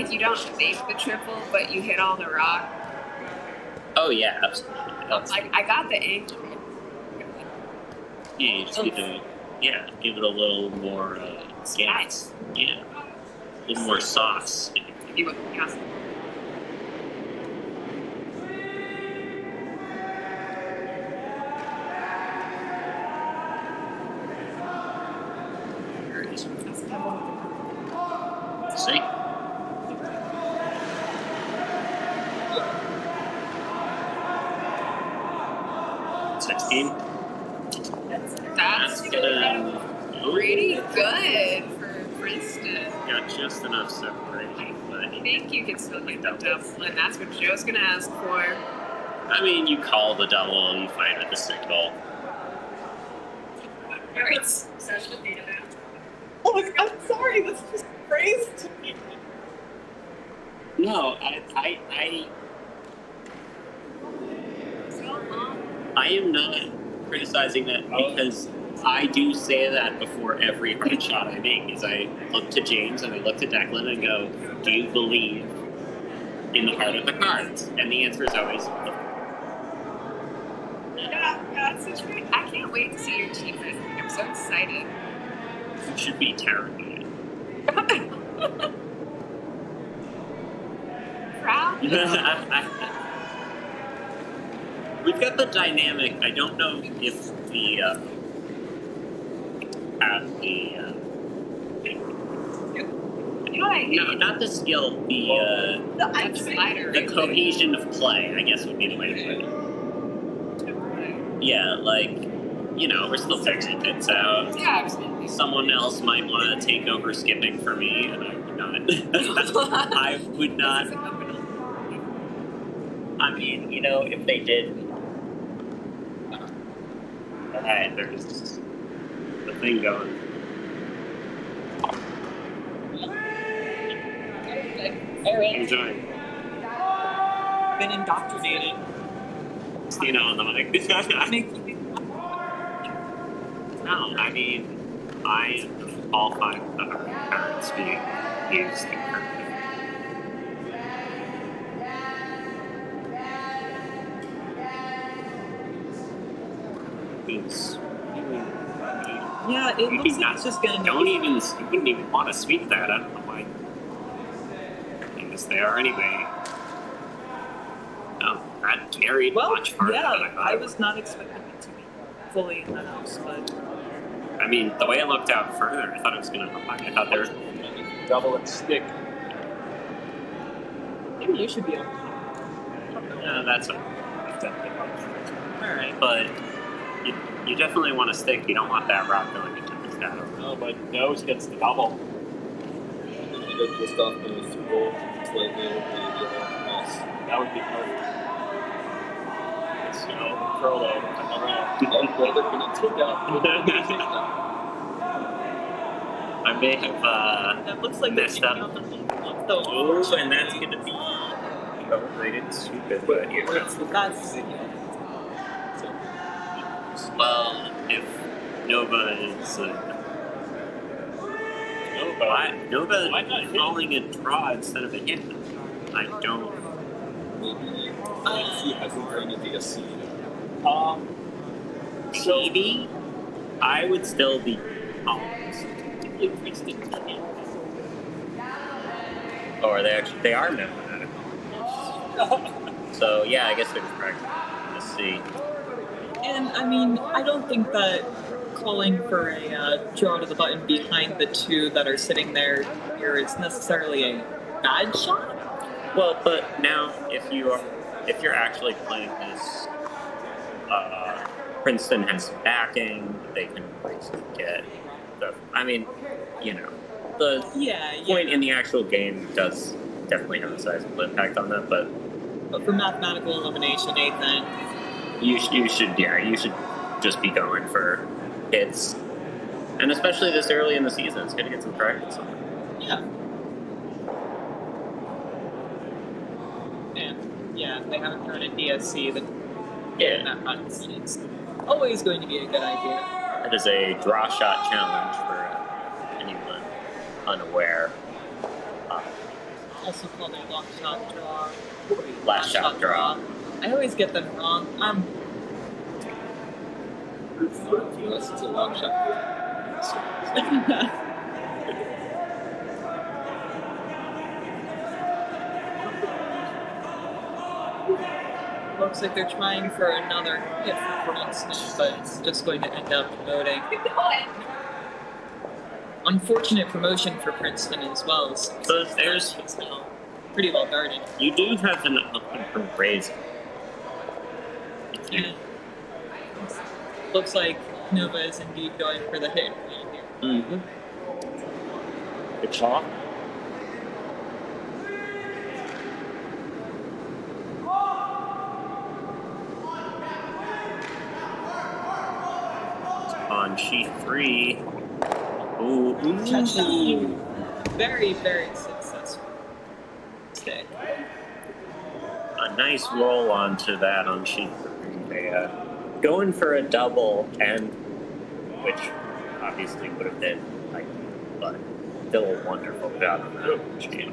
you don't make the triple, but you hit all the rock? Oh, yeah, absolutely. Like, I got the ink. Yeah, you just need to, give it a little more, Nice. Yeah. A little more sauce. You would, yes. See? That's pretty good for Princeton. Got just enough separation, but I think you can still get the double, and that's what Joe's gonna ask for. I mean, you call the double, you fight with the single. Alright. Oh my God, I'm sorry. That's just crazy to me. No, I am not criticizing that because I do say that before every hard shot I make. Is I look to James and I look to Declan and go, "Do you believe in the heart of the cards?" And the answer is always, Yeah, it's such great. I can't wait to see your achievement. I'm so excited. "You should be terrified." Proud. We've got the dynamic. I don't know if the You know what I hate? no, not the skill, the I'm spider. the cohesion of play, I guess would be the way to put it. Yeah, like, you know, we're still fixing it, so Yeah, absolutely. someone else might want to take over skipping for me, and I would not. I would not. I mean, you know, if they did, there's the thing going. Alright. Enjoying. Been indoctrinated. Christina on the mic. No, I mean, I am all fine with our parents being used incorrectly. Because, Yeah, it looks like it's just gonna you wouldn't even want to sweep that. I don't know why. I guess they are anyway. No, that carried Well, much harder yeah, than I thought. I was not expecting it to be fully in the house, but I mean, the way it looked out further, I thought it was going to. I thought there was. Double and stick. maybe you should be able to. That's a. Alright. But you definitely want to stick. You don't want that rock going into the shadow. No, but nose gets the double. Just off the roll slightly over the mouse. That would be perfect. It's, you know, curl though. I don't know. They're gonna take out. I may have That looks like messed they're up. taking out the Oh, and that's going to be. Oh, they didn't sweep it, but here. That's Well, if Nova is. Nova Why not is hit? calling a draw instead of a hit. I don't. Maybe he hasn't granted a seed. Maybe I would still be almost. Or they are mathematical. So yeah, I guess they're correct. Let's see. And I mean, I don't think that calling for a draw to the button behind the two that are sitting there here is necessarily a bad shot. Well, but now if you're actually playing this, Princeton has backing. They can get the. I mean, you know, the point in the actual game does definitely have a sizable impact on that. But for mathematical elimination, Nathan, you should just be going for hits, and especially this early in the season, it's good to get some practice on it. Yeah. And yeah, if they haven't thrown a DSC, then getting that practice is always going to be a good idea. That is a draw shot challenge for anyone unaware. Also called a long shot draw. Last shot draw. I always get them wrong. Unless it's a long shot. Looks like they're trying for another hit for Princeton, but it's just going to end up voting. Unfortunate promotion for Princeton as well. So there's now pretty well guarded. you do have an open for raise. And looks like Nova is indeed going for the hit here. Mm-hmm. Good shot. On sheet 3. Catch that. Very, very successful. Stay. A nice roll onto that on sheet 3. Going for a double, and which obviously would have been like, but still a wonderful job on that sheet.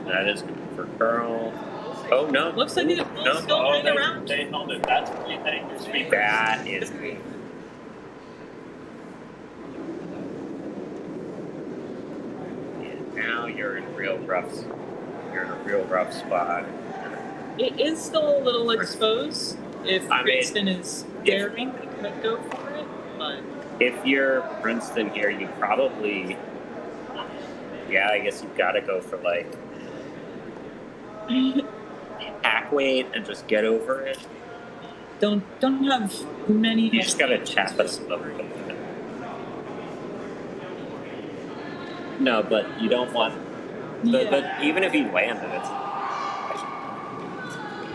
That is good for Curl. Oh no! Looks like it's still hanging around. They held it. That's pretty dangerous. That is great. And now you're in real rough. You're in a real rough spot. It is still a little exposed. If Princeton is daring, they could go for it, but if you're Princeton here, you probably, yeah, I guess you've got to go for like pack weight and just get over it. Don't have many. You just got to tap us a little bit. No, but you don't want. But even if you landed it.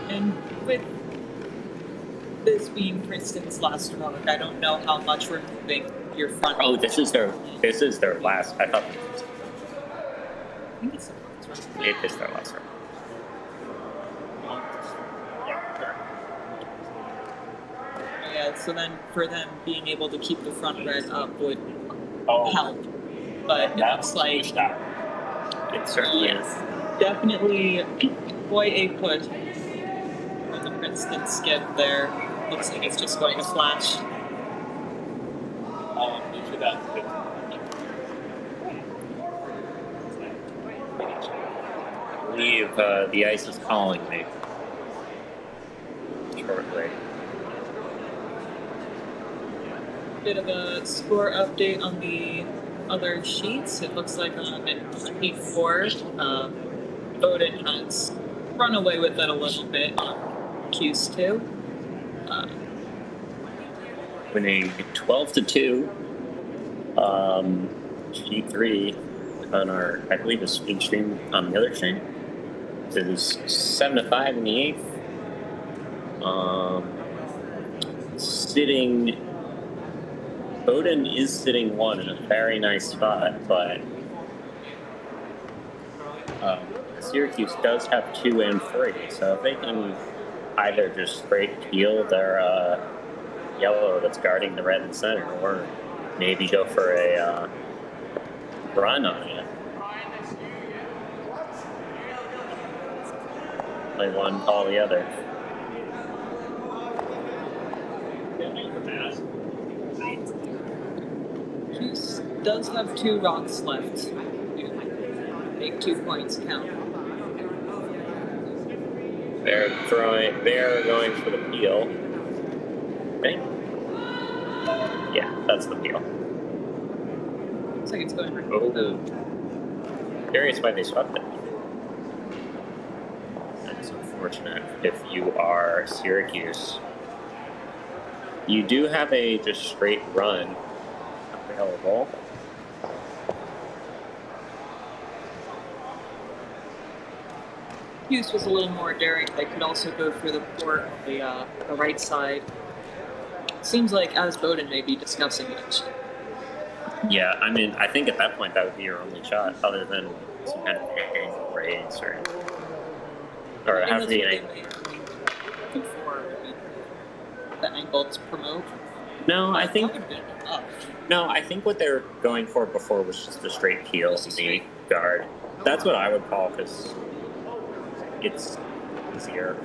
And with this being Princeton's last round, I don't know how much we're moving your front. Oh, this is their last. I thought. I think it's the last round. It is their last round. Yeah, so then for them being able to keep the front red up would help. But it's like it certainly is. Definitely quite a put on the Princeton skip there. Looks like it's just going to flash. I believe the ice is calling me shortly. Bit of a score update on the other sheets. It looks like on sheet 4, Bowden has run away with it a little bit on Q's 2. Winning 12-2. Sheet 3 on our, I believe, is speed stream on the other chain. It is 7-5 in the 8th. Sitting. Bowden is sitting 1 in a very nice spot, but Syracuse does have 2 and 3, so if they can either just straight peel their yellow that's guarding the red and center, or maybe go for a run on it. Play one, call the other. Hughes does have 2 rocks left to make 2 points count. They're going for the peel. Okay. Yeah, that's the peel. Looks like it's going for Curious why they swept it. That's unfortunate if you are Syracuse. You do have a just straight run available. Hughes was a little more daring. They could also go for the port on the right side. Seems like as Bowden may be discussing it. Yeah, I mean, I think at that point that would be your only shot, other than some kind of angle raise or have the angle. Before the angle to promote. No, I think. That would have been enough. No, I think what they were going for before was just a straight peel to the guard. That's what I would call, because it's easier.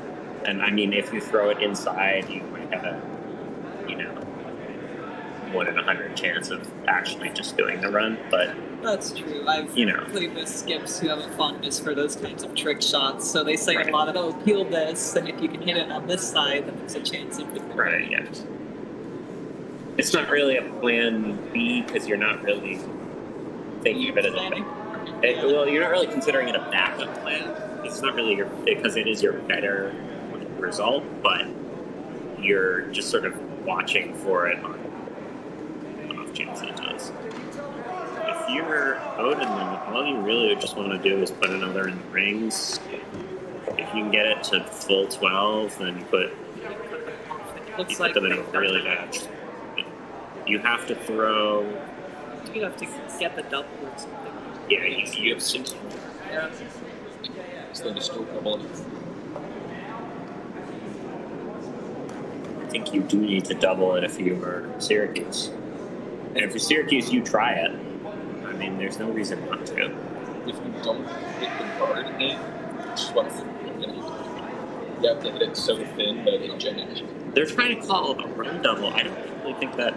And I mean, if you throw it inside, you might have a, 1 in 100 chance of actually just doing the run. But that's true. I've played with skips who have a fondness for those kinds of trick shots. So they say a lot of, peel this, and if you can hit it on this side, then there's a chance of it. Right, yeah. It's not really a plan B, because you're not really thinking of it as well, you're not really considering it a backup plan. It's not really because it is your better result, but you're just sort of watching for it on off chance it does. If you're Bowden, then all you really just want to do is put another in the rings. If you can get it to full 12, then you put them in really bad. You have to throw. You have to get the double or something. Yeah, you have 6. Yeah. So just go double it. I think you do need to double it if you are Syracuse. And if you're Syracuse, you try it. I mean, there's no reason not to. If you don't hit the guard in, which is what you have to hit it so thin that it generates. They're trying to call a run double. I don't really think that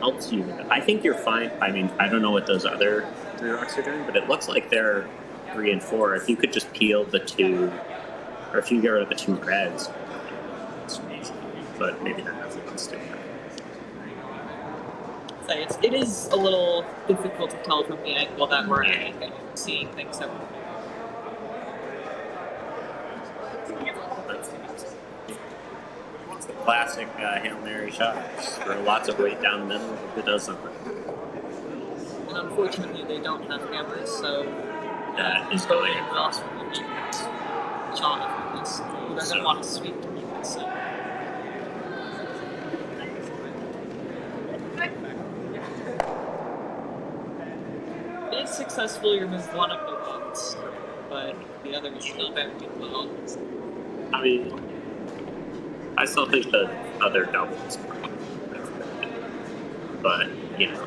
helps you. I think you're fine. I mean, I don't know what those other 3 rocks are doing, but it looks like they're 3 and 4. If you could just peel the 2, or if you get rid of the 2 reds, but maybe that has a lot to do. It is a little difficult to tell from the angle that we're at, seeing things that It's the classic Hail Mary shot. Throw lots of weight down the middle if it does something. and unfortunately they don't have hammers, so That is going across. shot of this. They're going to want to sweep to keep this. If successful, you remove one of the ones, but the other is still very well. I mean, I still think the other doubles, but you know,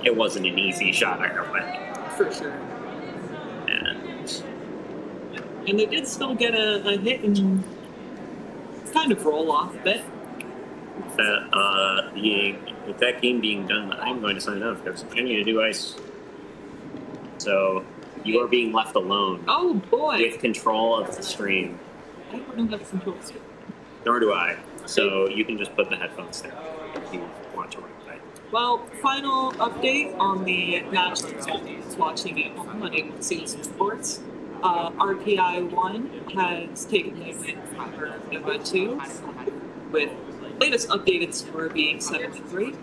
it wasn't an easy shot either way. For sure. And they did still get a hit and kind of roll off a bit. With that game being done, I'm going to sign up because I need to do ice. So you are being left alone. Oh boy! With control of the stream. I don't know how to control the stream. Nor do I. So you can just put the headphones down if you want to run it. Well, final update on the match that's watching it on A1C Sports. RPI 1 has taken the win from Nova 2, with latest updated score being 7-3.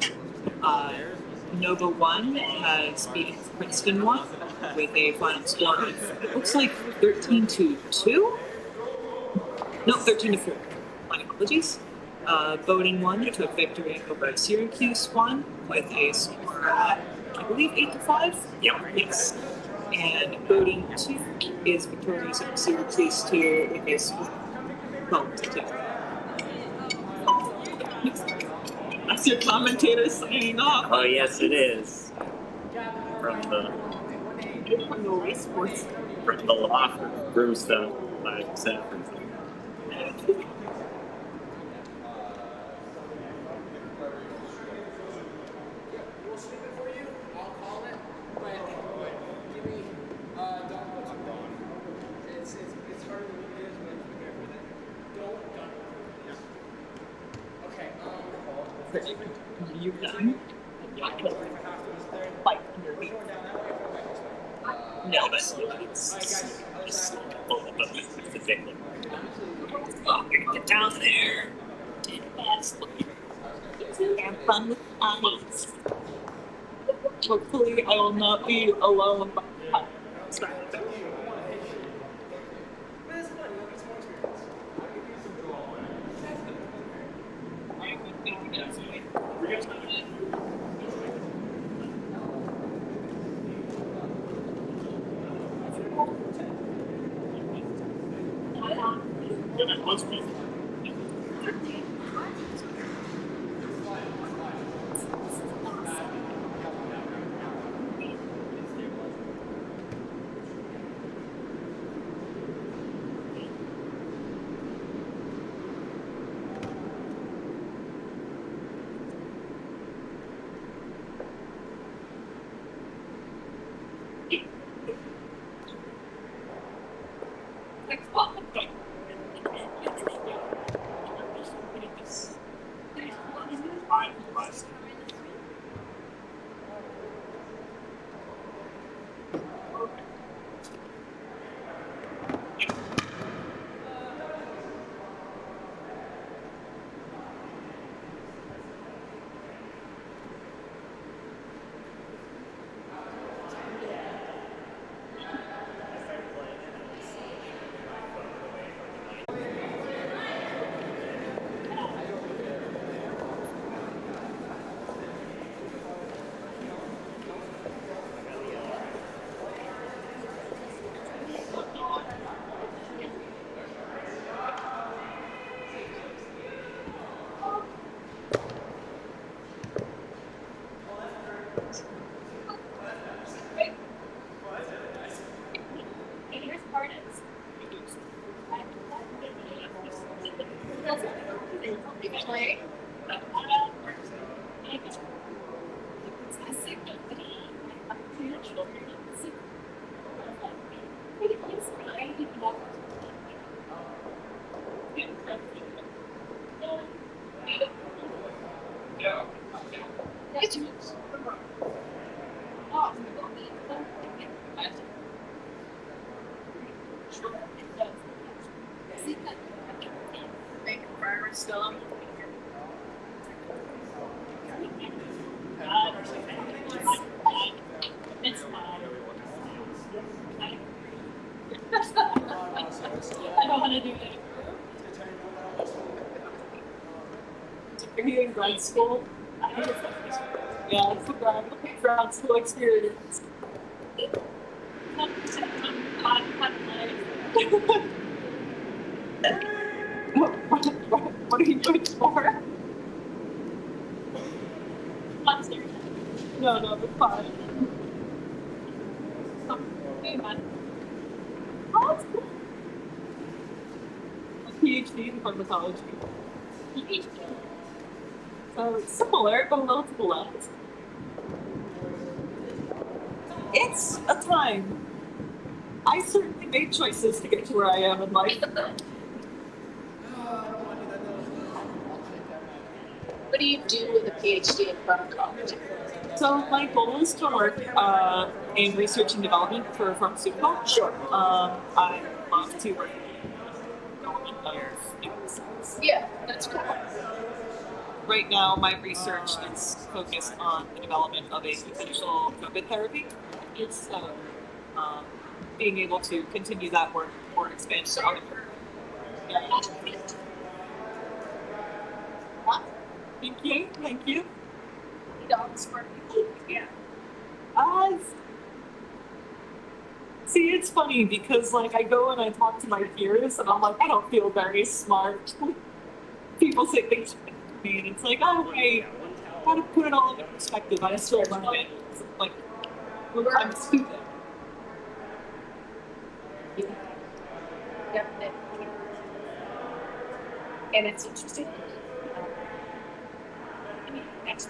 Nova 1 has beaten Princeton 1 with a final score of, it looks like 13-2? No, 13-4. My apologies. Bowdoin 1 took victory over Syracuse 1 with a score of, I believe, 8-5? Yep. Yes. And Bowdoin 2 is victorious over Syracuse 2 with a score of 12-2. That's your commentator signing off. Oh, yes, it is. From the race sports. From the law firm, Broomstones by San Francisco. You done? Fight underneath. No, that's it's all of them. It's a big one. Oh, you're gonna get down there. Have fun with eyes. Hopefully, I will not be alone. Play. Still. It's fine. I don't want to do that. Are you in grad school? Yeah, it's a grad school experience. What are you doing for? No, it's fine. Hey, man. Oh, that's cool. A PhD in pharmacology. PhD. So it's similar, but a little to the left. It's a time. I certainly made choices to get to where I am in life. What do you do with a PhD in pharmacology? So my goal is to work in research and development for pharmaceutical. Sure. I love to work in development of new medicines. Yeah, that's cool. Right now, my research is focused on the development of a potential COVID therapy. It's being able to continue that work or expand to other. Yeah. Thank you. Dogs for people. Yeah. See, it's funny because like I go and I talk to my peers and I'm like, I don't feel very smart. People say things to me and it's like, oh wait, how to put it all into perspective. I still learn it. It's like, I'm stupid. Yep. And it's interesting. Next.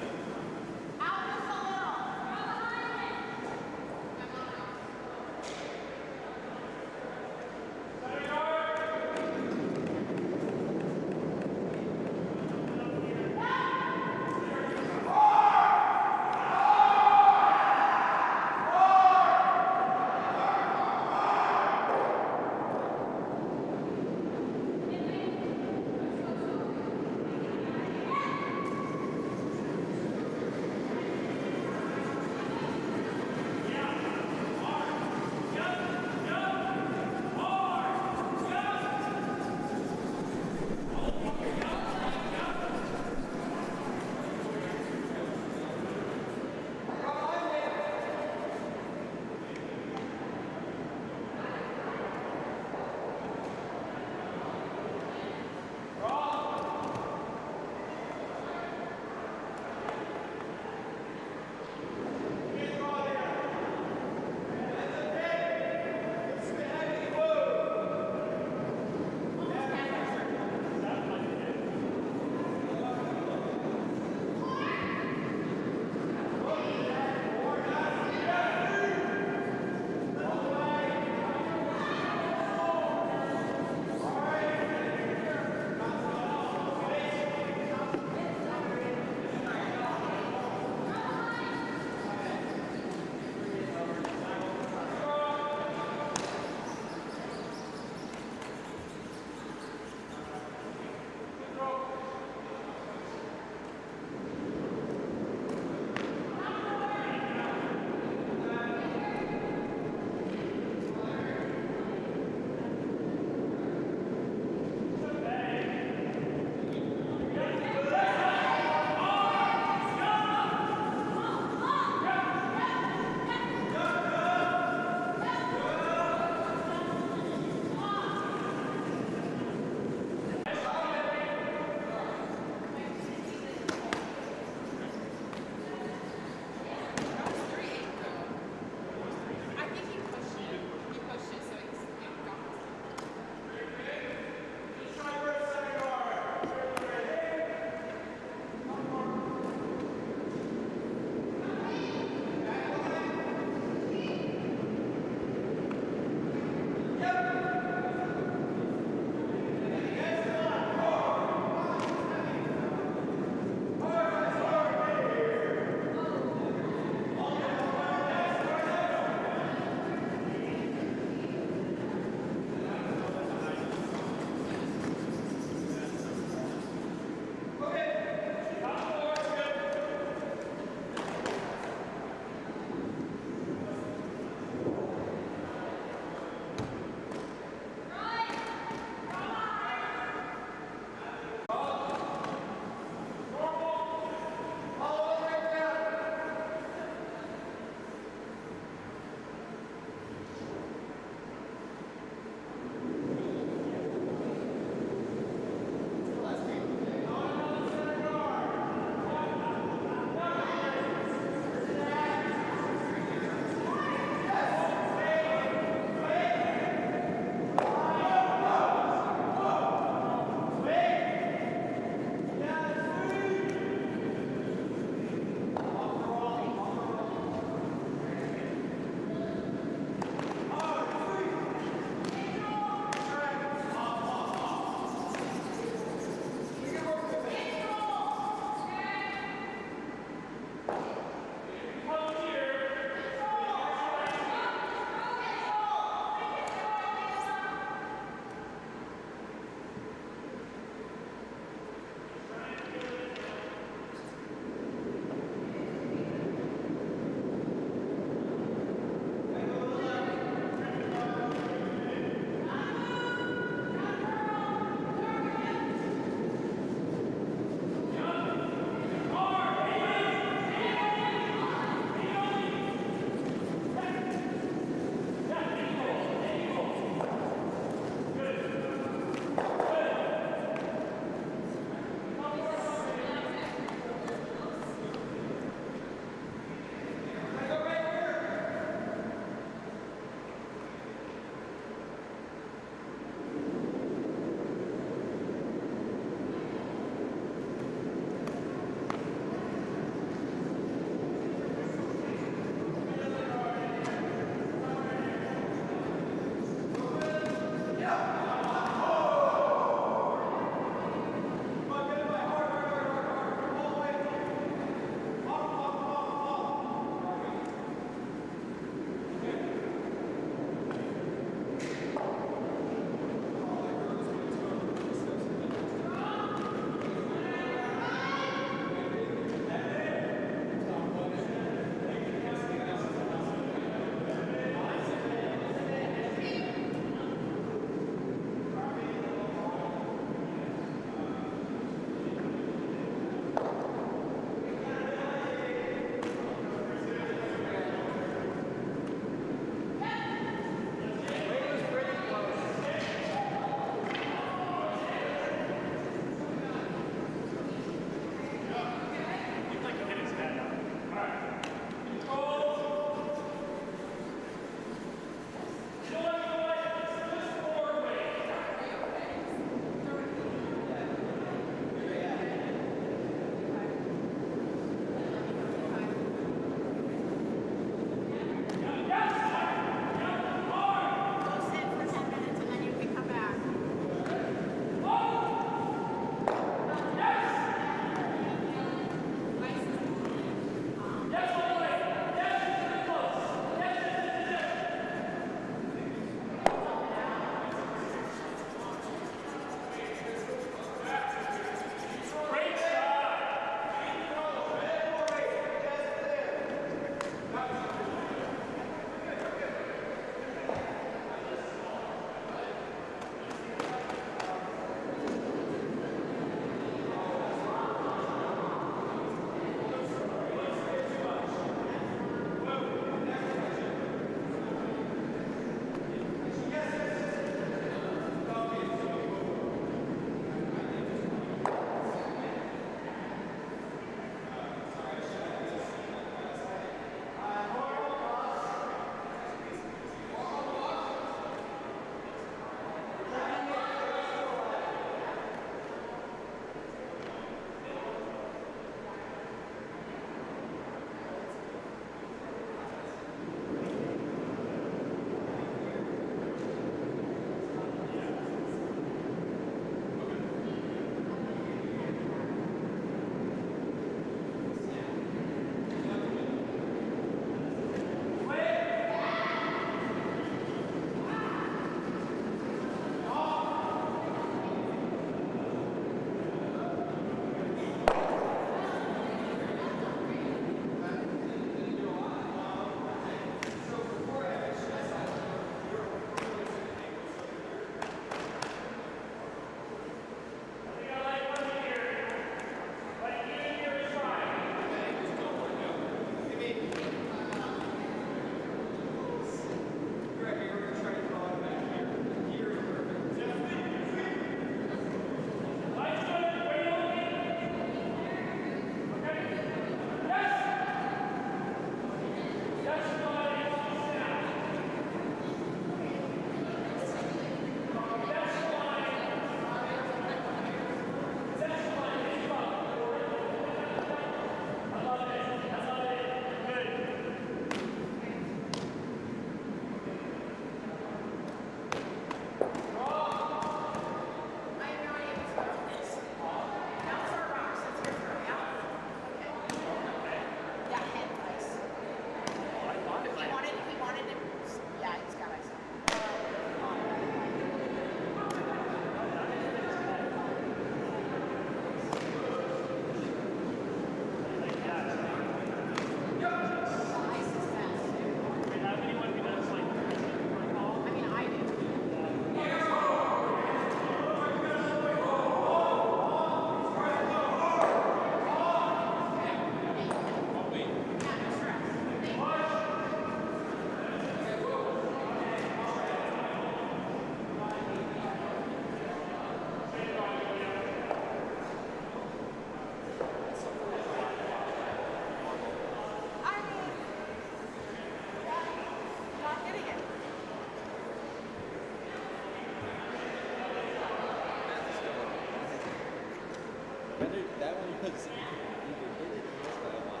That one was either bigger than this one a lot.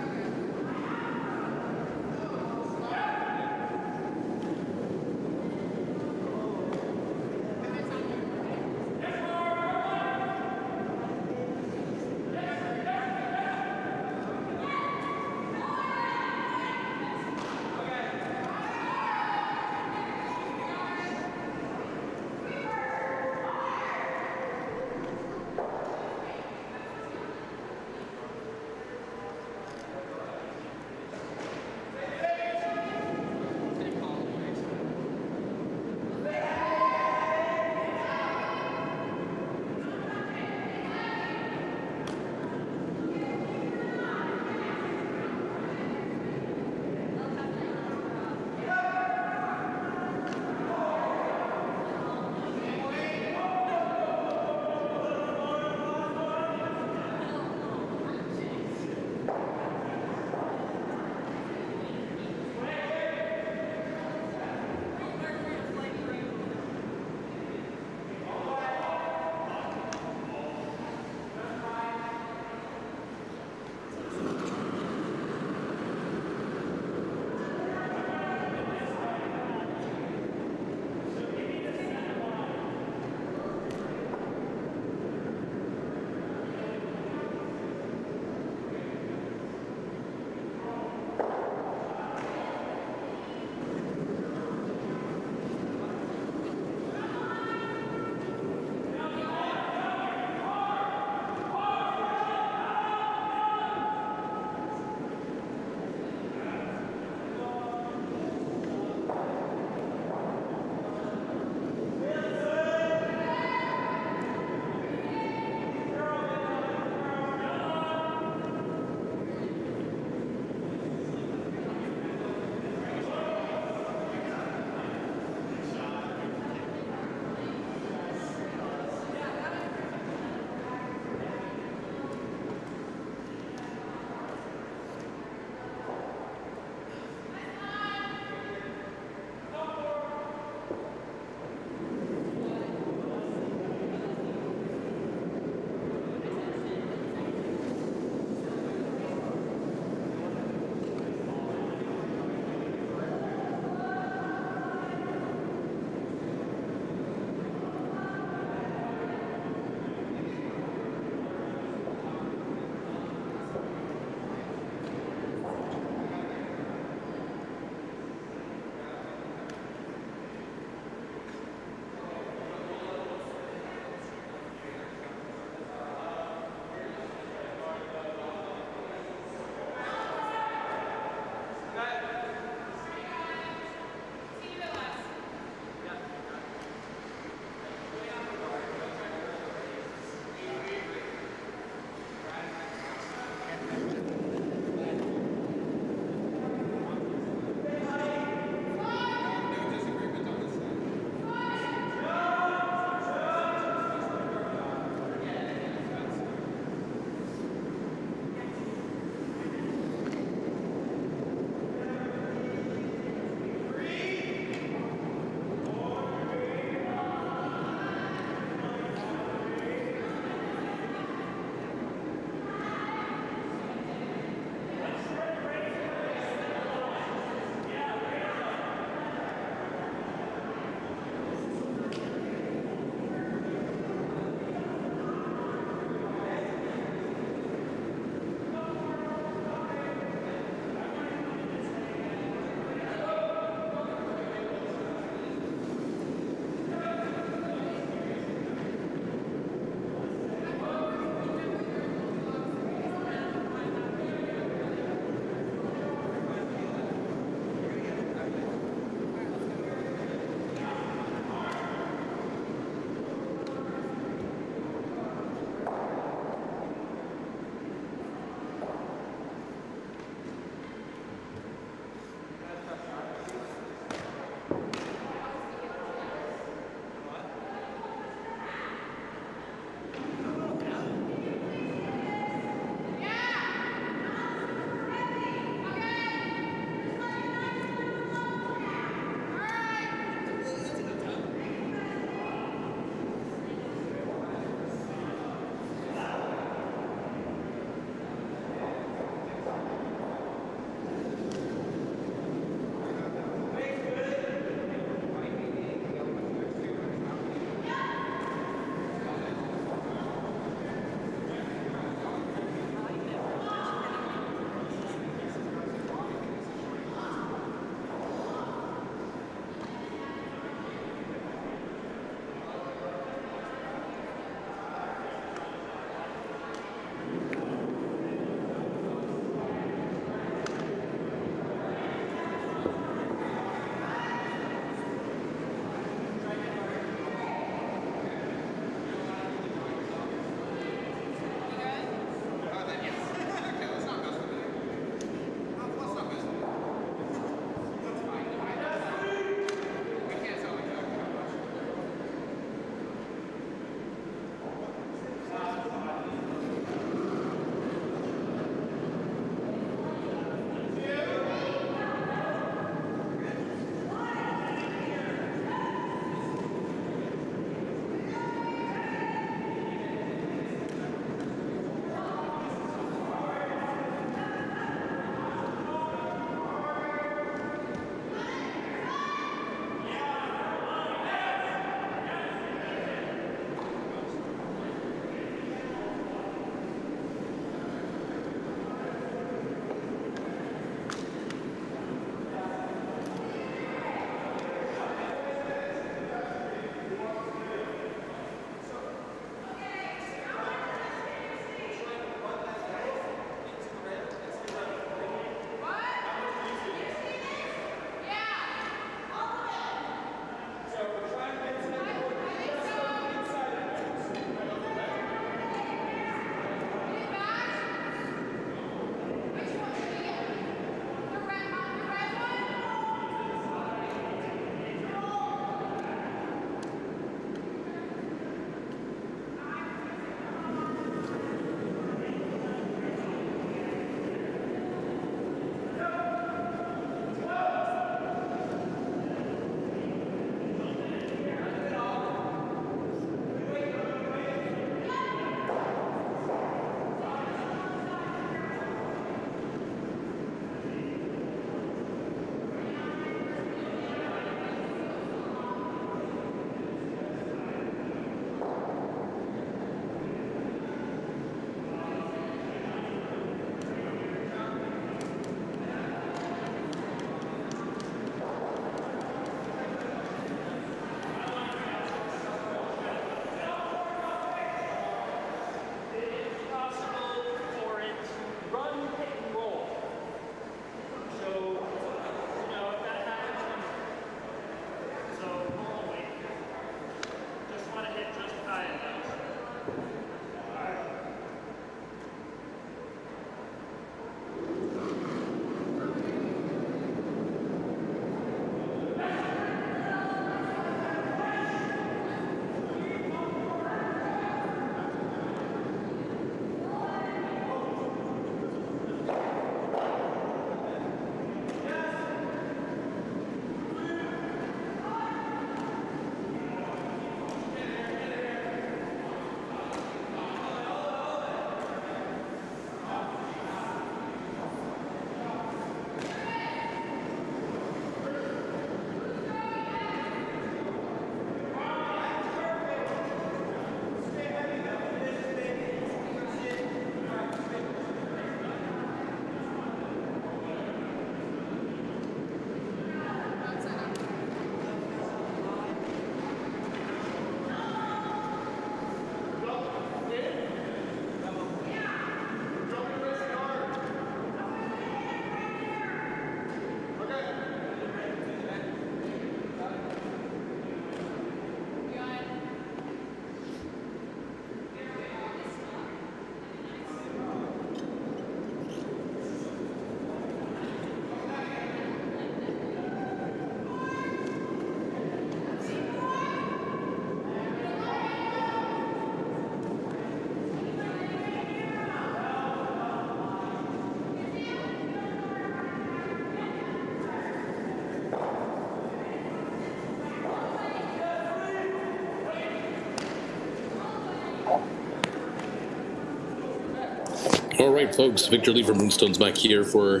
All right, folks. Victor Lee from Broomstones back here for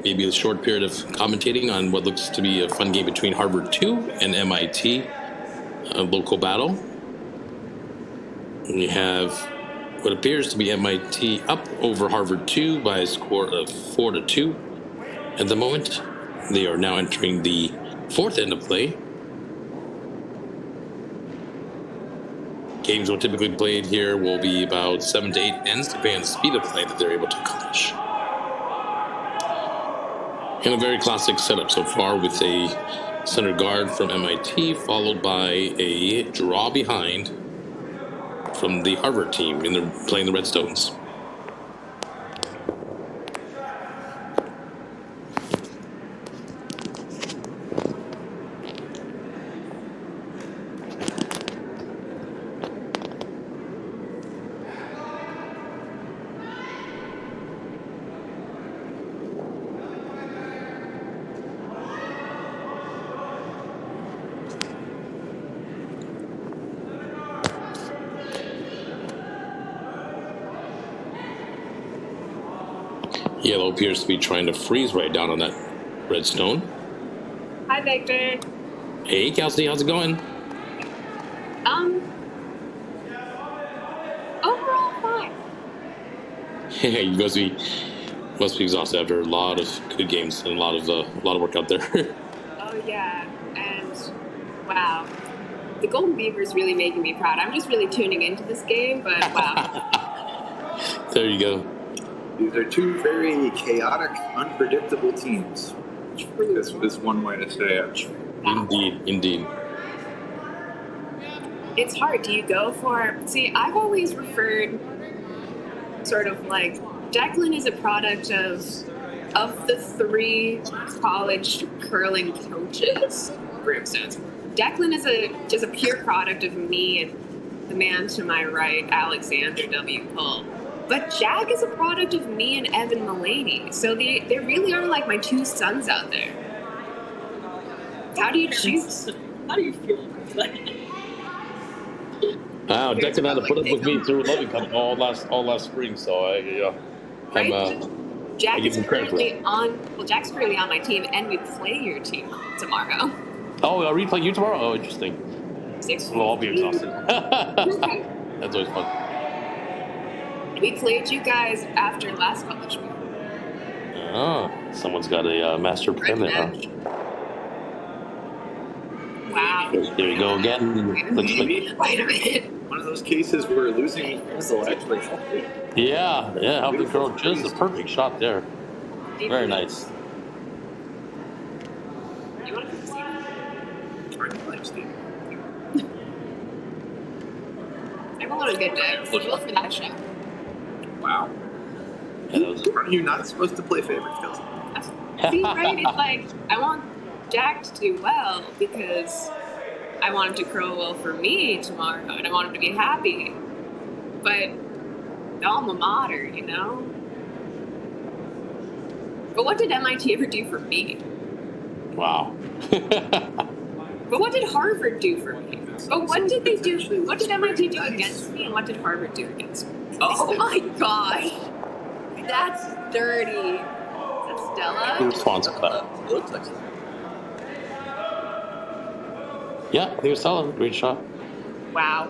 maybe a short period of commentating on what looks to be a fun game between Harvard 2 and MIT, a local battle. We have what appears to be MIT up over Harvard 2 by a score of 4-2 at the moment. They are now entering the fourth end of play. Games will typically played here will be about 7 to 8 ends, depending on the speed of play that they're able to accomplish. And a very classic setup so far with a center guard from MIT, followed by a draw behind from the Harvard team, and they're playing the Redstones. Yellow appears to be trying to freeze right down on that redstone. Hi, Victor. Hey, Kelsey, how's it going? Overall fine. You must be exhausted after a lot of good games and a lot of work out there. Oh yeah, and wow, the Golden Beaver's really making me proud. I'm just really tuning into this game, but wow. There you go. These are two very chaotic, unpredictable teams. This is one way to say it. Indeed. It's hard. Do you go for... See, I've always referred sort of like... Declan is a product of the three college curling coaches, Broomstones. Declan is a pure product of me and the man to my right, Alexander W. Cole. But Jack is a product of me and Evan Mullaney. So they really are like my two sons out there. How do you choose? How do you feel about that? Wow, Declan had to put up with me through Loving Cup all last spring, so Jack's currently on my team, and we play your team tomorrow. Oh, are we playing you tomorrow? Oh, interesting. 6 Well, I'll be exhausted. That's always fun. We played you guys after last College Spiel. Oh, someone's got a master plan there, huh? Wow. There you go again. Wait a minute. One of those cases where losing is actually healthy. Yeah, helping throw just the perfect shot there. Very nice. You want to put Steven? Everyone had a good day. We'll look for that shot. Wow. Aren't you not supposed to play favorites, Kelsey? See, right? It's like, I want Jack to do well because I want him to curl well for me tomorrow and I want him to be happy. But the alma mater, you know? But what did MIT ever do for me? Wow. But what did Harvard do for me? But what did they do? What did MIT do against me and what did Harvard do against me? Oh my gosh. That's dirty. Is that Stella? Good response to that. It looks like something. Yeah, he was solid. Great shot. Wow.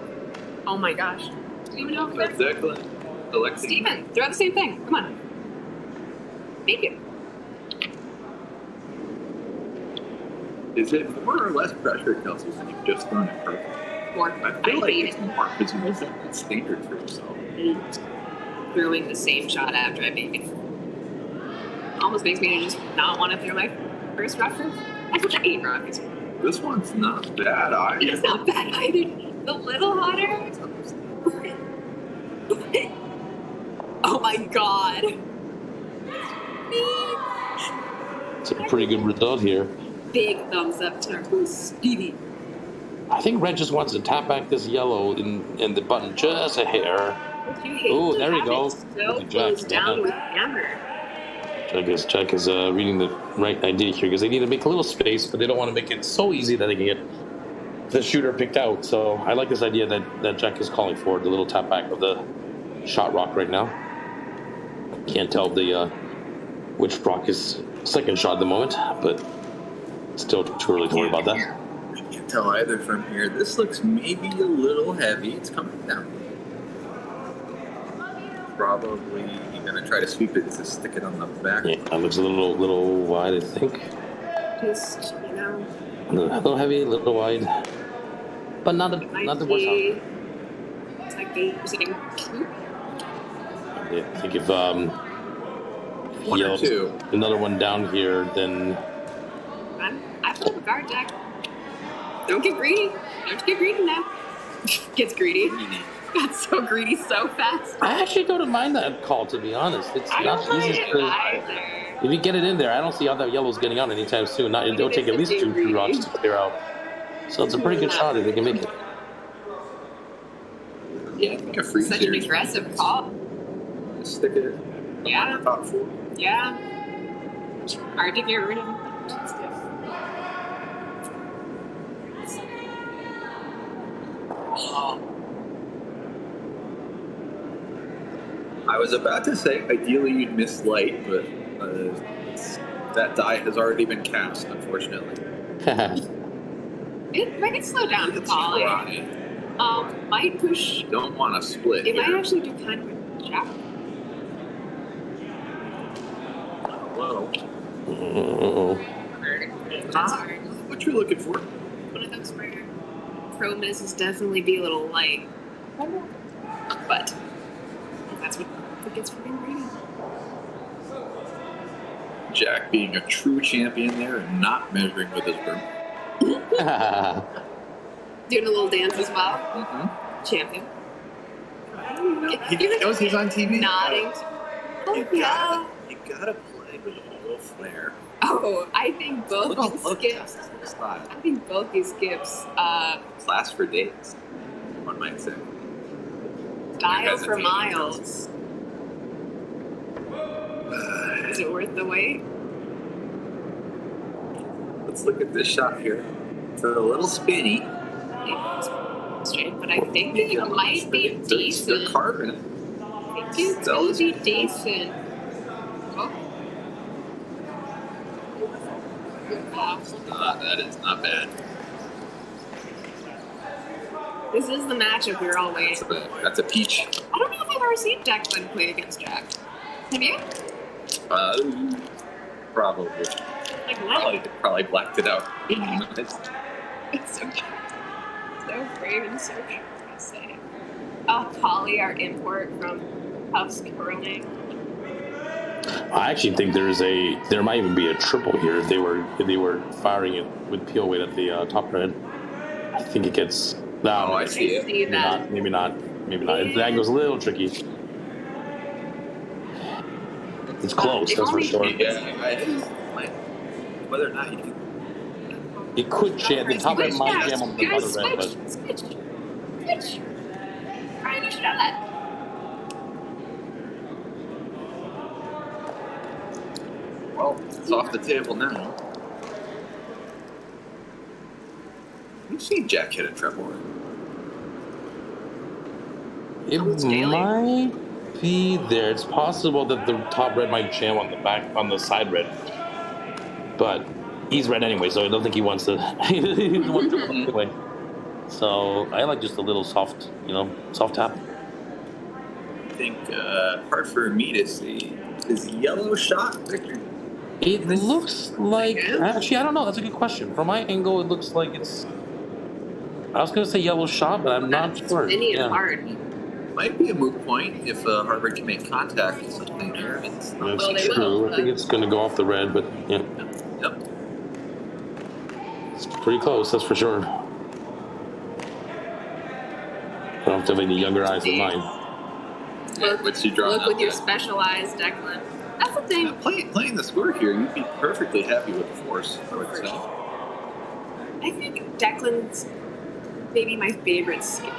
Oh my gosh. Do you even know if that's Declan. Alexi. Steven, throw the same thing. Come on. Make it. Is it more or less pressure, Kelsey, when you've just thrown it perfect? More. I feel like hate it's it. more because you made that standard for yourself. Throwing the same shot after I make it. Almost makes me just not want to throw my first rocket. I hate rockets. This one's not bad either. It's not bad either. The little hotter. Oh my god. It's a pretty good result here. Big thumbs up to Stevie. I think Red just wants to tap back this yellow in the button just a hair. Oh, there you go. So close down with hammer. Jack is reading the right idea here because they need to make a little space, but they don't want to make it so easy that they can get the shooter picked out. So I like this idea that Jack is calling for, the little tap back of the shot rock right now. Can't tell which rock is second shot at the moment, but still too early to worry about that. I can't tell either from here. This looks maybe a little heavy. It's coming down. Probably gonna try to sweep it to stick it on the back. Yeah, it looks a little wide, I think. Just, A little heavy, a little wide, but not the worst out. It's like they're sitting cute. Yeah, I think if One or two. another one down here, then I pull the guard, Jack. Don't get greedy. Don't get greedy now. Gets greedy. Got so greedy so fast. I actually don't mind that call, to be honest. It's I not don't mind easy it to. either. If you get it in there, I don't see how that yellow's getting out anytime soon. It'll take at least two rocks to clear out. So it's a pretty good shot if they can make it. Yeah, I think a freeze Such here. an aggressive call. Just stick it Yeah. on the top four. Yeah. Hard to get rid of. I was about to say, ideally you'd miss light, but that die has already been cast, unfortunately. It might slow down for Polly. Might push. Don't want to split. It might here. actually do kind of a job. Whoa. That's hard. What you looking for? One of those where pro misses definitely be a little light. But that's what gets for being greedy. Jack being a true champion there and not measuring with his broom. Doing a little dance as well. Mm-hmm. Champion. He knows he's on TV. Nodding. Oh, yeah. You gotta play with a little flair. Oh, I think both these skips. Style. I think both these skips. Class for days, one might say. Style for miles. Is it worth the wait? Let's look at this shot here. It's a little spinny. Straight, but I think it might be decent. They're carbon. I think it's going to be decent. Oh. That is not bad. This is the matchup we were all waiting for. That's a peach. I don't know if I've ever seen Declan play against Jack. Have you? Probably. Like what? Probably blacked it out. It's so cute. So brave and so true, I say. Polly, our import from Puffs Curling. I actually think there might even be a triple here if they were firing it with peel weight at the top red. I think it gets. No, I see it. Maybe not. The angle's a little tricky. It's close, that's for sure. Whether or not you can. It could jam. The top red might jam on the other red, but. Switch. Ryan, you should have that. Well, it's off the table now. You've seen Jack hit a treble. It might be there. It's possible that the top red might jam on the side red, but he's red anyway, so I don't think he wants to. He doesn't want to anyway. So I like just a little soft tap. I think hard for me to see is yellow shot, Victor. It looks like actually I don't know. That's a good question. From my angle, it looks like it's. I was going to say yellow shot, but I'm not sure. Yeah. Hard. Might be a moot point if Harvard can make contact with something here. That's true. I think it's going to go off the red, but yeah. Yep. It's pretty close, that's for sure. I don't have any younger eyes than mine. What's you drawing Look with your special eyes, Declan. That's the thing. Playing the score here, you'd be perfectly happy with the force, I would say. I think Declan's maybe my favorite skip.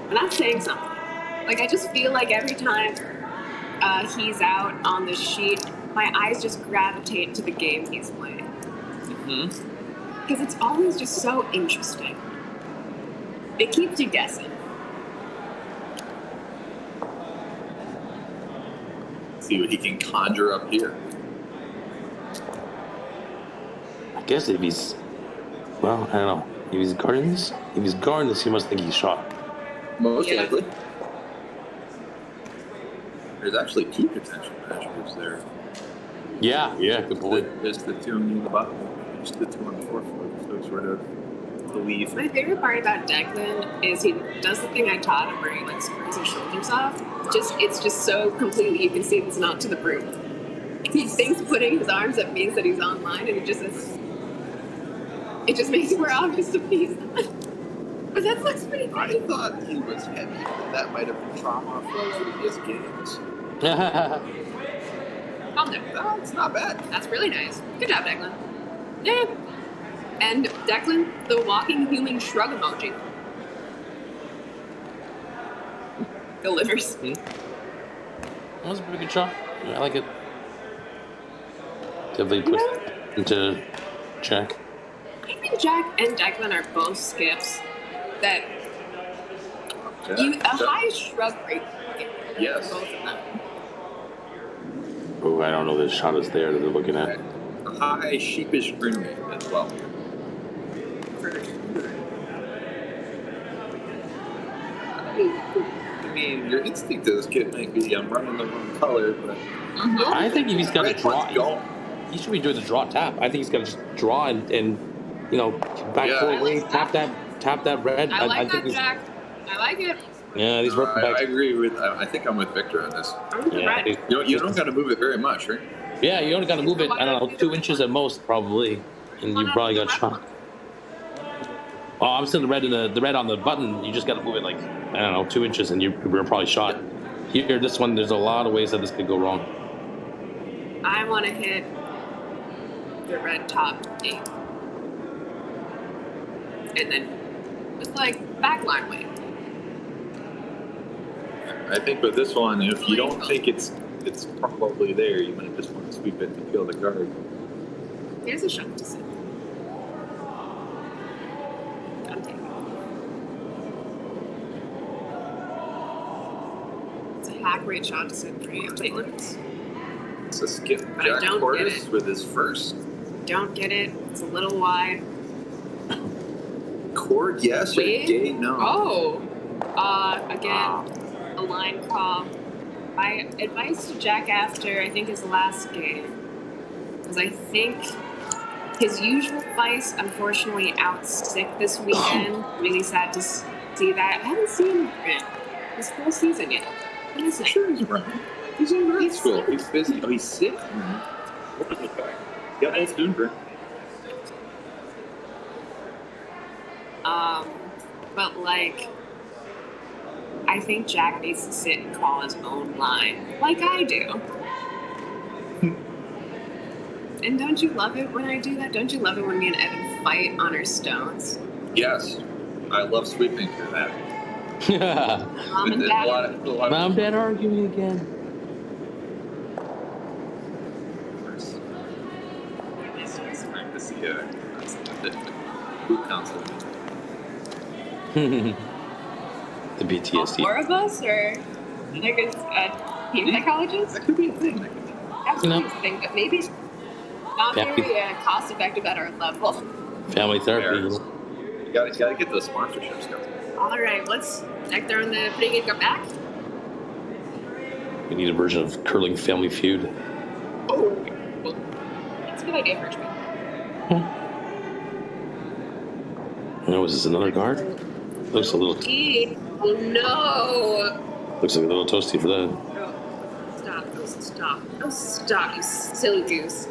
I'm not saying something. Like, I just feel like every time he's out on the sheet, my eyes just gravitate to the game he's playing. Because it's always just so interesting. It keeps you guessing. See what he can conjure up here. I guess if he's, well, I don't know. If he's guarding this, he must think he's shot. Most Yeah. likely. There's actually 2 potential matchups there. Yeah, good point. Just the 2 near the bottom. Just the 2 on the 4th floor. So sort of believe. My favorite part about Declan is he does the thing I taught him where he like screws his shoulders off. It's just so completely you can see it's not to the broom. He thinks putting his arms up means that he's online, and it just makes it more obvious to me. But that looks pretty I great. thought he was heavy, but that might have been trauma from previous games. Calm down. No, it's not bad. That's really nice. Good job, Declan. Yeah. And Declan, the walking human shrug emoji. Delivers. That was a pretty good shot. Yeah, I like it. Definitely puts it into check. I think Jack and Declan are both skips that a high shrug rate. Yes. Both of them. Oh, I don't know the shot is there that they're looking at. A high sheepish grin rate as well. I mean, your instinct to this kid might be, I'm running the wrong color, but... I think if he's got to Red draw, one's going. he should be doing the draw tap. I think he's got to just draw and back Yeah. forward wing, tap that red. I like think that, Jack. I like it. Yeah, these red I backs. agree with... I think I'm with Victor on this. I'm with the Yeah, red. You don't got to move it very much, right? yeah, you only got to move it. I don't know, 2 inches at most, probably, and you probably got shot. Oh, I'm still the red on the button. You just got to move it like, I don't know, 2 inches, and you're probably shot. Here, this one, there's a lot of ways that this could go wrong. I want to hit the red top 8. And then just like backline way. I think with this one, if you don't think it's probably there, you might just want to sweep it to peel the guard. Here's a shot to sit. I'm taking it. It's a hack rate shot to sit for you. Take limits. It's a skip But I Jack don't Portis get it. with his first. Don't get it. It's a little wide. Chord, yes, or Wait. gay, no. Oh. Again, a line call. My advice to Jack after, I think, his last game was I think his usual vice, unfortunately, out sick this weekend. Really sad to see that. I haven't seen him this whole season yet. What is it? Sure, he's right. He's in grad He's school. sick. He's busy. Oh, he's sick? Yeah, that's doing great. But like, I think Jack needs to sit and call his own line, like I do. And don't you love it when I do that? Don't you love it when me and Evan fight on our stones? Yes. I love sweeping through that. Mom and There's Dad. a lot of Mom and Dad arguing again. It's time to see the boot council. The All PTSD. 4 of us, or I think it's team psychologists? That could be a thing. That's No. a thing, but maybe not Yeah. very cost-effective at our level. Family therapy. You gotta get those sponsorships going. All right, let's check there on the putting it back. We need a version of curling Family Feud. Oh, that's a good idea, Hirschman. Oh, is this another guard? Looks a little Oh no! looks like a little toasty for that. Oh, stop! Oh, stop! Oh, stop! You silly goose!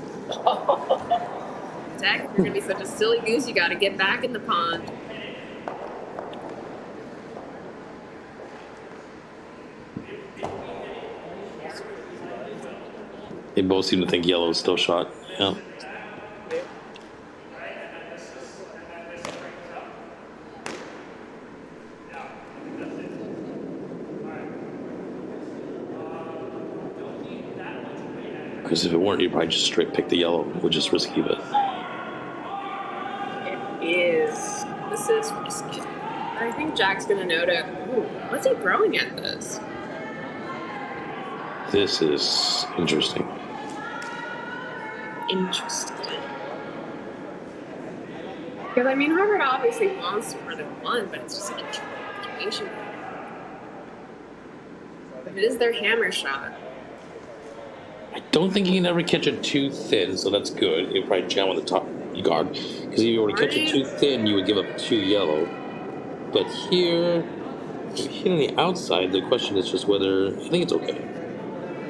Zach, if you're gonna be such a silly goose, you gotta get back in the pond. They both seem to think yellow is still shot. Yeah. Because if it weren't, you'd probably just straight pick the yellow, which is risky, but It is. This is risky. I think Jack's gonna know to. Ooh, what's he throwing at this? This is interesting. Interesting. Because I mean, Harvard obviously wants more than one, but it's just like a situation. It is their hammer shot. I don't think you can ever catch it too thin, so that's good. You'll probably jam on the top guard. Because if you were to catch it too thin, you would give up 2 yellow. But here, if you hit on the outside, the question is just whether... I think it's okay.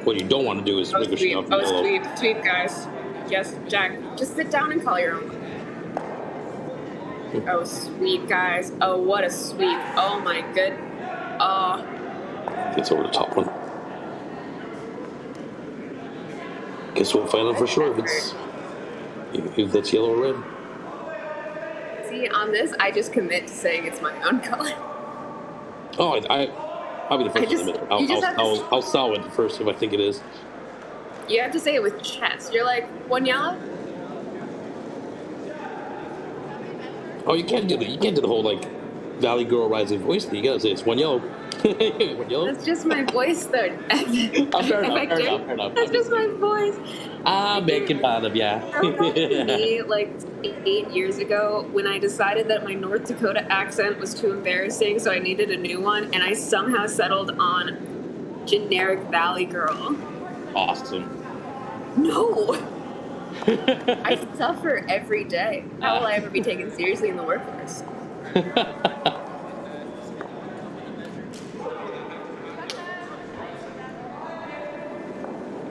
What you don't want to do is ricochet off the yellow. Sweep, guys. Yes, Jack. Just sit down and call your own. Oh, sweep, guys. Oh, what a sweep. Oh, my good. Oh. Gets over the top one. Guess we'll find out for sure if that's yellow or red. See, on this, I just commit to saying it's my own color. Oh, I'll be the first to admit it. I'll solve it first if I think it is. You have to say it with chest. You're like, 1 yellow? Oh, you can't do the whole like Valley Girl Rising voice thing. You gotta say it's 1 yellow. 1 yellow. That's just my voice, though. Fair enough. That's just my voice. I'm making fun of ya. Me, like 8 years ago, when I decided that my North Dakota accent was too embarrassing, so I needed a new one, and I somehow settled on generic Valley Girl. Awesome. No. I suffer every day. How will I ever be taken seriously in the workforce?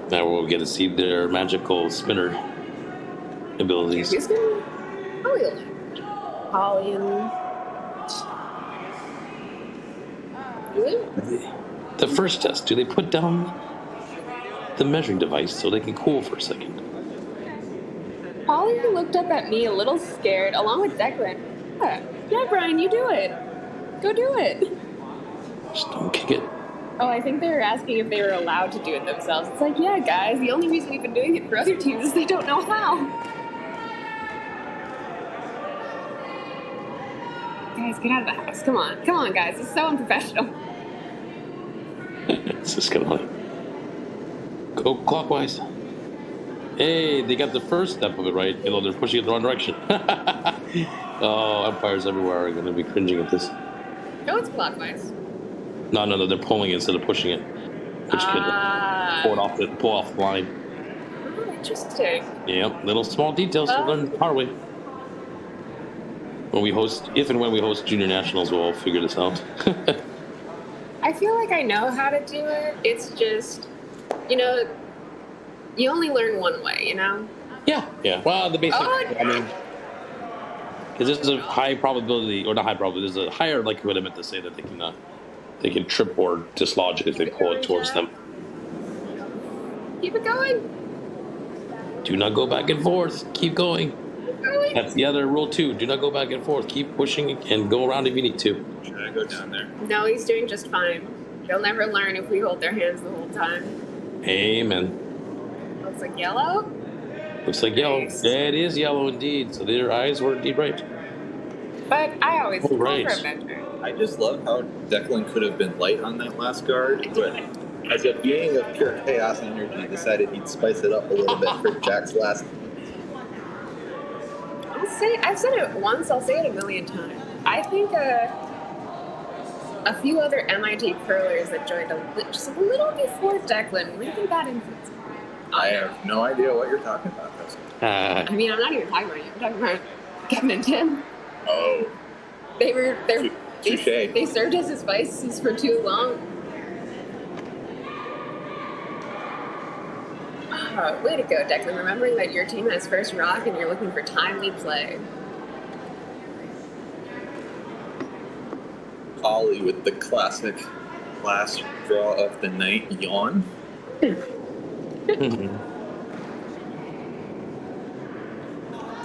Now we'll get to see their magical spinner abilities. Who's gonna? Hollian. The first test, do they put down the measuring device so they can cool for a second? Holly looked up at me a little scared, along with Declan. Yeah, Brian, you do it. Go do it. Just don't kick it. Oh, I think they were asking if they were allowed to do it themselves. It's like, yeah, guys, the only reason we've been doing it for other teams is they don't know how. Guys, get out of the house. Come on, guys. This is so unprofessional. It's just gonna go clockwise. Hey, they got the first step of it right. You know, they're pushing it the wrong direction. Oh, umpires everywhere are going to be cringing at this. No, it's clockwise. No, they're pulling it instead of pushing it. Which can pull off the line. Oh, interesting. Yep, little small details to learn the hard way. If and when we host junior nationals, we'll all figure this out. I feel like I know how to do it. It's just, you only learn one way, Yeah. Well, the basic. I mean, because this is a high probability, or not high probability. There's a higher likelihood. I meant to say that they can trip or dislodge it if they pull it towards them. Keep it going. Do not go back and forth. Keep going. That's the other rule too. Do not go back and forth. Keep pushing and go around if you need to. Should I go down there? No, he's doing just fine. They'll never learn if we hold their hands the whole time. Amen. Looks like yellow. Looks like yellow. Yeah, it is yellow indeed. So their eyes were indeed right. But I always go for a banter. I just love how Declan could have been light on that last guard, but as a being of pure chaos energy, decided he'd spice it up a little bit for Jack's last. I've said it once, I'll say it a million times. I think a few other MIT curlers that joined just a little before Declan might be that influence. I have no idea what you're talking about, I mean, I'm not even talking about you. I'm talking about Kevin and Tim. Oh. They served as his vices for too long. Oh, way to go, Declan. Remembering that your team has first rock and you're looking for timely play. Ollie with the classic last draw of the night yawn.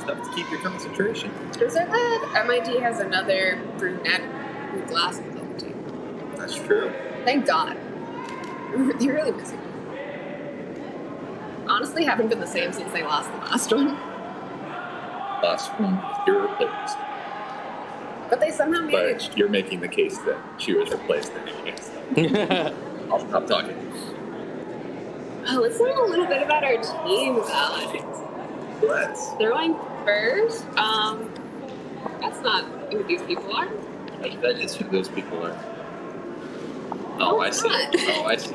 Stuff to keep your concentration. I'm so glad MIT has another brunette with glasses on the team. That's true. Thank God. They're really missing. Honestly, haven't been the same since they lost the last one. Last one, you're replaced. But they somehow managed. But you're making the case that she was replaced anyways. I'll stop talking. Let's learn a little bit about our teams, Alex. Let's. Throwing first. That's not who these people are. That is who those people are. No, Oh, I it's see. not. Oh, I see.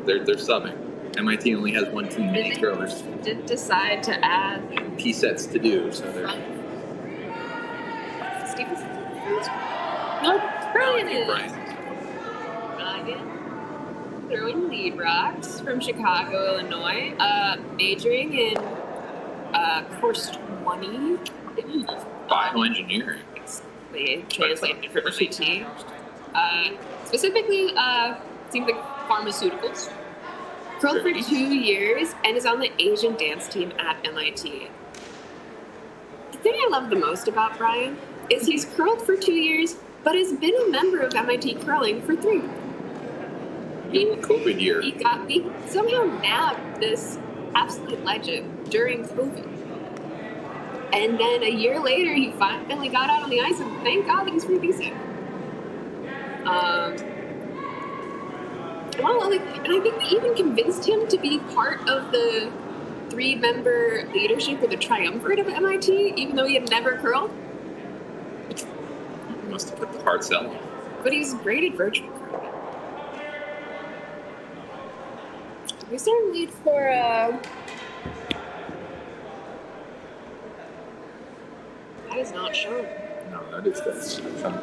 They're subbing. MIT only has one team, They 8 curlers. did decide to add P sets to do, so they're. Stevenson. No, Brian is. Brian. Ryan. Throwing lead rocks from Chicago, Illinois. Majoring in course 20. Bioengineering. They translated for MIT. Specifically, seems like pharmaceuticals. Curled for 2 years and is on the Asian dance team at MIT. The thing I love the most about Brian is he's curled for 2 years, but has been a member of MIT curling for 3. COVID year. He somehow nabbed this absolute legend during COVID. And then a year later, he finally got out on the ice, and thank God that he's pretty decent. And I think we even convinced him to be part of the 3-member leadership or the triumvirate of MIT, even though he had never curled. He must have put the hard sell on. But he's great at virtual curling. We started lead for that is not shown. No, that's fun.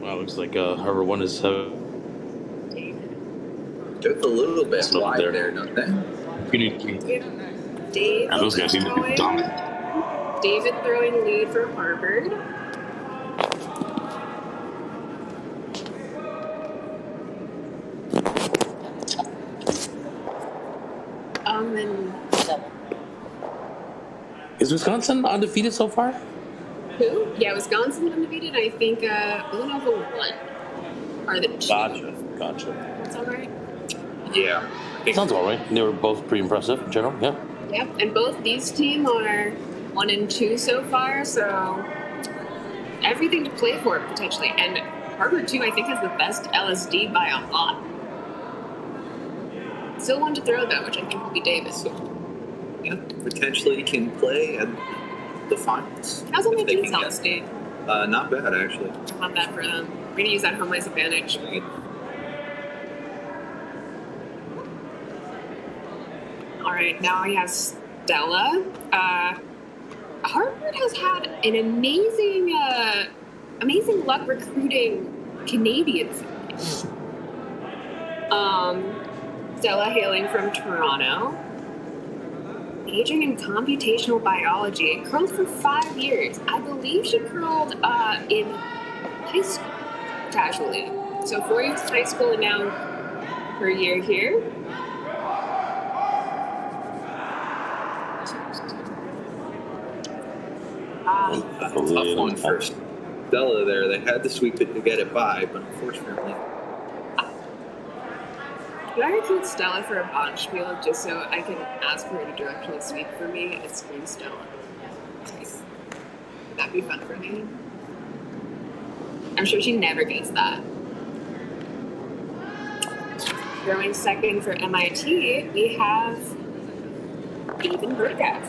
Wow, looks like Harbor 1 is Just a little bit Something wide there. there, don't they? Dave. Yeah, those guys seem to be dominant. David throwing lead for Harvard. Then Is Wisconsin undefeated so far? who? Yeah, Wisconsin undefeated. I think Villanova won. Or the Gotcha. That's all right. Yeah. Sounds all right. They were both pretty impressive in general. Yeah. Yep, and both these teams are 1 and 2 so far, so everything to play for potentially. And Harvard too, I think, has the best LSD by a lot. Still one to throw though, which I think will be Davis. Yeah, potentially can play at the finals. How's if my they team's can get- LSD? Not bad, actually. Not bad for them. We're gonna use that home ice advantage. All right, now he has Stella. Harvard has had an amazing luck recruiting Canadians. Stella hailing from Toronto. Majoring in computational biology. Curled for 5 years. I believe she curled in high school casually. So 4 years high school and now her year here. Tough one for Stella there. They had to sweep it to get it by, but unfortunately. Can I recruit Stella for a banter spiel just so I can ask her to directionally sweep for me and scream Stella? Would that be fun for me? I'm sure she never gets that. Throwing second for MIT, we have Ethan Burkett.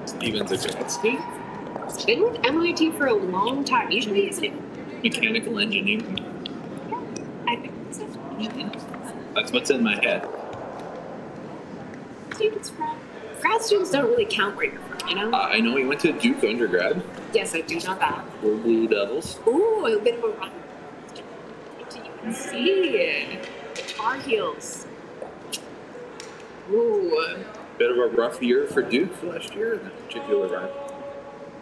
Steven's a good He's been with MIT for a long time. Usually it's mechanical engineering. I think so. That's what's in my head. Students from grad students don't really count where you're from, you know? I know he went to Duke undergrad. Yes, I do know that. Go Blue Devils. Ooh, a bit of a run. To UNC. The Tar Heels. Ooh. Bit of a rough year for Duke last year in that particular round.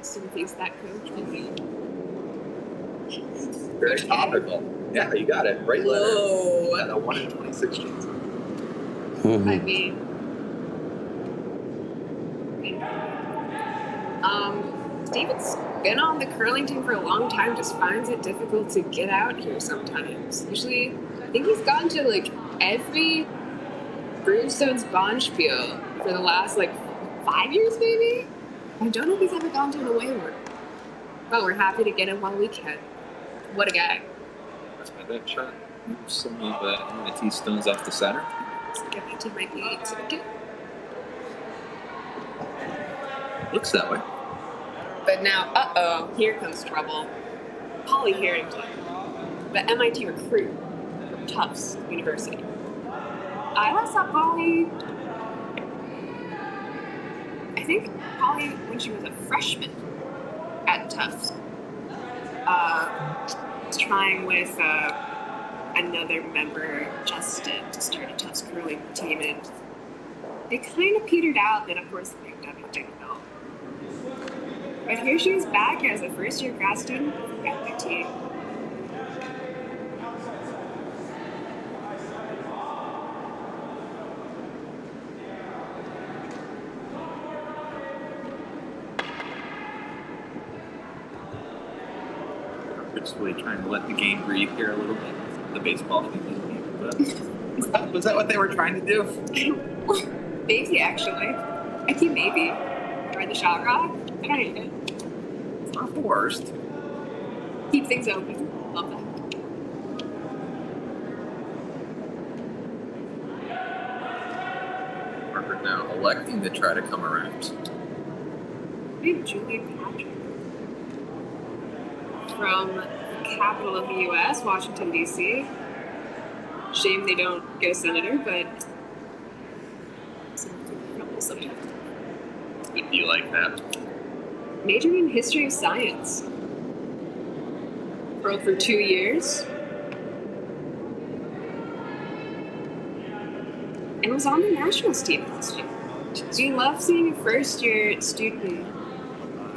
Some thinks that coach would be. Very topical. Yeah, you got it. Right letter. Whoa. At a 1 in 26 chance. I mean. David's been on the curling team for a long time, just finds it difficult to get out here sometimes. Usually, I think he's gone to like every Broomstones banter spiel for the last like 5 years, maybe? I I don't know if he's ever gone to an away one. But we're happy to get him while we can. What a guy. That's my bad shot. Move some of MIT stones off the center. So MIT might be excited. Looks that way. But now, here comes trouble. Polly Harrington, the MIT recruit from Tufts University. I last saw Polly, I think Polly when she was a freshman at Tufts. Was trying with another member, Justin, to start a Tufts curling team, and they kind of petered out. Then, of course, the pandemic didn't help. But here she is back as a first-year grad student at MIT. We're just really trying to let the game breathe here a little bit. The baseball thing. Was that what they were trying to do? Maybe, actually. I think maybe. Ride the shot rock. I don't hate it. It's not the worst. Keep things open. Love that. Parker now electing to try to come around. Maybe Julian Patrick. From the capital of the U.S., Washington, D.C. Shame they don't get a senator, but sometimes. It'd be like that. Majored in history of science. Curled for 2 years. And was on the nationals team last year. We love seeing a first-year student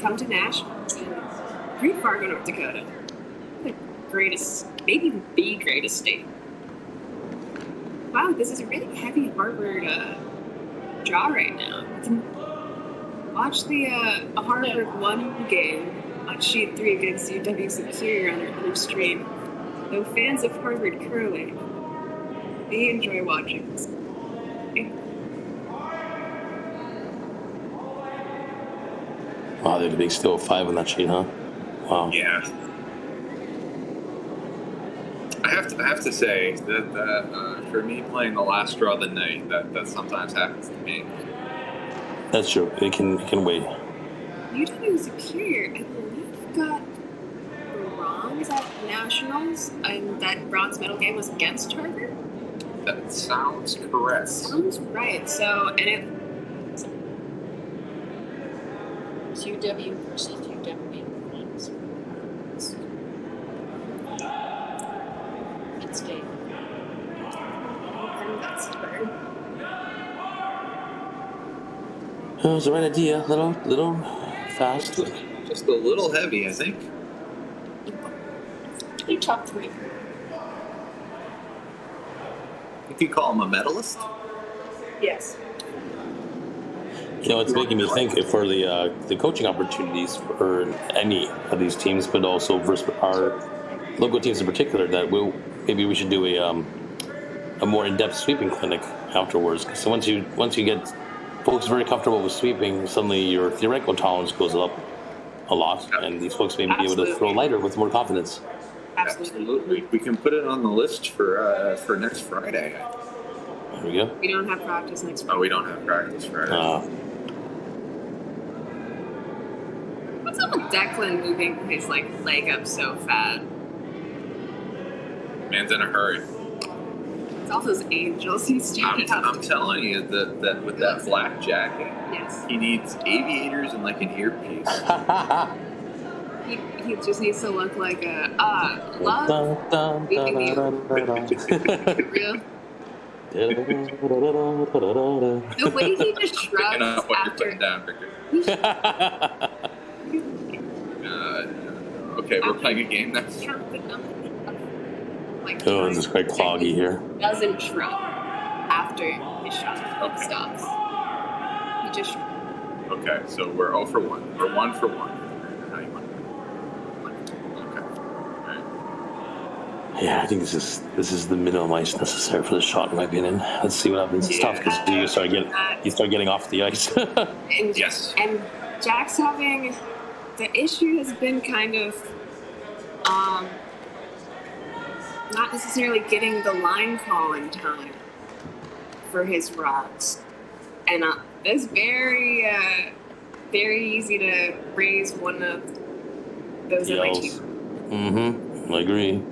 come to nationals in Great Fargo, North Dakota. The greatest, maybe the greatest state. Wow, this is a really heavy Harvard draw right now. You can watch the Harvard 1 game on Sheet 3 against UW Superior on our other stream. Though fans of Harvard curling, they enjoy watching this. Wow, they had a big still 5 on that sheet, huh? Wow. Yeah. I have to say that for me playing the last draw of the night, that sometimes happens to me. That's true. It can wait. UW Superior, I believe, got bronze at nationals, and that bronze medal game was against Harvard. That sounds correct. Sounds right. So, and it was UW versus UW. State. That's fair. It was the right idea. Little fast. Just a little heavy, I think. You top 3. You could call him a medalist. Yes. You know, it's making me think for the coaching opportunities for any of these teams, but also versus our local teams in particular, that maybe we should do a more in-depth sweeping clinic afterwards. So once you get folks very comfortable with sweeping, suddenly your theoretical tolerance goes up a lot, and these folks may be able to throw lighter with more confidence. Absolutely. We can put it on the list for next Friday. There we go. We don't have practice next Friday. Oh, we don't have practice Friday. What's up with Declan moving his leg up so fat? Man's in a hurry. It's all those angels he started out. I'm telling you that with that black jacket, yes, he needs aviators and an earpiece. he just needs to look like a love. Real. The way he just shrugs after. Okay, we're playing a game now. Oh, this is quite cloggy here. Doesn't shrug after his shot stops. He just shrugs. Okay, so we're 0 for 1. We're 1 for 1. How do you want it? Okay. Yeah, I think this is the minimum ice necessary for the shot, in my opinion. Let's see what happens. It's tough because you start getting off the ice. And, yes. And Jack's having the issue has been kind of not necessarily getting the line call in time for his routes, and it's very easy to raise one of those MIT. Mm-hmm. I agree.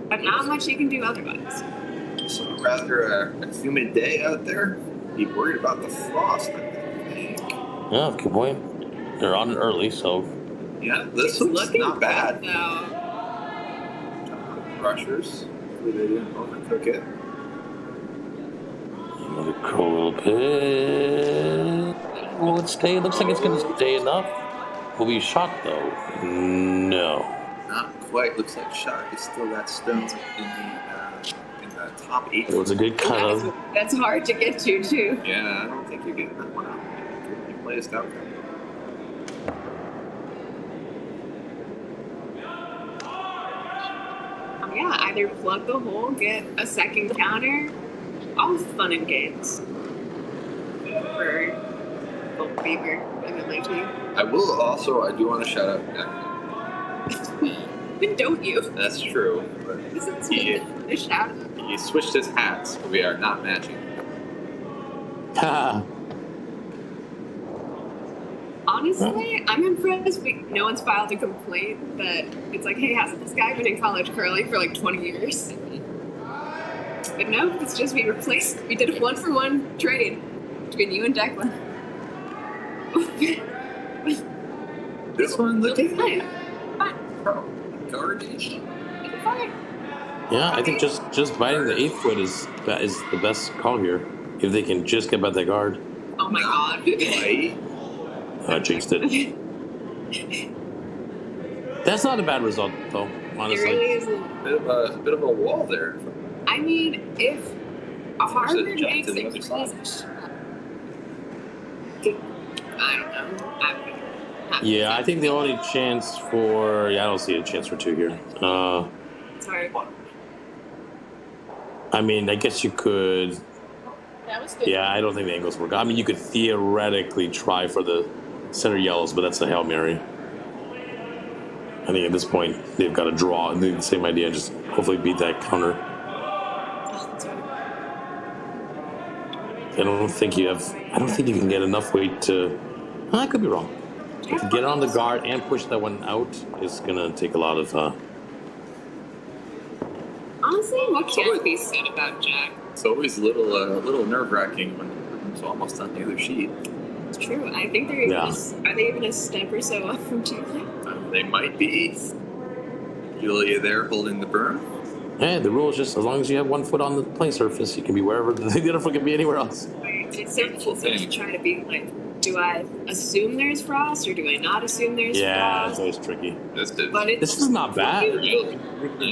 But not much you can do otherwise. So rather a humid day out there, be worried about the frost, I think. Yeah, good point. They're on early, so. Yeah, this It's looks not bad. good, though. Rushers. Hopefully they didn't overcook it. Another cool pit. Will it stay? It looks like it's going to stay enough. Will be shot, though? No. Not quite. Looks like shot is still that stone in the top 8. It was a good cut of. That's hard to get to, too. Yeah, I don't think you're getting that one out. You play us out. Yeah, either plug the hole, get a second counter. All fun and games. For Gold Fever and MIT. I do want to shout out Jack. When don't you? That's true. But A shout out. he switched his hats, but we are not matching. Honestly, I'm impressed. No one's filed a complaint that it's like, hey, hasn't this guy been in college curling for like 20 years? But no, it's just we replaced. We did a 1-for-1 trade between you and Declan. This one looks fine. garbage. Fine. Yeah, I think just biting the 8th foot is the best call here. If they can just get by that guard. Oh my god. Right? I jinxed it. That's not a bad result, though, honestly. It really isn't. A bit of a wall there. I mean, if Harvard Versus Jack makes to the it other side. I don't know. Yeah, I think the only chance for... Yeah, I don't see a chance for 2 here. Sorry. I mean, I guess you could... That was good. Yeah, I don't think the angles work. I mean, you could theoretically try for the center yellows, but that's a Hail Mary. I think at this point, they've got to draw. The same idea, just hopefully beat that counter. I don't think you can get enough weight to... I could be wrong. If you get on the guard and push that one out, it's going to take a lot of... Honestly, what can't be said about Jack? It's always a little nerve-wracking when it's almost on the other sheet. It's true. I think they're even are they even a step or so up from 2? They might be. Julia there holding the berm. Yeah, the rule is just as long as you have 1 foot on the play surface, you can be wherever. The other foot can be anywhere else. It's so cool to try to be like, do I assume there's frost or do I not assume there's Yeah, frost? it's always tricky. But it's This is not bad.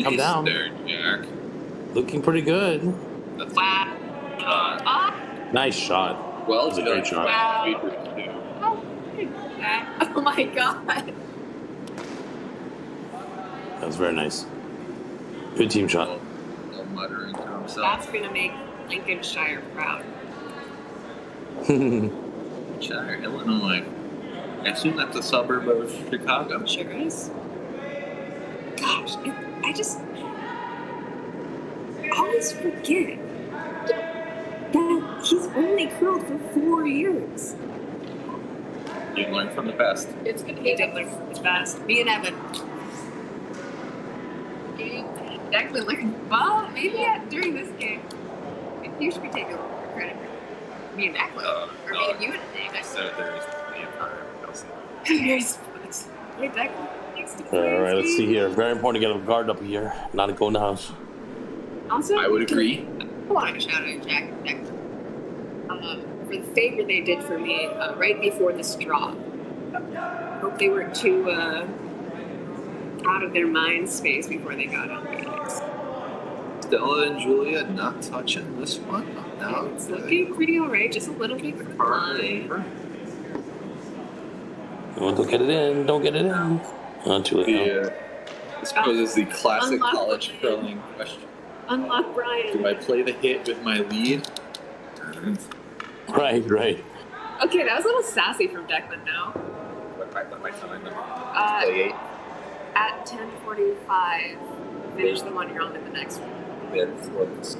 Come down. There, Jack. Looking pretty good. Wow. Nice shot. Well, That was a great shot. Wow. Oh my god. That was very nice. Good team shot. Muttering to himself. That's gonna make Lincolnshire proud. Shire, Illinois. I assume that's a suburb of Chicago. Sure is. Gosh, I just always forget that he's only curled for 4 years. You learn from the best. It's gonna be definitely fast. Me and Evan. Declan looking well, maybe during this game. You should be taking credit for me and Declan. Or me and you and David. So there's the entire Hey, Declan. All right, let's see here. Very important to get a guard up here, not a go in the house. Also, I would agree. I want to shout out Jack for the favor they did for me right before the straw. Hope they weren't too out of their mind space before they got on Phoenix. Stella and Julia not touching this one. No, It's looking pretty alright, just a little bit fine. Oh, don't get it in. Don't get it in. Not too late. Yeah. This poses the classic Unlock college Brian. curling question. Unlock Brian. Do I play the hit with my lead? Right. Okay, that was a little sassy from Declan now. What my time? Play 8. At 10:45, finish the 1 round in the next one. Yeah, before this.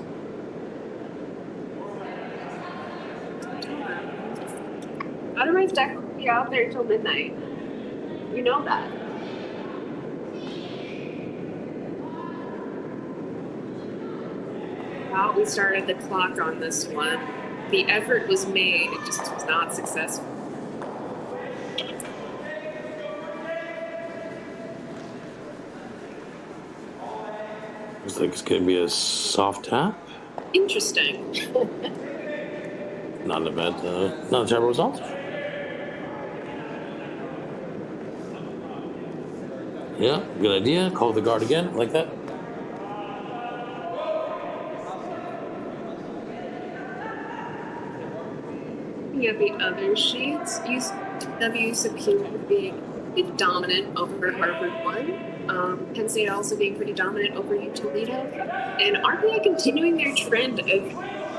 Otherwise, Declan will be out there till midnight. You know that. Well, we started the clock on this one. The effort was made, it just was not successful. Looks like it's going to be a soft tap. Interesting. Not a bad, not a terrible result. Yeah, good idea. Call the guard again, like that. Looking at the other sheets, WSUPU being pretty dominant over Harvard 1. Penn State also being pretty dominant over Toledo. And RPI continuing their trend of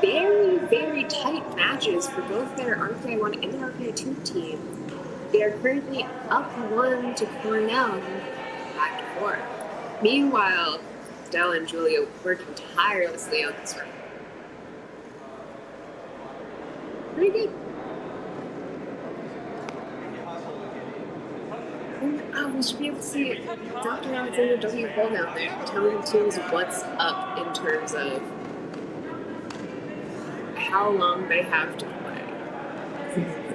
very, very tight matches for both their RPI 1 and their RPI 2 team. They are currently up 1 to Cornell, back to 4. Meanwhile, Stella and Julia working tirelessly on this one. Pretty good. And we should be able to see Dr. Alexander W. Bull down there telling teams what's up in terms of how long they have to play.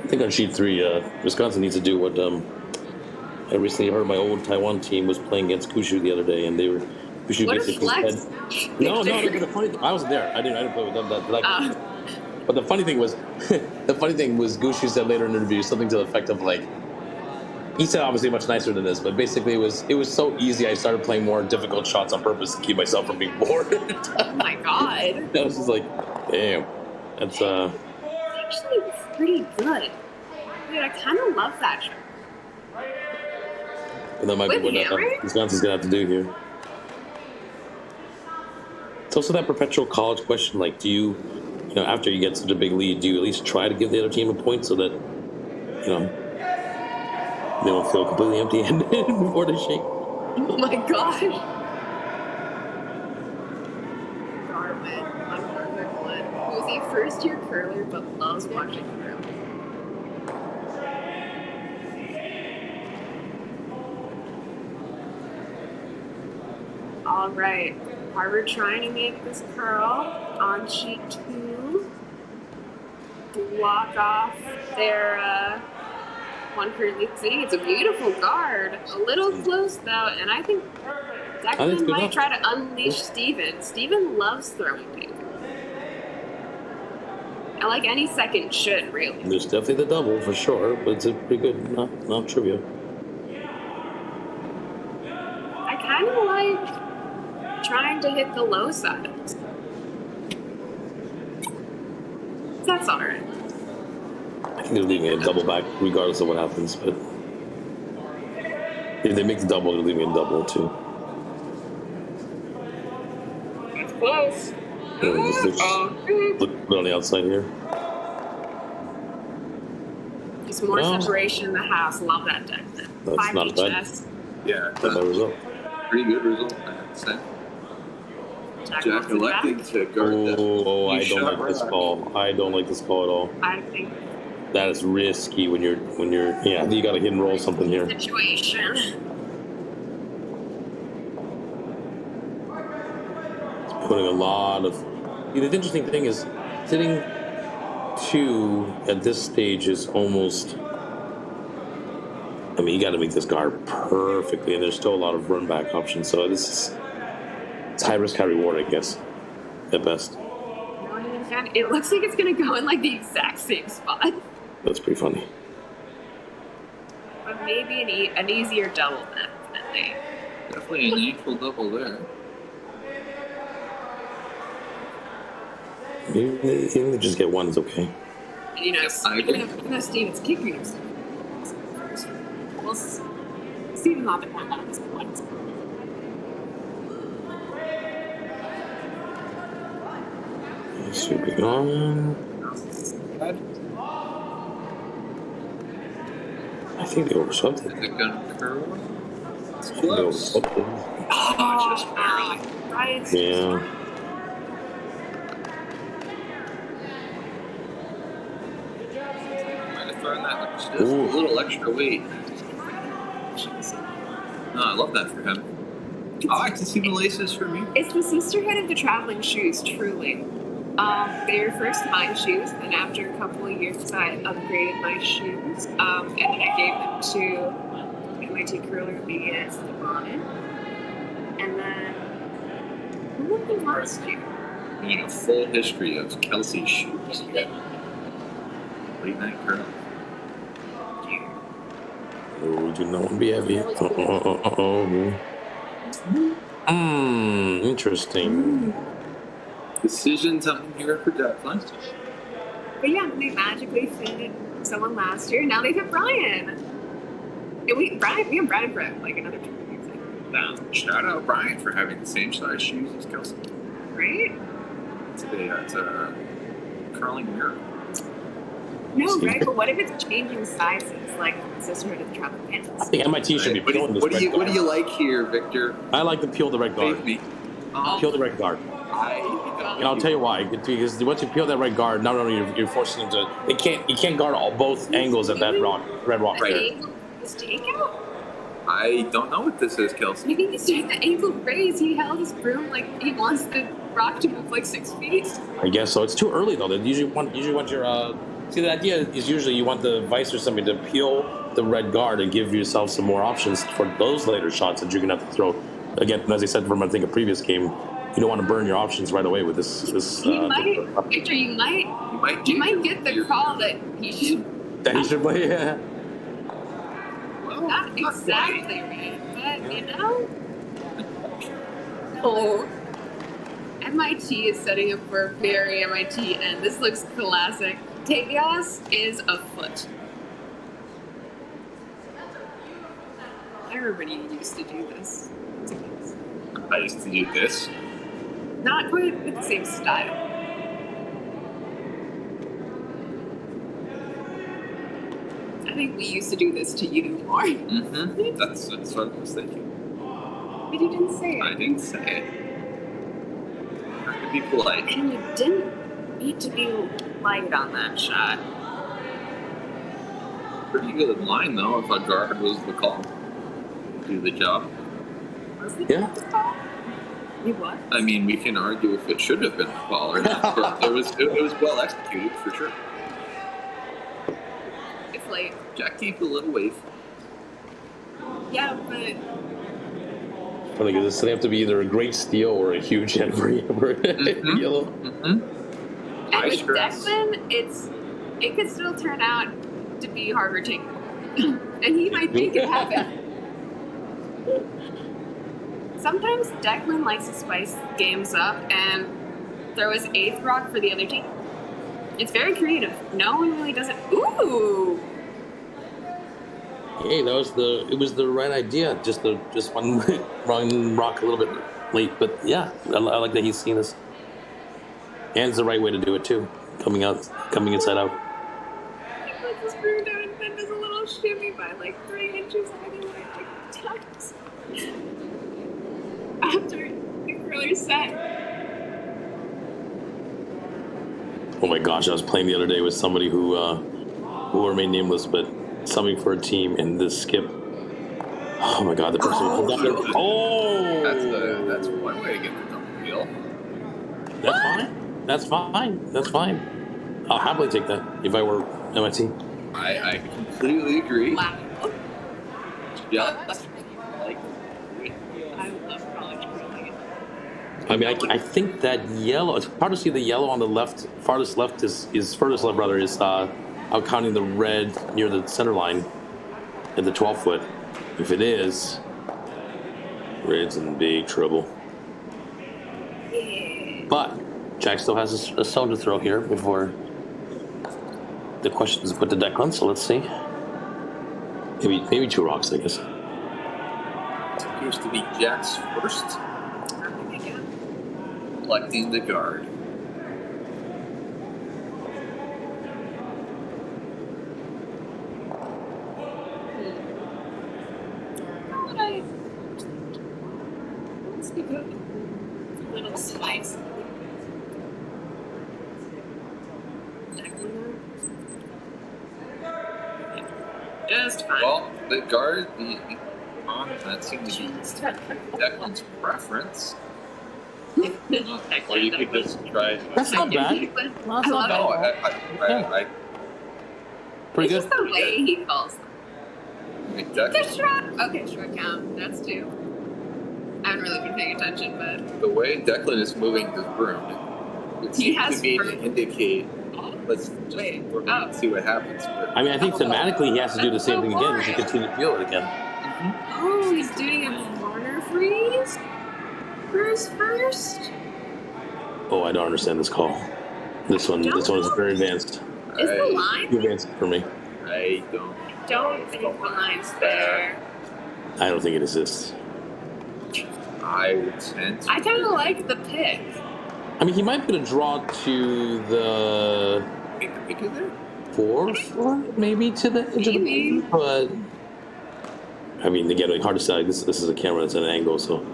I think on sheet 3, Wisconsin needs to do what I recently heard my old Taiwan team was playing against Kushu the other day, and they were Kushu What basically a flex. said, no, but the funny I wasn't there. I didn't play with them. But the funny thing was, Gushu said later in the interview something to the effect of like, he said obviously much nicer than this, but basically it was so easy. I started playing more difficult shots on purpose to keep myself from being bored. Oh my god. I was just like, damn, that's Actually, pretty good. Dude, I kind of love that show. And that might be With what Hammer? Wisconsin's gonna have to do here. It's also that perpetual college question, like, do you after you get such a big lead, do you at least try to give the other team a point so that, they don't feel completely empty-handed before they shake? Oh my gosh. Darwin on Harvard 1, who is a first-year curler but loves watching curl. All right, Harvard trying to make this curl on sheet 2. Block off their one currently sitting. It's a beautiful guard. A little close though, and I think Declan might try to unleash Steven. Steven loves throwing paper. And like any second should, really. There's definitely the double for sure, but it's a pretty good, not trivia. I kind of like trying to hit the low side. That's all right. I think they're leaving a double back regardless of what happens, but if they make the double, they're leaving a double too. That's close. Look on the outside here. Just more separation in the house. Love that deck. That's 5 not bad. HS. Yeah, That's a result. pretty good result, I have to say. Jack walks it electing back. to guard that. I don't like this call. I don't like this call at all. I think That is risky when you're you got to hit and roll something here. situation. Putting a lot of. The interesting thing is, sitting 2 at this stage is almost. I mean, you got to make this guard perfectly, and there's still a lot of run back options. So it's high risk, high reward, I guess, at best. It looks like it's going to go in like the exact same spot. That's pretty funny. But maybe an easier double definitely. Definitely an equal double there. Even if you just get one, it's okay. And, you know, I agree. even though Steven's kicking himself. Well, Steven not been one this point. Should be gone. I think they overswept it. Is it gonna curl? It's They close. overswept it. Oh, just barely. Right. Yeah. Might have thrown that one. Just a Ooh. little extra weight. No, I love that for him. I like to see the laces for me. It's the sisterhood of the traveling shoes, truly. They were first my shoes, and after a couple of years, I upgraded my shoes, and then I gave them to MIT curler Leah Stefani. And then, who won the last year? You know, full history of Kelsey's shoes. Yeah. Late night curl. Oh, do not be heavy. Interesting. Decisions I'm here for Declan. But yeah, they magically fit someone last year. Now they fit Brian. And we have Brian for like another 2 years. Shout out Brian for having the same size shoes as Kelsey. Right? Today it's a curling miracle. No, right? But what if it's changing sizes, like Sisterhood of the Traveling Pants? I think MIT should be peeling this What red do guard. you like here, Victor? I like to peel the red guard. Save me. Peel the red guard. And I'll tell you why. Because once you peel that red guard, not only you're forcing him to, you can't guard both angles at that red rock there. This takeout? I don't know what this is, Kelsey. Maybe he's doing the ankle raise. He held his broom like he wants the rock to move like 6 feet. I guess so. It's too early though. They usually want your see, the idea is usually you want the vice or something to peel the red guard and give yourself some more options for those later shots that you're gonna have to throw. Again, as I said from I think a previous game, you don't want to burn your options right away with this. Victor, you might get the call that he should. That he should play. Yeah. Well, Not exactly right, but you know. Oh. MIT is setting up for a very MIT end. This looks classic. Tejas is a foot. Everybody used to do this. I used to do this. Not quite with the same style. I think we used to do this to you more. Mm-hmm. That's what I was thinking. But you didn't say it. I didn't say it. I have to be polite. And you didn't need to be light on that shot. Pretty good line though. If a guard was the call, do the job. Was it Yeah. the call? You what? I mean, we can argue if it should have been the call or not, but it was well executed for sure. It's late. Jack gave a little wave. Yeah, but Funny because they have to be either a great steal or a huge head for yellow. and with Declan, it could still turn out to be Harvard take, and he might make it happen. Sometimes Declan likes to spice games up and throw his 8th rock for the other team. It's very creative. No one really does it. Ooh! Hey, it was the right idea. Just one wrong rock a little bit late, but yeah, I like that he's seen this. And it's the right way to do it too. Coming inside out. He puts his broom down and then does a little shimmy by like 3 inches anyway. Times. After the curler set. Oh my gosh, I was playing the other day with somebody who remained nameless, but something for a team, and this skip. Oh my god, the person who got there. Oh! That's one way to get the double wheel. That's fine. I'll happily take that if I were MIT. I completely agree. Wow. Yeah. I love college curling. I mean, I think that yellow. It's hard to see the yellow on the left. Farthest left is out counting the red near the center line at the 12 foot. If it is, red's in big trouble. Yeah. But Jack still has a stone to throw here before the question is put to Declan. So let's see. Maybe 2 rocks, I guess. Appears to be Jack's first. Collecting the guard. what I... Let's give it a little spice. Just fine. Well, the guard, that seems to be Declan's preference. Or you could just try. That's not bad. That's not bad. Pretty It's good. just the way he calls them. Declan, The shrug. Okay, shrug count. That's 2. I haven't really been paying attention, but the way Declan is moving his broom, it He seems has to me to broom. indicate. Let's just Wait. we're going to see what happens. But I mean, I think thematically he has to do the same thing again to continue to feel it again. oh, he's doing a corner freeze for his first. Oh, I don't understand this call. This one is very advanced. Is the I, line? Too advanced for me. I Don't think the line's there. I don't think it exists. I would tend to. I kind of like the pick. I mean, he might put a draw to the think the pick is there. 4th or maybe to the edge of the Maybe. board, but I mean, again, like, hard to say. This is a camera that's at an angle, so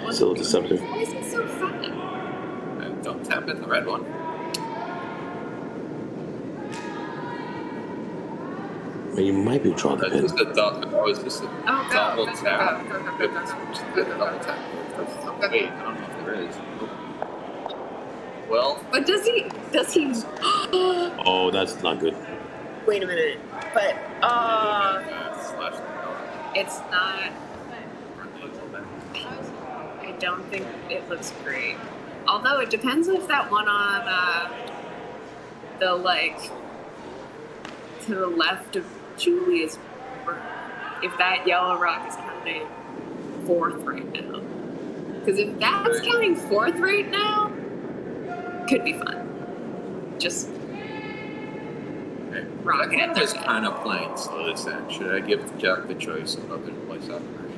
it's a little deceptive. Why is it so fun? Don't tap in the red one. I mean, you might be drawing the That's pin. just a just a Oh, double go, tap. go, go, go, go, go, Just go, a go, double go. tap. Go. Wait, I don't know if there is. Well, But does he? Oh, that's not good. Wait a minute. But slash the power. it's not. I don't think it looks great. Although it depends if that one on the to the left of Julia's, if that yellow rock is counting 4th right now. Because if that's counting 4th right now, could be fun. Just rock it. Declan was kind of playing slow this end. Should I give Jack the choice of other place operation?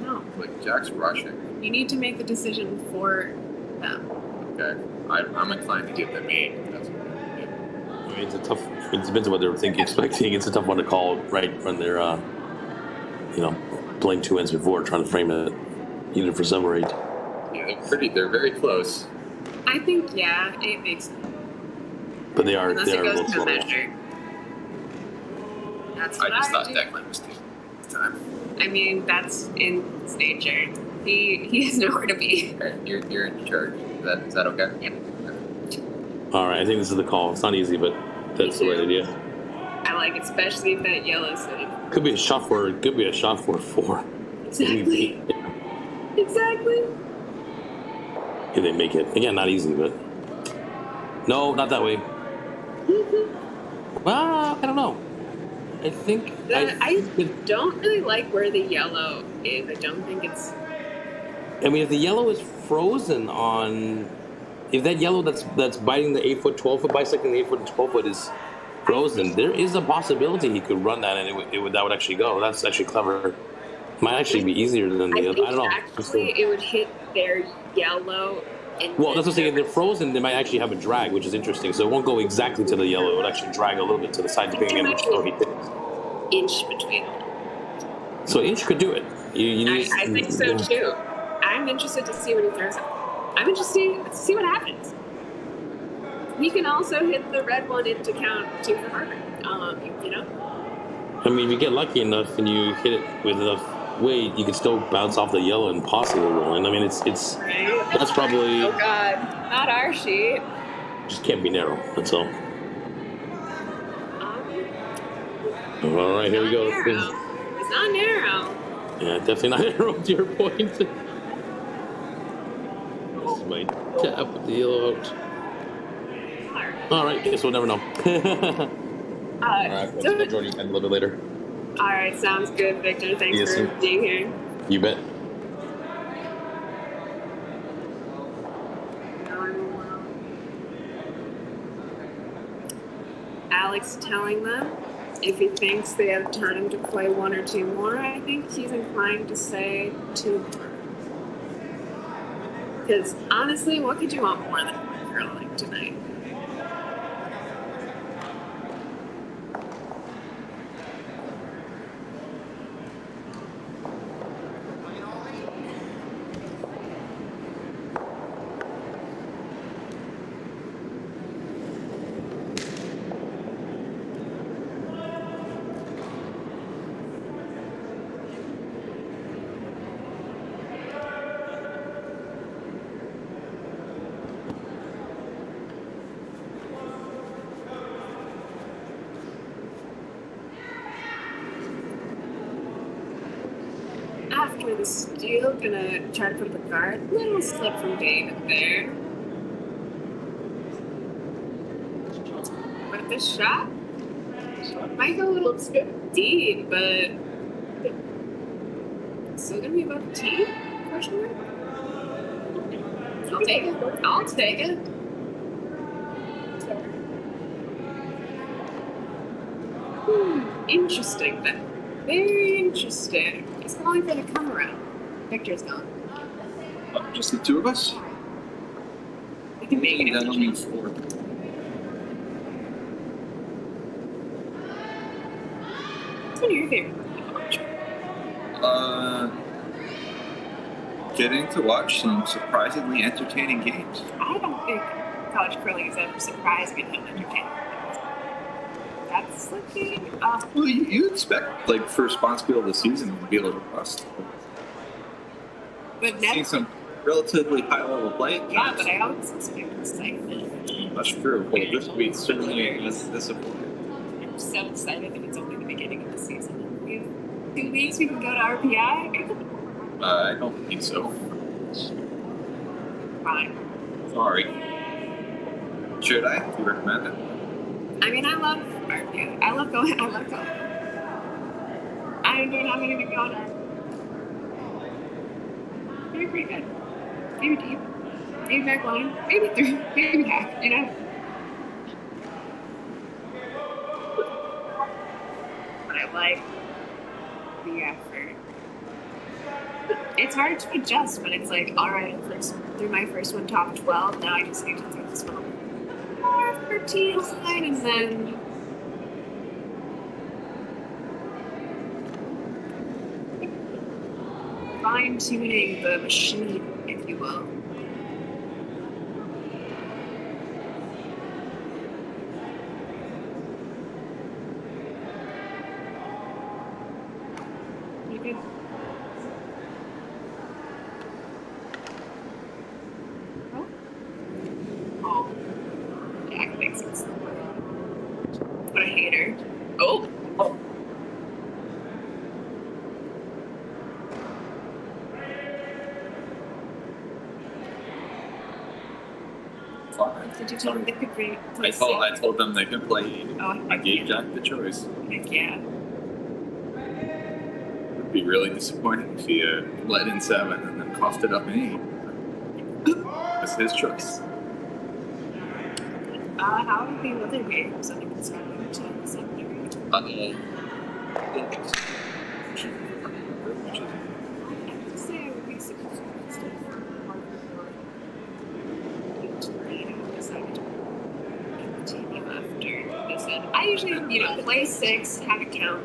No. Like Jack's rushing. You need to make the decision for them. Okay, I'm inclined to give them 8. If that's what they do. I mean, it's a tough. It depends on what they're thinking, expecting. It's a tough one to call right when they're, playing 2 ends before, trying to frame it, either for 7 or 8. Yeah, they're very close. I think, yeah, 8 makes sense. But they are Unless a it little goes to a slow. measure. That's I what just I thought would Declan was taking his time. do. I mean, that's in his nature. He has nowhere to be. Okay, you're in charge. Is that okay? Yep. All right, I think this is the call. It's not easy, but that's the right idea. I like it, especially if that yellow's sitting. Could be a shot for 4. Exactly. Exactly. If they make it. Again, not easy, but no, not that way. Well, I don't know. I think I don't really like where the yellow is. I don't think it's. I mean, if the yellow is frozen on, if that yellow that's biting the 8-foot, 12-foot, bisecting the 8-foot and 12-foot is frozen, there is a possibility he could run that and that would actually go. That's actually clever. Might actually be easier than the other. I don't know. Actually, it would hit their yellow. And Well, that's what I'm saying. If they're frozen, they might actually have a drag, which is interesting. So it won't go exactly to the yellow. It would actually drag a little bit to the side, depending on which throw he takes. Inch between them. So Inch could do it. You need, I think so too. I'm interested to see what he throws out. I'm interested to see what happens. He can also hit the red one into count 2 for Harvard. I mean, if you get lucky enough and you hit it with enough weight, you can still bounce off the yellow and possibly roll in. I mean, it's Right? that's probably Oh God, not our sheet. just can't be narrow. That's all. All right, here we go. It's not narrow. Yeah, definitely not narrow to your point. This is my tap with the yellow out. All right, guess we'll never know. All right, So- we'll join you again a little bit later. All right, sounds good, Victor. Thanks Yes, for sir. being here. You bet. Alex telling them if he thinks they have time to play 1 or 2 more. I think he's inclined to say 2 more. Because honestly, what could you want more than curling tonight? enjoy the steal. Gonna try to put up a guard. Little slip from David there. But this shot might go a little deep, but still gonna be above the tee? Question mark? I'll take it. I'll take it. Interesting then. Very interesting. He's calling for the come around. Victor's gone. Just the two of us? We can make it. That on the floor. What's one of your favorite? Getting to watch some surprisingly entertaining games. I don't think college curling is ever surprising and entertaining. That's looking Well, you expect, like, first Bonspiel of the season to be a little rust. but Seeing never. some relatively high level play. Yeah, but I always expect excitement. That's true. Well, this week certainly is disappointing. I'm so excited that it's only the beginning of the season. We have 2 weeks, we can go to RPI. I don't think so. Fine. Sorry. Should I? Do you recommend it? I mean, I love RPI. I love going. I don't have anything going on. Maybe pretty good. Maybe deep. Maybe back line. Maybe through. Maybe back. You know? But I like the effort. It's hard to adjust when it's like, all right, through my first one, top 12. Now I just need to do this one. 13 line, and then fine-tuning the machine, if you will. You good? Oh. Jack makes sense. What a hater. Oh! Fine. Did you tell them they could play I told them they could play. Oh, I gave Jack the choice. heck yeah. It'd be really disappointing if he let in 7 and then coughed it up in 8. It's his choice. How are the other games under consideration to secondary? I have to say I would be surprised if Toledo decided to continue after this. And I usually, play 6, have it count.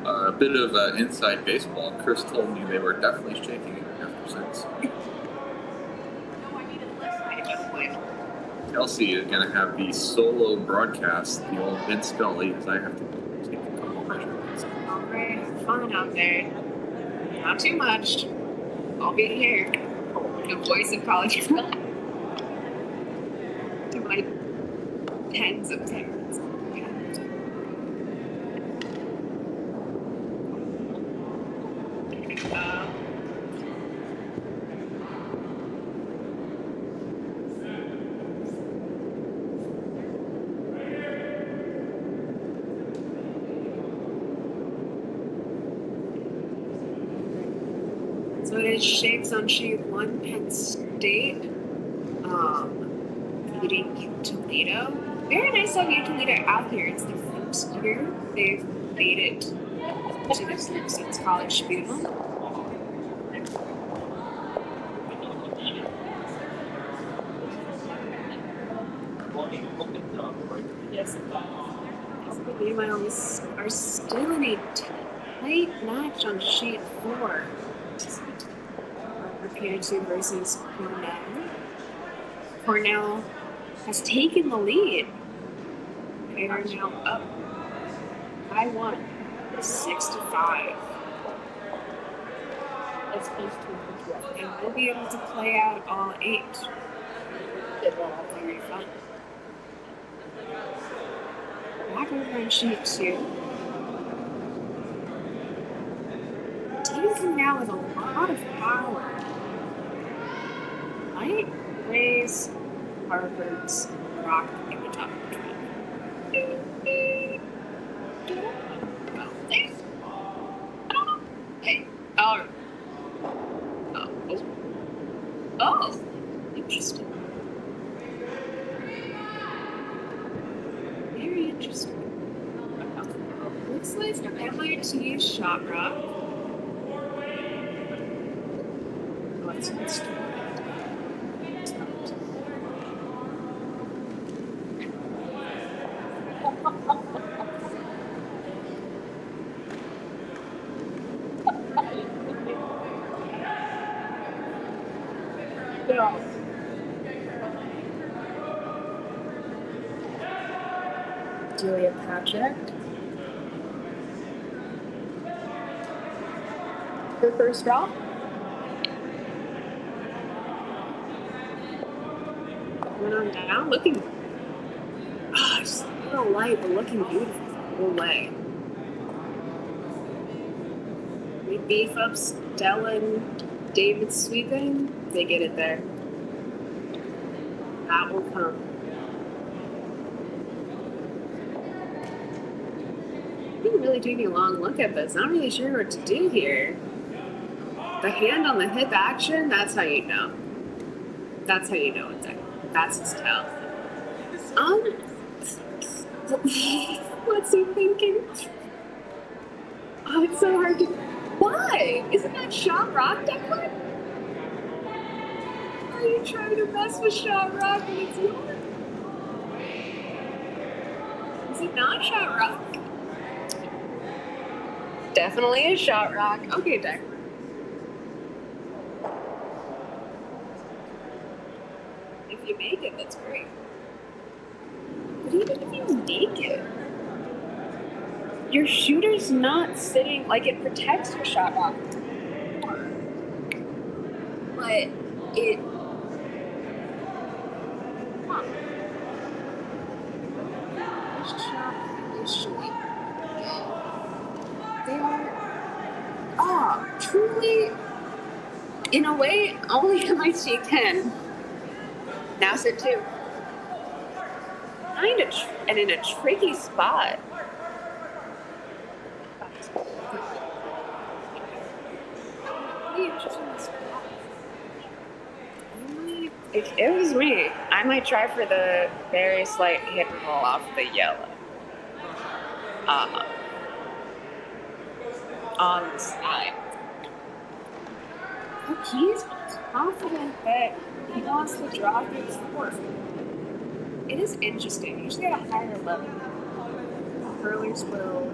A bit of inside baseball. Chris told me they were definitely shaking it after 6. I just play. Kelsey is going to have the solo broadcast, the old Vince Scully, as I have to take a couple measurements. Alright, have fun out there. Not too much. I'll be here. The voice of college curling. To my tens of parents. So it is Shakes on Sheet 1, Penn State, beating Toledo. Very nice to have Toledo out here. It's their first year. They've made it to this group since College Spiel. Yes, the Emails are still in a tight match on Sheet 4. Repeated 2 versus Cornell. Cornell has taken the lead. They are now up by 1, 6-5. And we'll be able to play out all 8. Very fun. Back over on Sheet 2. out with a lot of power. Might raise Harvard's rock in the top 20. Well, thanks. I don't know. Hey. Oh. Oh. Interesting. Very interesting. Looks like MIT shot rock. What's next? No. Julia Patrick. Her first draw. Went on down, looking. Just a little light, but looking beautiful the whole way. We beef up Stella and David sweeping. They get it there. That will come. I'm really taking a long look at this. Not really sure what to do here. The hand on the hip action, that's how you know. That's how you know it's there. That's his tell. What's he thinking? Oh, it's so hard to. Why? Isn't that shot rock, Declan? Are you trying to mess with shot rock when it's yours? Is it not shot rock? Definitely is shot rock. Okay, Declan. If you make it, that's great. But even if you make it, your shooter's not sitting, like, it protects your shot rock. But it. Huh. First shot initially. They are. Truly, in a way, only MIT can. Now sit 2. And in a tricky spot. If it was me, I might try for the very slight hit and roll off the yellow. On the side. But he's confident that he wants to draw through 4. It is interesting. Usually at a higher level, curlers will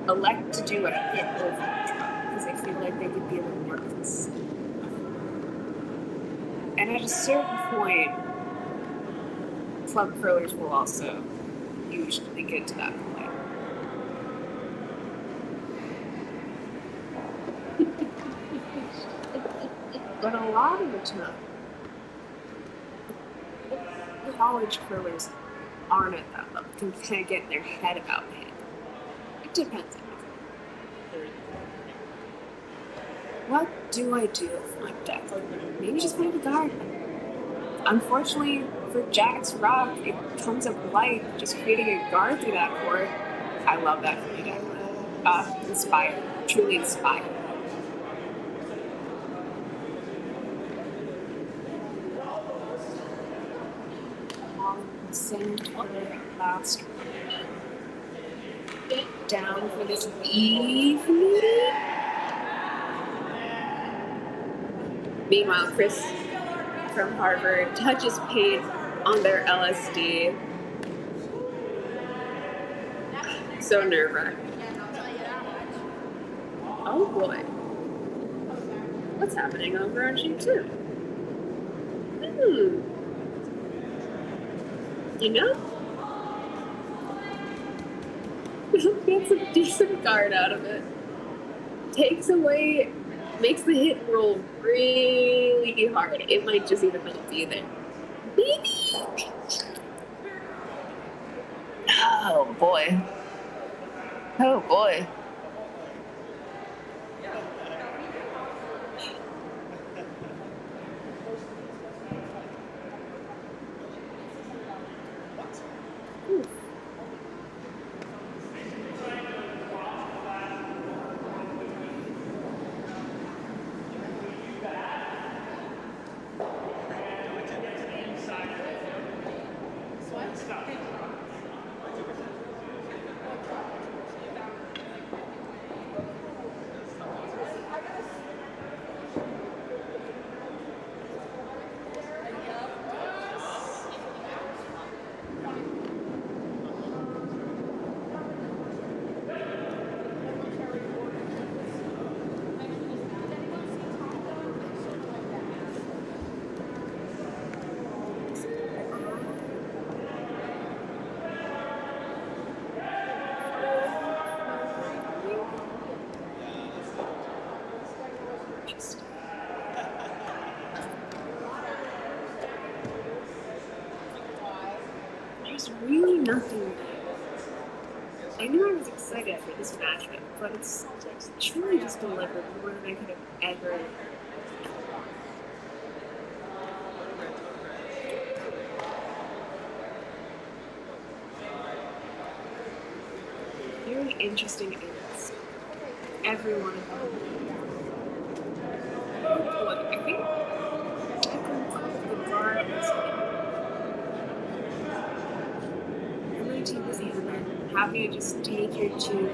elect to do a hit over the draw because they feel like they could be a little more consistent. And at a certain point, club curlers will also usually get to that point. But a lot of the time, college curlers aren't at that level. Can kind of get in their head about it. It depends on everything. What do I do with my deck? Maybe just play the guard. Unfortunately, for Jack's rock, it comes up light, just creating a guard through that court. I love that for you, Declan. Inspired. Truly inspired. Send last down for this evening. Meanwhile, Chris from Harvard touches paint on their LSD. So nerve-wracking. Oh boy. What's happening over on sheet 2? You know? Gets a decent guard out of it. Takes away, makes the hit roll really hard. It might just even not be there. Maybe. Oh boy. Oh boy. Oof. There's really nothing. I knew I was excited for this matchup, but it's truly just delivered more than I could have ever. Very interesting ends. Every one of them. Look, I think the guard was really too busy and then happy to just take your two,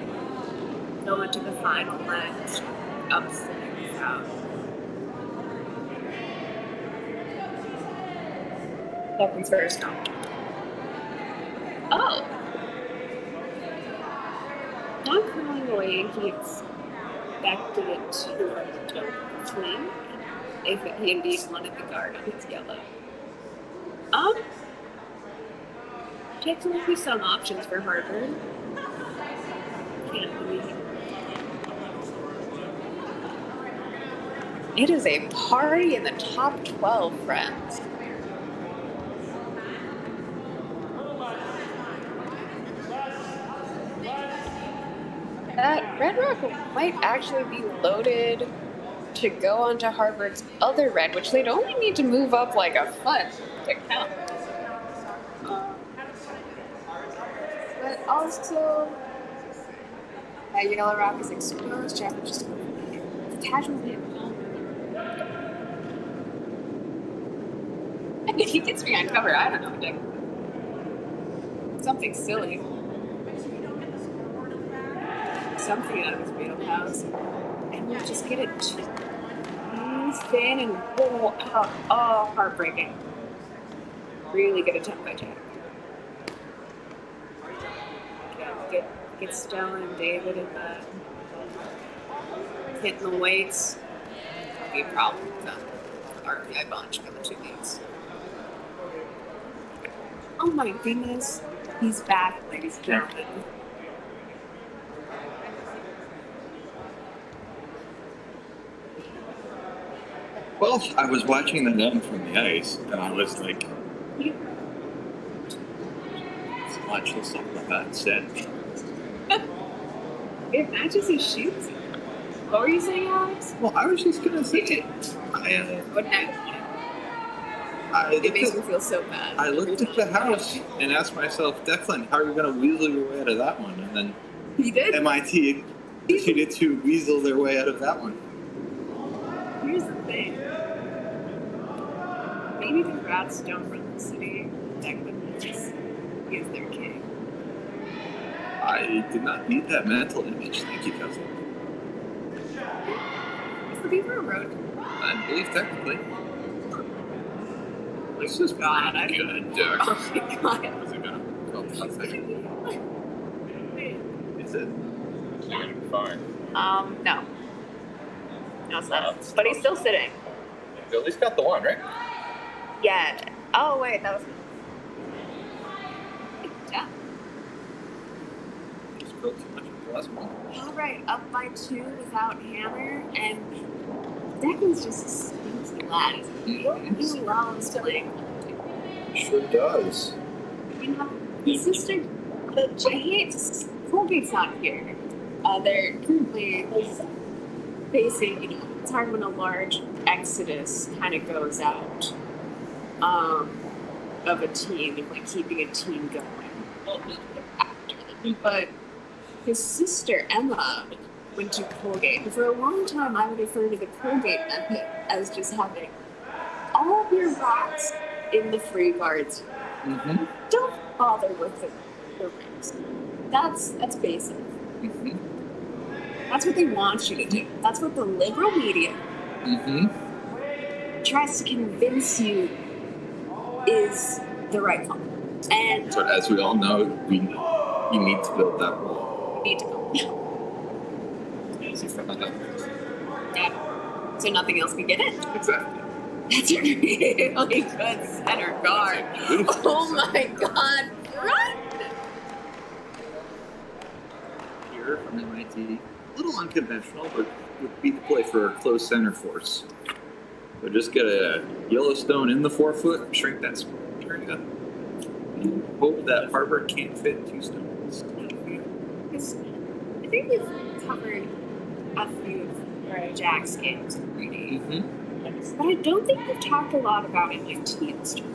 go into the final leg, upsetting out. That one's first now. Oh! Not curling away, he expected it to fling if he indeed wanted the guard on his yellow. Technically some options for Harvard. Can't believe it. It is a party in the top 12, friends. That Red Rock might actually be loaded to go onto Harvard's other red, which they'd only need to move up like a foot to count. But also, that Yellow Rock is exposed. Jack would just casually. And if he gets me on cover, I don't know, Dick. Something silly. Something out of his wheelhouse. And we'll just get it too thin and roll out. Oh, heartbreaking. Really good attempt by Jack. Get Stella and David in the hitting the weights. That'll be a problem with the RPI bunch for the 2 games. Oh my goodness. He's back, ladies and gentlemen. Well, I was watching the end from the ice, and I was like, watch this stuff about that instead. It matches his shoes. What were you saying, Alex? Well, I was just going to say, It makes me feel so bad. I looked at the house and asked myself, Declan, how are you going to weasel your way out of that one? And then he did. MIT proceeded to weasel their way out of that one. Here's the thing. Maybe the rats don't run the city. Declan just is their king. I did not need that mental image. Thank you, cousin. Is the beaver a road? I believe technically. This is God. I good. Oh my God. Is it gonna go something? Is it? Yeah. Fine. No. No, it's not. But he's still sitting. You at least got the one, right? Yeah. Oh, wait, that was. Yeah. Just spilled too much of the last one. All right, up by 2 without hammer, and Declan's just a stinky lad, isn't he? He loves playing. Sure does. You know, his sister, I hate Colgate's not here. They're currently facing, it's hard when a large exodus kind of goes out of a team and like keeping a team going. But his sister Emma went to Colgate. And for a long time, I would refer to the Colgate method as just having all of your rocks in the free guards. Mm-hmm. Don't bother with the rings. That's basic. Mm-hmm. That's what they want you to do. That's what the liberal media Mm-hmm. tries to convince you is the right call. And But as we all know, you need to build that wall. you need to go. So nothing else can get in. Exactly. That's a really good center guard. Oh my god, run! Here from MIT, a little unconventional, but would be the play for a close center force. So just get a Yellowstone in the 4-foot, shrink that area, and hope that Harvard can't fit 2 stones. Because I think we've covered a few of Jack's games already. Mm-hmm. But I don't think we've talked a lot about MIT this time.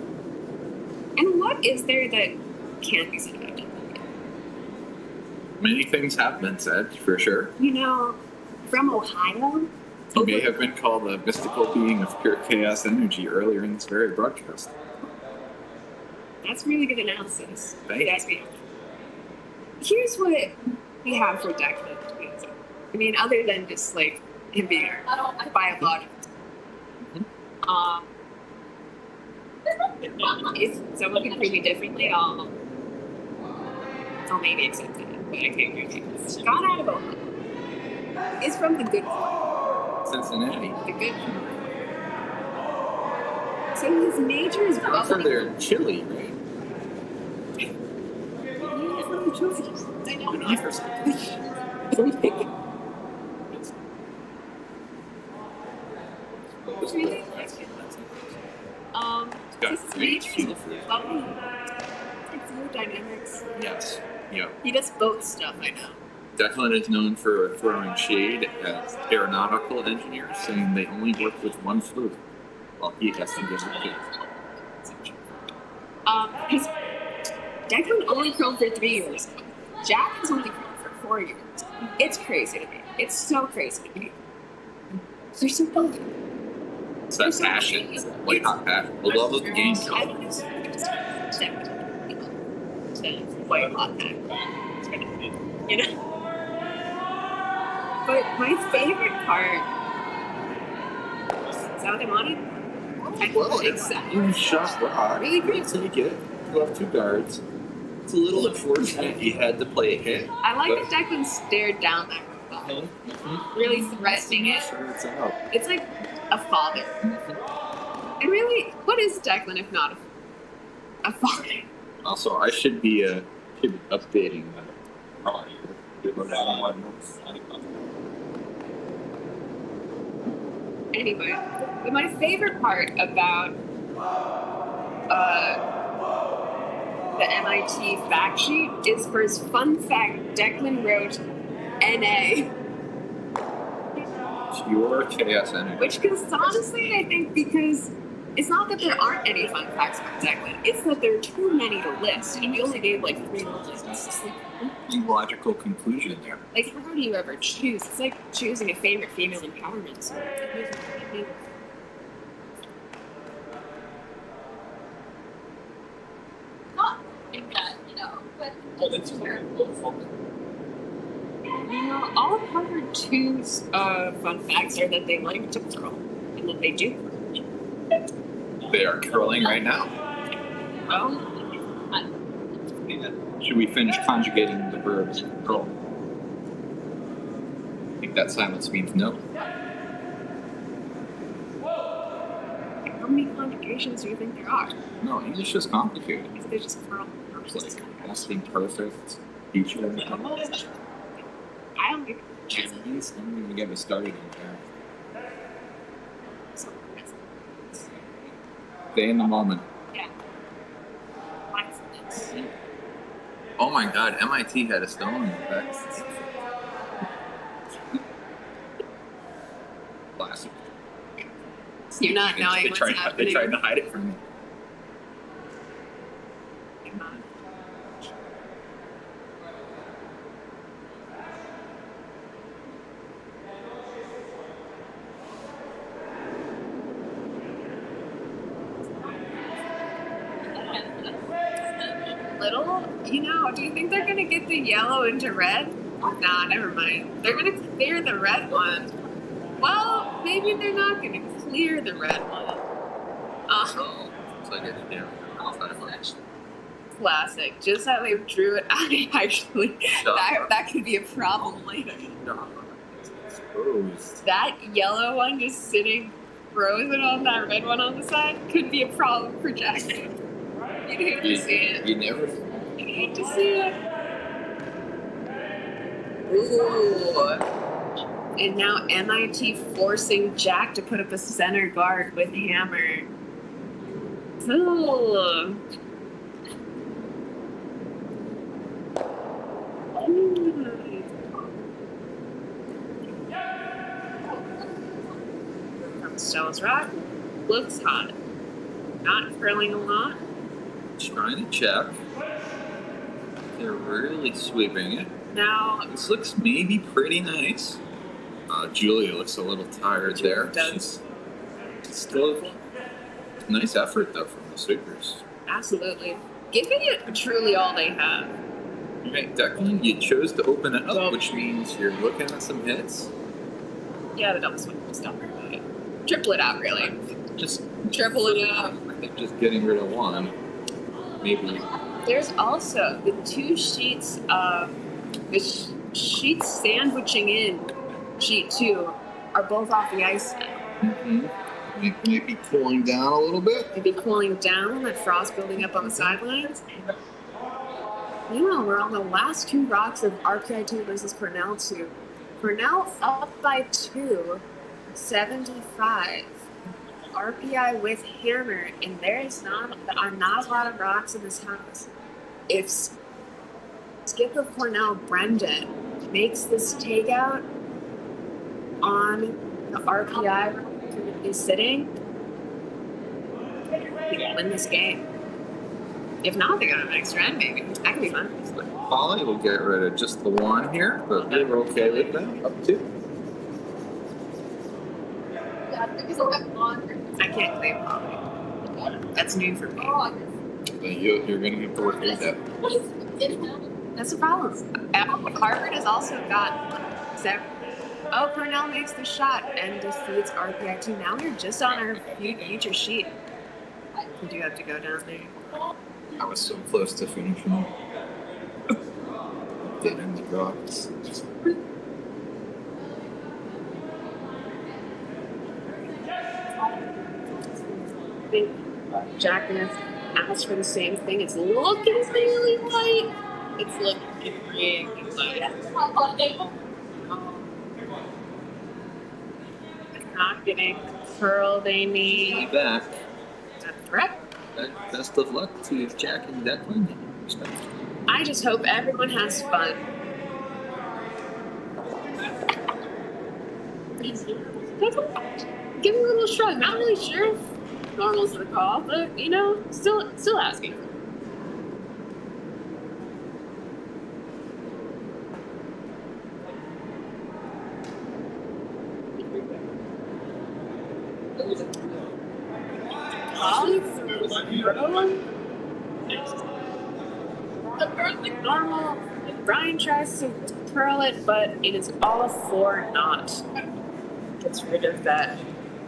And what is there that can't be said about MIT? Many things have been said, for sure. You know, from Ohio, He may have been called a mystical being of pure chaos energy earlier in this very broadcast. that's really good analysis. Thank you. Yes, we have. Here's what we have for Declan. I mean, other than just like him being biological. If someone can prove me differently, I'll maybe accept it. But I can't agree with you. Scott out of Ohio is from the good part. Cincinnati. The good part. So his major is From roughly. there in Chile, right? I know. Really? Got His great major field is for it. lovely. Fluid dynamics. Yes. Yeah. He does both stuff, I know. Declan is known for throwing shade at aeronautical engineers, saying they only work with one fluid, while he has to get it. Because Declan only curled for 3 years. Jack has only curled for 4 years. It's crazy to me. It's so crazy to me. They're so funny. It's that passion, it's that white hot passion. The love of the game. I don't know. White hot pack. You know? But my favorite part. Is that what I'm on it? I think so. You shot rock. Really great. Take it. You have 2 guards. It's a little unfortunate you had to play a hit. I like that Declan stared down that robot, really threatening it. Sure, it's out. It's like a father. And really, what is Declan if not a father? Also, I should be updating Anyway, but my favorite part about the MIT fact sheet is for his fun fact. Declan wrote NA, Pure chaos energy. which is honestly, I think, because it's not that there aren't any fun facts about Declan, it's that there are too many to list, and we only gave like 3 lists. It's Logical conclusion there. like, how do you ever choose? It's like choosing a favorite female empowerment song. Not in that, but you know, all of Harvard 2's fun facts are that they like to curl, and that they do curl. They are curling right now. Well, Should we finish conjugating the verbs curl? I think that silence means no. how many conjugations do you think there are? No, English is complicated. If they're just curl. It's like past being perfect, future. I don't think Chinese, I'm going to get me started on that. Stay in the moment. Yeah. Mindfulness. Oh my god, MIT had a stone in that. Classic. You're not knowing They what's tried happening. to hide it from me. You know, do you think they're gonna get the yellow into red? Nah, never mind. They're gonna clear the red one. Well, maybe they're not gonna clear the red one. Oh, So I get it down. classic. Just how they drew it out, actually. That could be a problem later. Exposed. That yellow one just sitting frozen on that red one on the side could be a problem for Jackson. You'd hate to see it. You never. You'd hate to see it. Ooh. And now MIT forcing Jack to put up a center guard with Hammer. Ooh. Stella's Rock looks hot. Not curling a lot. Trying to check. They're really sweeping it. Now, This looks maybe pretty nice. Julia looks a little tired there. does. She's still nice effort though from the sweepers. Absolutely. Giving it truly all they have. All right, Declan, you chose to open it up, which means you're looking at some hits. Yeah, the double swing was not very good. Triple it out, really. Just Triple it out. I think just getting rid of one. Maybe. There's also the two sheets of the sheets sandwiching in sheet 2 are both off the ice now. Mm-hmm. Maybe cooling down a little bit. Maybe cooling down, that frost building up on the sidelines. Meanwhile, we're on the last 2 rocks of RPI 2 versus Cornell 2. Cornell up by 2, 75. RPI with Hammer, and there are not a lot of rocks in this house. If Skip of Cornell, Brendan, makes this takeout on the RPI is sitting, they can win this game. If not, they got an extra end, maybe. That could be fun. Polly will get rid of just the one here, but we were okay with that. Up 2. I can't claim Polly. That's new for me. You're going to have to work with that. That's the problem. Harvard has also got 7. Oh, Cornell makes the shot and defeats RPI 2. Now we're just on our future sheet. We do have to go down there. I was so close to finishing. Dead in the rocks. I think Jack Ness asked for the same thing. It's looking really light. It's looking really light. Not getting the curl they need. Back. Is that a threat? Best of luck to Jack and Declan. I just hope everyone has fun. Give me a little shrug. Not really sure if normal's the call, but you know, still asking. Apparently normal. Brian tries to curl it, but it is all for naught. Gets rid of that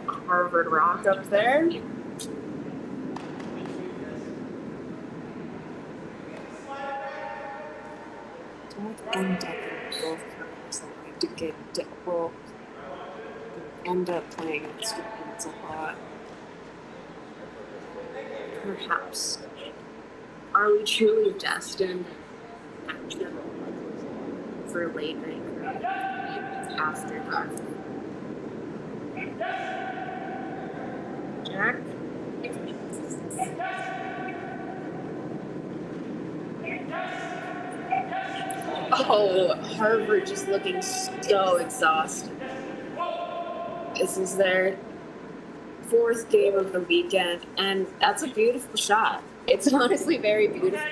Harvard rock up there. And both curls are going to get will end up playing against a lot. Perhaps. Are we truly destined for late night after dark? Jack? Oh, Harvard just looking so exhausted. This is their 4th game of the weekend, and that's a beautiful shot. It's honestly very beautiful.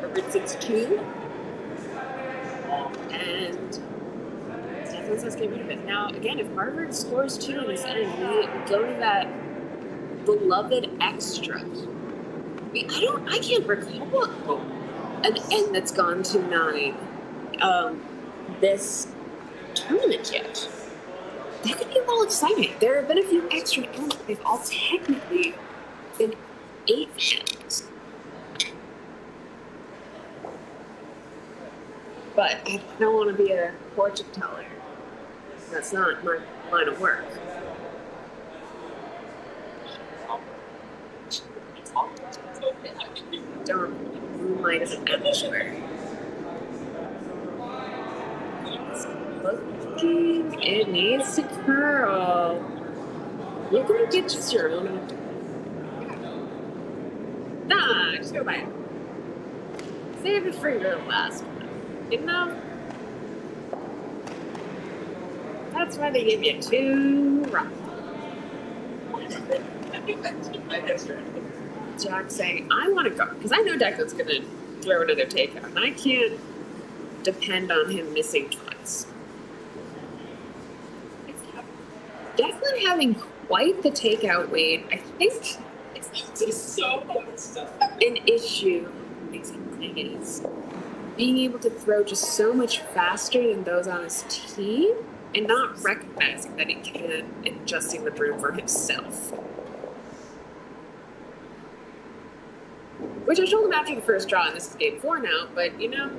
Harvard sits 2, and Stefan says get rid of it. Now, again, if Harvard scores 2 in this end, we go to that beloved extra. I can't recall an end that's gone to 9 this tournament yet. That could be a little exciting. There have been a few extra ends, but they've all technically been 8 ends. But I don't want to be a fortune teller. That's not my line of work. Don't moonlight as an amateur. It needs to curl. You're gonna get just your own. Nah, just go by it. Save it for your last one. You know? That's why they give you 2 rocks. Jack saying, I want to go. Because I know Declan's going to throw another takeout. And I can't depend on him missing twice. Declan having quite the takeout weight, I think it's just so an issue. Thing is being able to throw just so much faster than those on his team and not recognizing that he can and adjusting the broom for himself. Which I told him after the first draw, and this is game 4 now, but you know,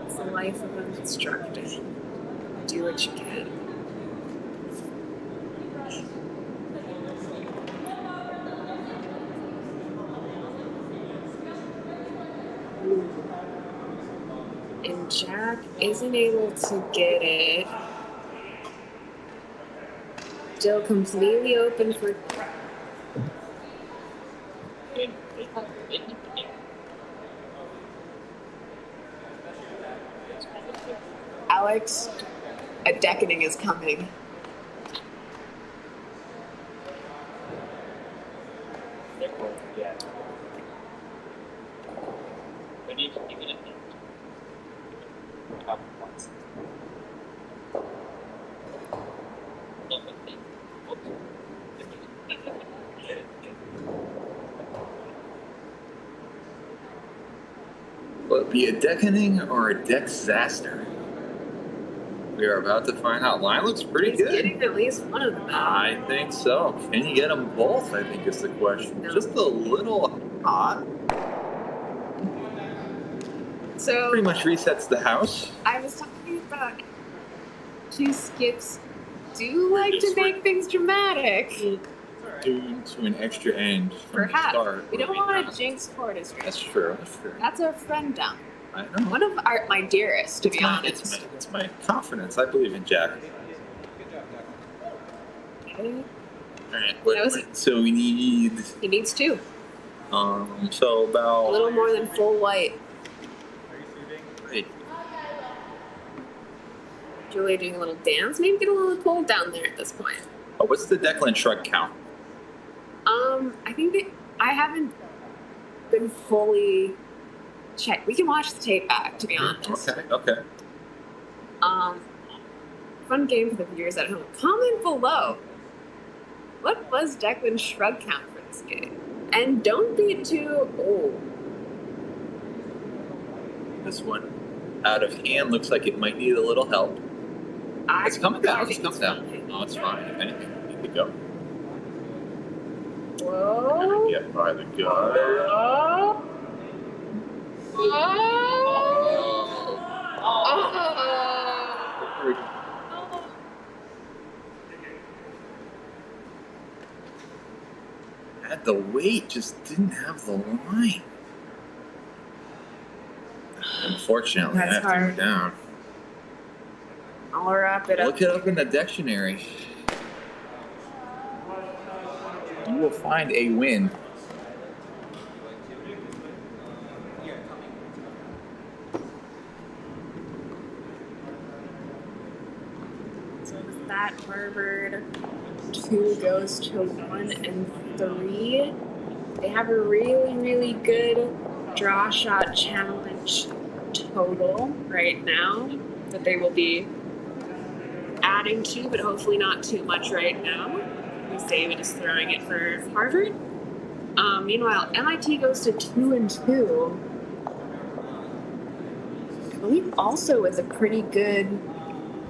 it's the life of an instructor. Do what you can. And Jack isn't able to get it. Still completely open for. Alex, a deckening is coming. Will it be a deckening or a deck-zaster? We are about to find out. Line looks pretty He's good. getting at least one of them. I think so. Can you get them both? I think is the question. No. Just a little hot. So Pretty much resets the house. I was talking about 2 skips do like to make things dramatic. Due to an extra end from the Perhaps. start. We don't want to jinx Portis. That's true. That's true. That's our friend down. I know. One of my dearest, to be honest. It's my confidence. I believe in Jack. Okay. Alright, so we need He needs 2. so A about little more than full white. right. Julia doing a little dance. Maybe get a little cold down there at this point. Oh, what's the Declan shrug count? I think that I haven't been fully checked. We can watch the tape back, to be honest. Okay. Fun game for the viewers at home. Comment below. What was Declan's shrug count for this game? And don't be too old. This one out of hand looks like it might need a little help. It's coming down. It's coming down. No, it's fine. If anything, we need to go. Whoa. Get by the guard. Whoa. Had the weight, just didn't have the line. Unfortunately, That's I have to hard. go down. I'll wrap it up. Look it up in the dictionary. You will find a win. So with that, Harvard 2 goes to 1 and 3. They have a really, really good draw shot challenge total right now that they will be adding to, but hopefully not too much right now. Because David is throwing it for Harvard. Meanwhile, MIT goes to 2-2. I believe also is a pretty good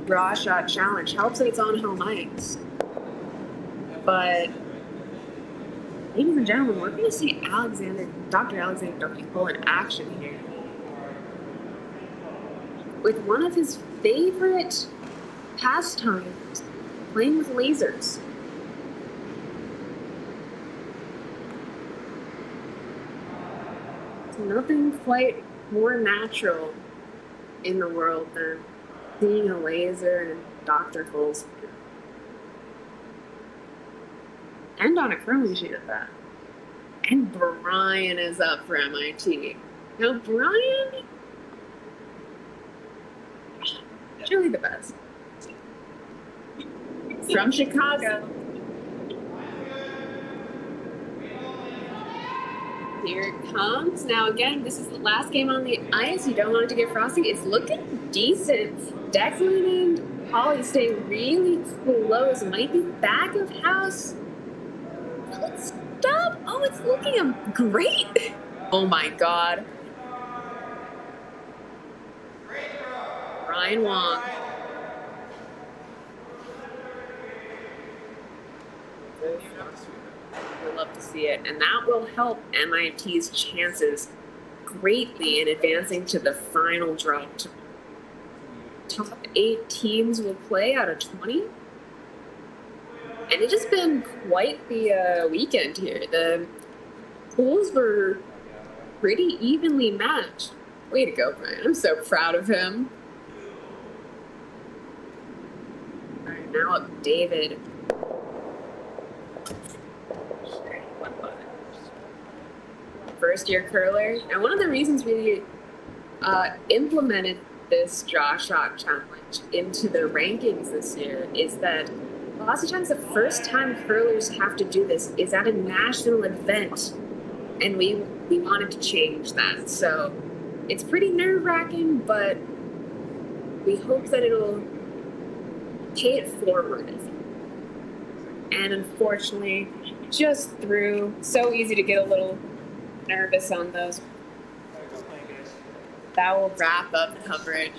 draw shot challenge. Helps that it's on home ice. But, ladies and gentlemen, we're going to see Dr. Alexander Cole in action here. With one of his favorite pastimes, playing with lasers. There's nothing quite more natural in the world than seeing a laser in Dr. Cole's hand. And on a curling sheet at that. And Brian is up for MIT. Now, Brian, truly the best. From Chicago. Here it comes. Now, again, this is the last game on the ice. You don't want it to get frosty. It's looking decent. Declan and Holly stay really close. Might be back of house. Let's stop. Oh, it's looking great. Oh, my God. Ryan Wong. We'd love to see it. And that will help MIT's chances greatly in advancing to the final draw. Top 8 teams will play out of 20. And it's just been quite the weekend here. The pools were pretty evenly matched. Way to go, Brian. I'm so proud of him. All right, now up David. First year curler. And one of the reasons we implemented this draw shot challenge into the rankings this year is that lots of times the first time curlers have to do this is at a national event. And we wanted to change that. So it's pretty nerve-wracking, but we hope that it'll pay it forward. And unfortunately, just through. So easy to get a little nervous on those. That will wrap up coverage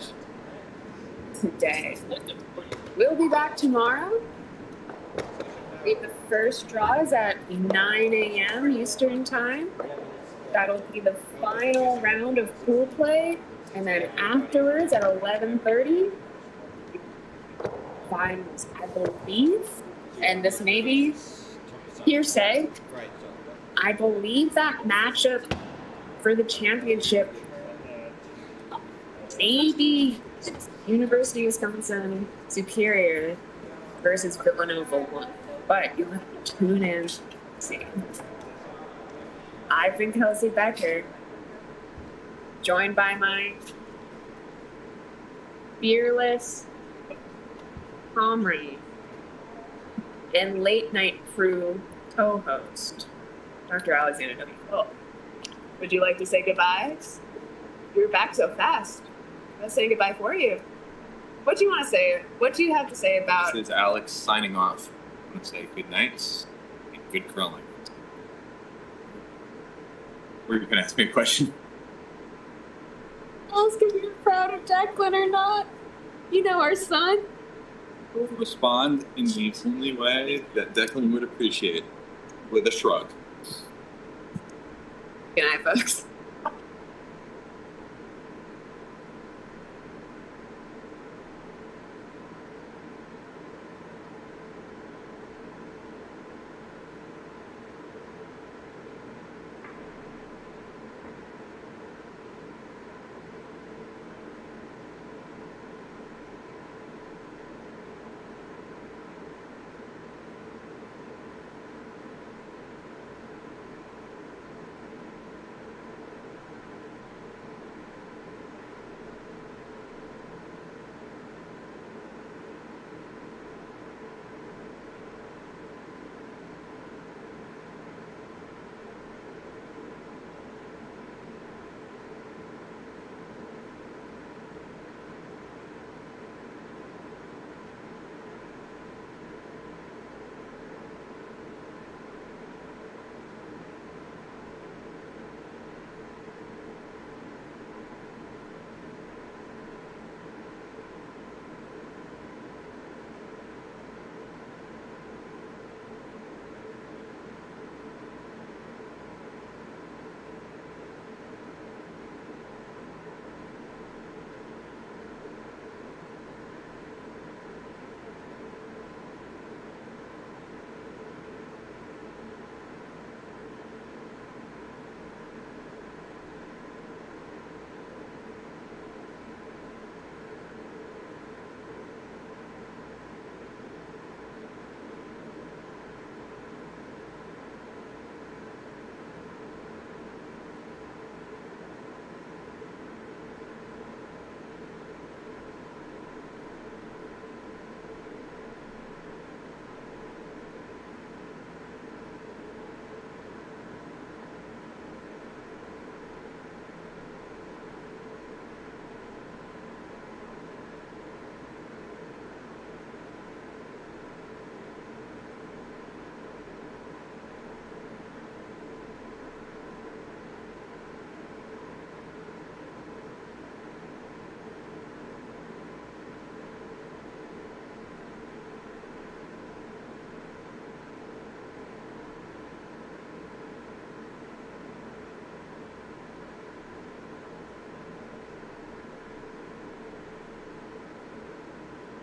today. We'll be back tomorrow. The first draw is at 9 a.m. Eastern Time. That'll be the final round of pool play. And then afterwards at 11:30, finals, I believe. And this may be hearsay. I believe that matchup for the championship maybe University of Wisconsin Superior versus Villanova 1. But you'll have to tune in to see. I've been Kelsey Becker, joined by my fearless comrade and late night crew co-host, Dr. Alexander W. Cole. Would you like to say goodbyes? You're back so fast. Let's say goodbye for you. What do you want to say? What do you have to say about... This is Alex signing off. I want to say good night and good curling. Were you going to ask me a question? Ask if you're proud of Declan or not. You know, our son. I will respond in the only way that Declan would appreciate, with a shrug. Good night, folks.